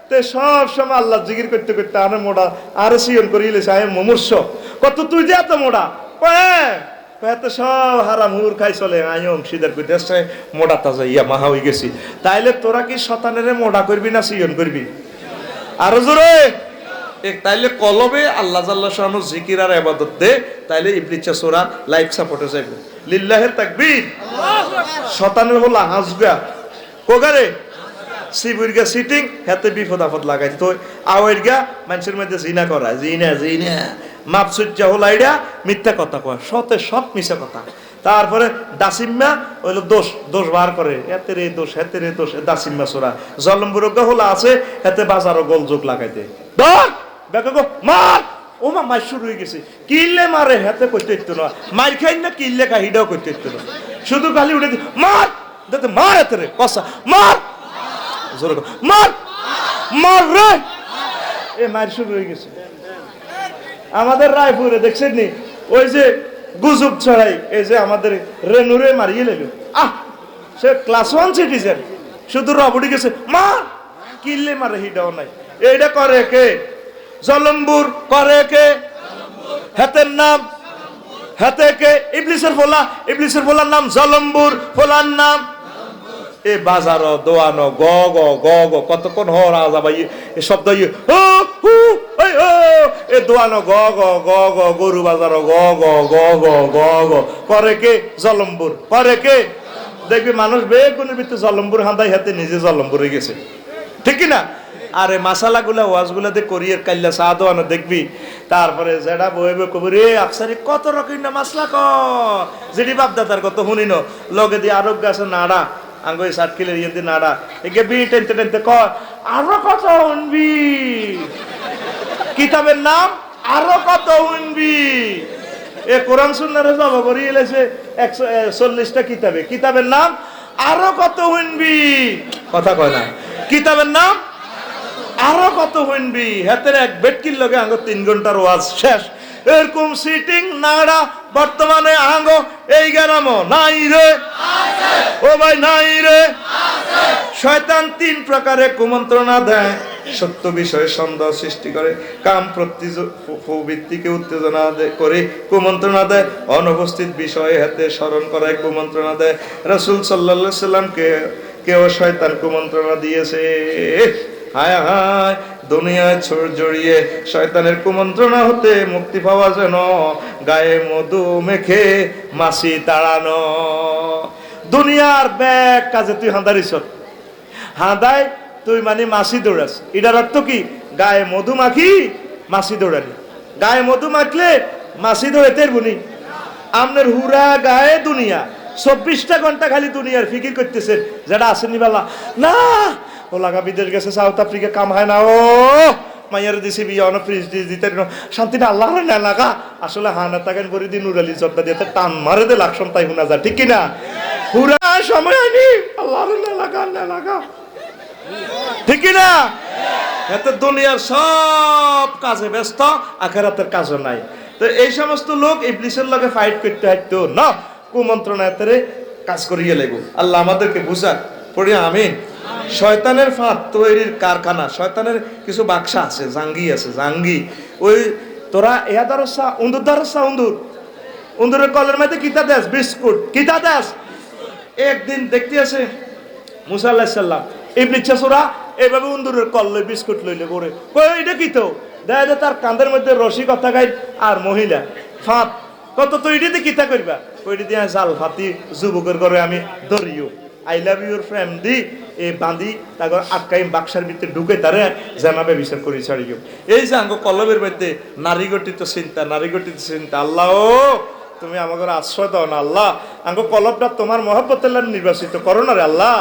তে সব সময় আল্লাহ জিকির করতে করতে আনে মোড়া আর সিয়ন করিয়েছে, আমি মুমূর্ষ। কত তুই যে এত মোড়া? এত সব হারাম হুর খাই চলে, আমি অংশীদার করতে আসছে মোড়া তাজা ইয়া মাহা হয়ে গেছি। তাইলে তোরা কি শতানের মোড়া করবি না সিয়ন করবি? আরো জোরে। তাইলে কলবে আল্লাহ জাল্লাহ শানু জিকির আর ইবাদত দে, তাইলে ইবলিসা সূরা লাইফ সাপোর্টে যাইবে। লিল্লাহে তাকবীর। শতানের হলো হাজগা কোগারে সিবুরগা সিটিং, হাতে বিপদ আপদ লাগাই তো আওয়াইরগা মানুষের মধ্যে জিনা করা, জিনা জিনা মাপসুজ্জা হলো আইডা মিথ্যা কথা কয়, সতে সব মিছা কথা। তারপরে দাসিম্মা হইলো দোষ, দোষ বার করে, এতে রে দোষ, হেতে রে দোষ, দাসিম্মা সোরা। জলম্বুরগা হলো আছে, হেতে বাজারও গোলযোগ লাগাইতে ধর বেকা গো মার। ও মা মার শুরু হয়ে গেছে, কিল্লে মারে হেতে করতে ইতো না, মার খাই না কিল্লে খা হিডাও করতে ইতো না, শুধু খালি উঠে মার দেখতে মার, হেতে রে কষা মার, জোরে মার মার রে। এ মার শুরু হয়ে গেছে। আমাদের রায়পুরে দেখছেন নি, ওই যে গুজব ছড়াই, এই যে আমাদের রেনুরে মারিয়ে লেগে, সে ক্লাস 1 সিটিজেন, শুধু রবড়ি গেছে মা, কিল্লে মারে হিডাও নাই। এইটা করে কে? জলম্বুর করে কে? হাতের নাম হাতে কে? ইবলিসের ফোলা, ইবলিসের ফোলার নাম জলম্বুর, ফোলার নাম এ বাজারো দোয়ানো গ গ গ গ কতক্ষণ হর আজা ভাই এ শব্দ এ দোয়ানো গ গ গ গ গরু বাজারো গ গ গ গ গ গ করে কে? জলম্বুর করে কে? দেখবি মানুষ বেগুনের ভিতরে জলম্বুর হাঁদাই হাতে নিজে জলম্বুর হয়ে গেছে, ঠিক না? আরে মাসালা গুলা ওয়াজ গুলাতে করিয়ে কাল্লা চা দোয়ানো দেখবি। তারপরে যেটা বইবে কবি রে আকসারি কত রকম না মাসলা ক যেটি বাপদাতার কত শুনি ন লগে দিয়ে আরোগ্য আছে নাড়া আঙ্গুই সাতকিলের ইয়ে দিয়ে নাড়া একে বি টেনতে টেনতে কয় আরো কত শুনবি, কিতাবের নাম আরো কত শুনবি। এ কোরআন সুন্নাহরে জমা করিয়ে এলেছে 140টা কিতাবে, কিতাবের নাম আরো কত শুনবি, কথা কয় না, কিতাবের নাম আরো কত শুনবি। হাতের এক বেটকির লগে আঙ্গ 3 ঘন্টার ওয়াজ শেষ। এরকম সিটিং নাড়া বর্তমানে আঙ্গ এই গ্রাম নাই রে, ও ভাই নাই রে। শয়তান 3 প্রকারে কুমন্ত্রণা দেয়, সত্য বিষয়ে সন্দেহ সৃষ্টি করে, কাম প্রবৃত্তিকে উত্তেজনা করে কুমন্ত্রণা দেয়, অনুপস্থিত বিষয়ে হাতে স্মরণ করায় কুমন্ত্রণা দেয়। রাসূল সাল্লাল্লাহু আলাইহি সাল্লামকে কেউ শয়তান কুমন্ত্রণা দিয়েছে। হায় হায়, দুনিয়ায় জড়িয়ে শয়তানের কুমন্ত্রণা হতে মুক্তি পাওয়া যেন গায়ে মধু মেখে মাছি তাড়ানো। দুনিয়ার ব্যাগ কাজে তুই হাঁদারিস, হাঁদায় তুই মানে মাছি দৌড়াস, এটার অর্থ কি? গায়ে মধু মাখি মাছি দৌড়ানি। গায়ে মধু মাখলে মাছি দৌড়াতে বুনি। আপনার হুরা গায়ে দুনিয়া, 24টা ঘন্টা খালি দুনিয়ার ফিকির করতেছেন, যেটা আসেনি বেলা না ও লাগা বিদেশ গেছে, সাউথ আফ্রিকা কাম হয় না, ও মাইয়ার দিছি বিয়ে অন ফ্রিজ দিতে শান্তি না আল্লাহ না লাগা। আসলে হানা তাকেন পরে দিন নুরালি চর্দা দিয়ে টান মারে দে লাকসম তাই শোনা যায়, ঠিক কিনা? হুরা সময় হয়নি, আল্লাহ না লাগা না লাগা, ঠিক কিনা? এত দুনিয়ার সব কাজে ব্যস্ত, আখেরাতের কাজও নাই। তো এই সমস্ত লোক ইবলিসের লগে ফাইট করতে হাঁটতো না, কুমন্ত্রণায়তরে কাজ করিয়ে লাগবো। আল্লাহ আমাদেরকে বুঝাক, পড়ি আমিন। শয়তানের ফাঁদ তৈরির কারখানা, শয়তানের কিছু বাক্সা আছে, জাঙ্গি আছে, জাঙ্গি। ওই তোরা ইয়া দারসা উন্দুর দারসা উন্দুর, উন্দুরের কলের মধ্যে কিতা দেস? বিস্কুট। কিতা দেস? একদিন দেখতে আছে মুসা আলাইহিস সালাম ইবলিস চাচুরা এভাবে উন্দুরের কল লই বিস্কুট লইলে করে, কই এটা কি? তো দেখা যায় তার কাঁধের মধ্যে রশি কথা গাই আর মহিলা ফাঁদ কত, তো এটাতে কিতা করবা? ওইটা দিয়ে জাল ফাতি যুবকের করে আমি ধরিও, আই লাভ ইউর ফ্রেন্ড দি এ বাঁধি তারপর আটকাই বাক্সার ভিতরে ঢুকে তারে জানাবে বিচার করি ছাড়িও। এই যে আঙ্গ কলবের মধ্যে নারী গঠিত চিন্তা, নারী গঠিত চিন্তা, আল্লাহ ও তুমি আমাকে আশ্রয় দাও না আল্লাহ, আঙ্গ কলবটা তোমার মহব্বতের নির্বাচিত করো না রে আল্লাহ।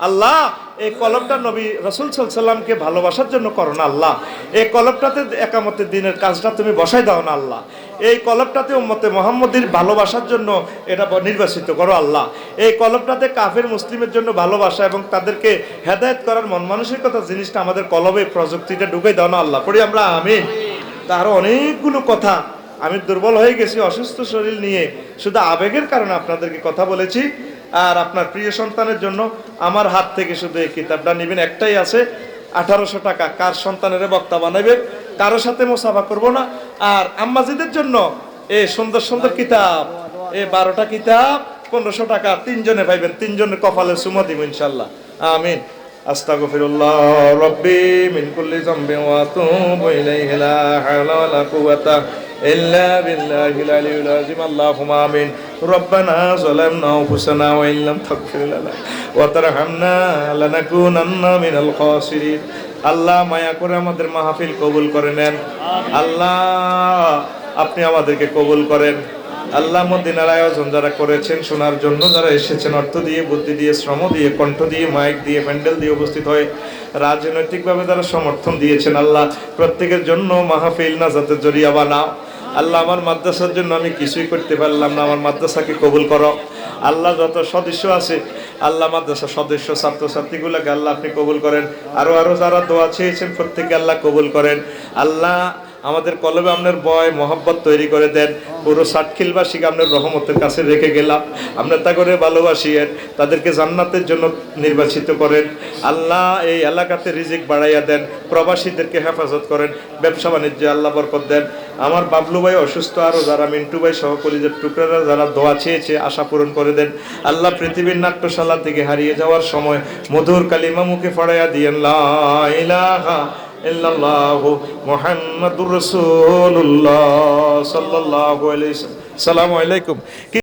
আল্লাহ এই কলবটা নবী রাসূল সাল্লাল্লাহু আলাইহি সাল্লামকে ভালোবাসার জন্য করো না আল্লাহ। এই কলবটাতে একামতের দিনের কাজটা তুমি বসাই দাও না আল্লাহ। এই কলবটাতে উম্মতে মুহাম্মদীর ভালোবাসার জন্য এটা নির্বাচিত করো আল্লাহ। এই কলবটাতে কাফের মুসলিমের জন্য ভালোবাসা এবং তাদেরকে হেদায়েত করার মন মানসিকতা জিনিসটা আমাদের কলবে প্রযুক্তিটা ঢুকাই দাও না আল্লাহ। পড়ি আমরা আমিন। তার অনেকগুলো কথা, আমি দুর্বল হয়ে গেছি অসুস্থ শরীর নিয়ে, শুধু আবেগের কারণে আপনাদেরকে কথা বলেছি। আর আপনার প্রিয় সন্তানের জন্য আমার হাত থেকে শুধু এই কিতাবটা নেবেন, একটাই আছে 1800 টাকা। কার সন্তানের বক্তা বানাবেন, কারোর সাথে মোসাফা করব না। আর আম্মাজিদের জন্য এই সুন্দর সুন্দর কিতাব, এই 12টা কিতাব 1500 টাকা, 3 জনে পাইবেন, 3 জনের কপালে চুমা দিব ইনশাল্লাহ। আমিন। আস্তাগফিরুল্লাহ রাব্বি মিন কুল্লি যামবিন ওয়া আতুবু ইলাইহি লা হাওলা ওয়া লা কুওয়াতা ইল্লা বিল্লাহিল আলিয়্যিল আযীম। আল্লাহুম্মা আমিন। রব্বানা যালামনা আনফুসানা ওয়া ইল্লাম তাগফির লানা ওয়া তারহামনা লানাকুনান্না মিনাল খাসিরিন। আল্লাহ মায়া করে আমাদের মাহফিল কবুল করে নেন আল্লাহ, আপনি আমাদেরকে কবুল করেন আল্লাহ। মদিনার আয়োজন যারা করেছেন শোনার জন্য, যারা এসেছেন অর্থ দিয়ে, বুদ্ধি দিয়ে, শ্রম দিয়ে, কণ্ঠ দিয়ে, মাইক দিয়ে, প্যান্ডেল দিয়ে উপস্থিত হয়ে রাজনৈতিকভাবে যারা সমর্থন দিয়েছেন আল্লাহ, প্রত্যেকের জন্য মাহফিল নাজাতের জরিয়া বানাও আল্লাহ। আমার মাদ্রাসার জন্য আমি কিছুই করতে পারলাম না, আমার মাদ্রাসাকে কবুল করো আল্লাহ। যত সদস্য আছে আল্লাহ, মাদ্রাসার সদস্য ছাত্রছাত্রীগুলোকে আল্লাহ আপনি কবুল করেন। আরো যারা দোয়া চেয়েছেন প্রত্যেকে আল্লাহ কবুল করেন আল্লাহ। আমাদের কলবে আপনার ভয় মহব্বত তৈরি করে দেন। পুরো ষাটখিলবাসীকে আপনার রহমতের কাছে রেখে গেলাম, আপনার তা করে ভালোবাসিয়েন, তাদেরকে জান্নাতের জন্য নির্বাচিত করেন আল্লাহ। এই এলাকাতে রিজিক বাড়াইয়া দেন, প্রবাসীদেরকে হেফাজত করেন, ব্যবসা বাণিজ্যে আল্লাহ বরকত দেন। আমার বাবলু ভাই অসুস্থ, আরও যারা মিন্টু ভাই সহ কলিজার টুকরারা যারা দোয়া চেয়েছে আশা পূরণ করে দেন আল্লাহ। পৃথিবীর নাট্যশালা থেকে হারিয়ে যাওয়ার সময় মধুর কালিমা মুখে ফড়াইয়া দিয়েন লা ইলাহা ইল্লাল্লাহু মুহাম্মাদুর রাসূলুল্লাহ সাল্লাল্লাহু আলাইহি ওয়াসাল্লাম। আসসালামু আলাইকুম।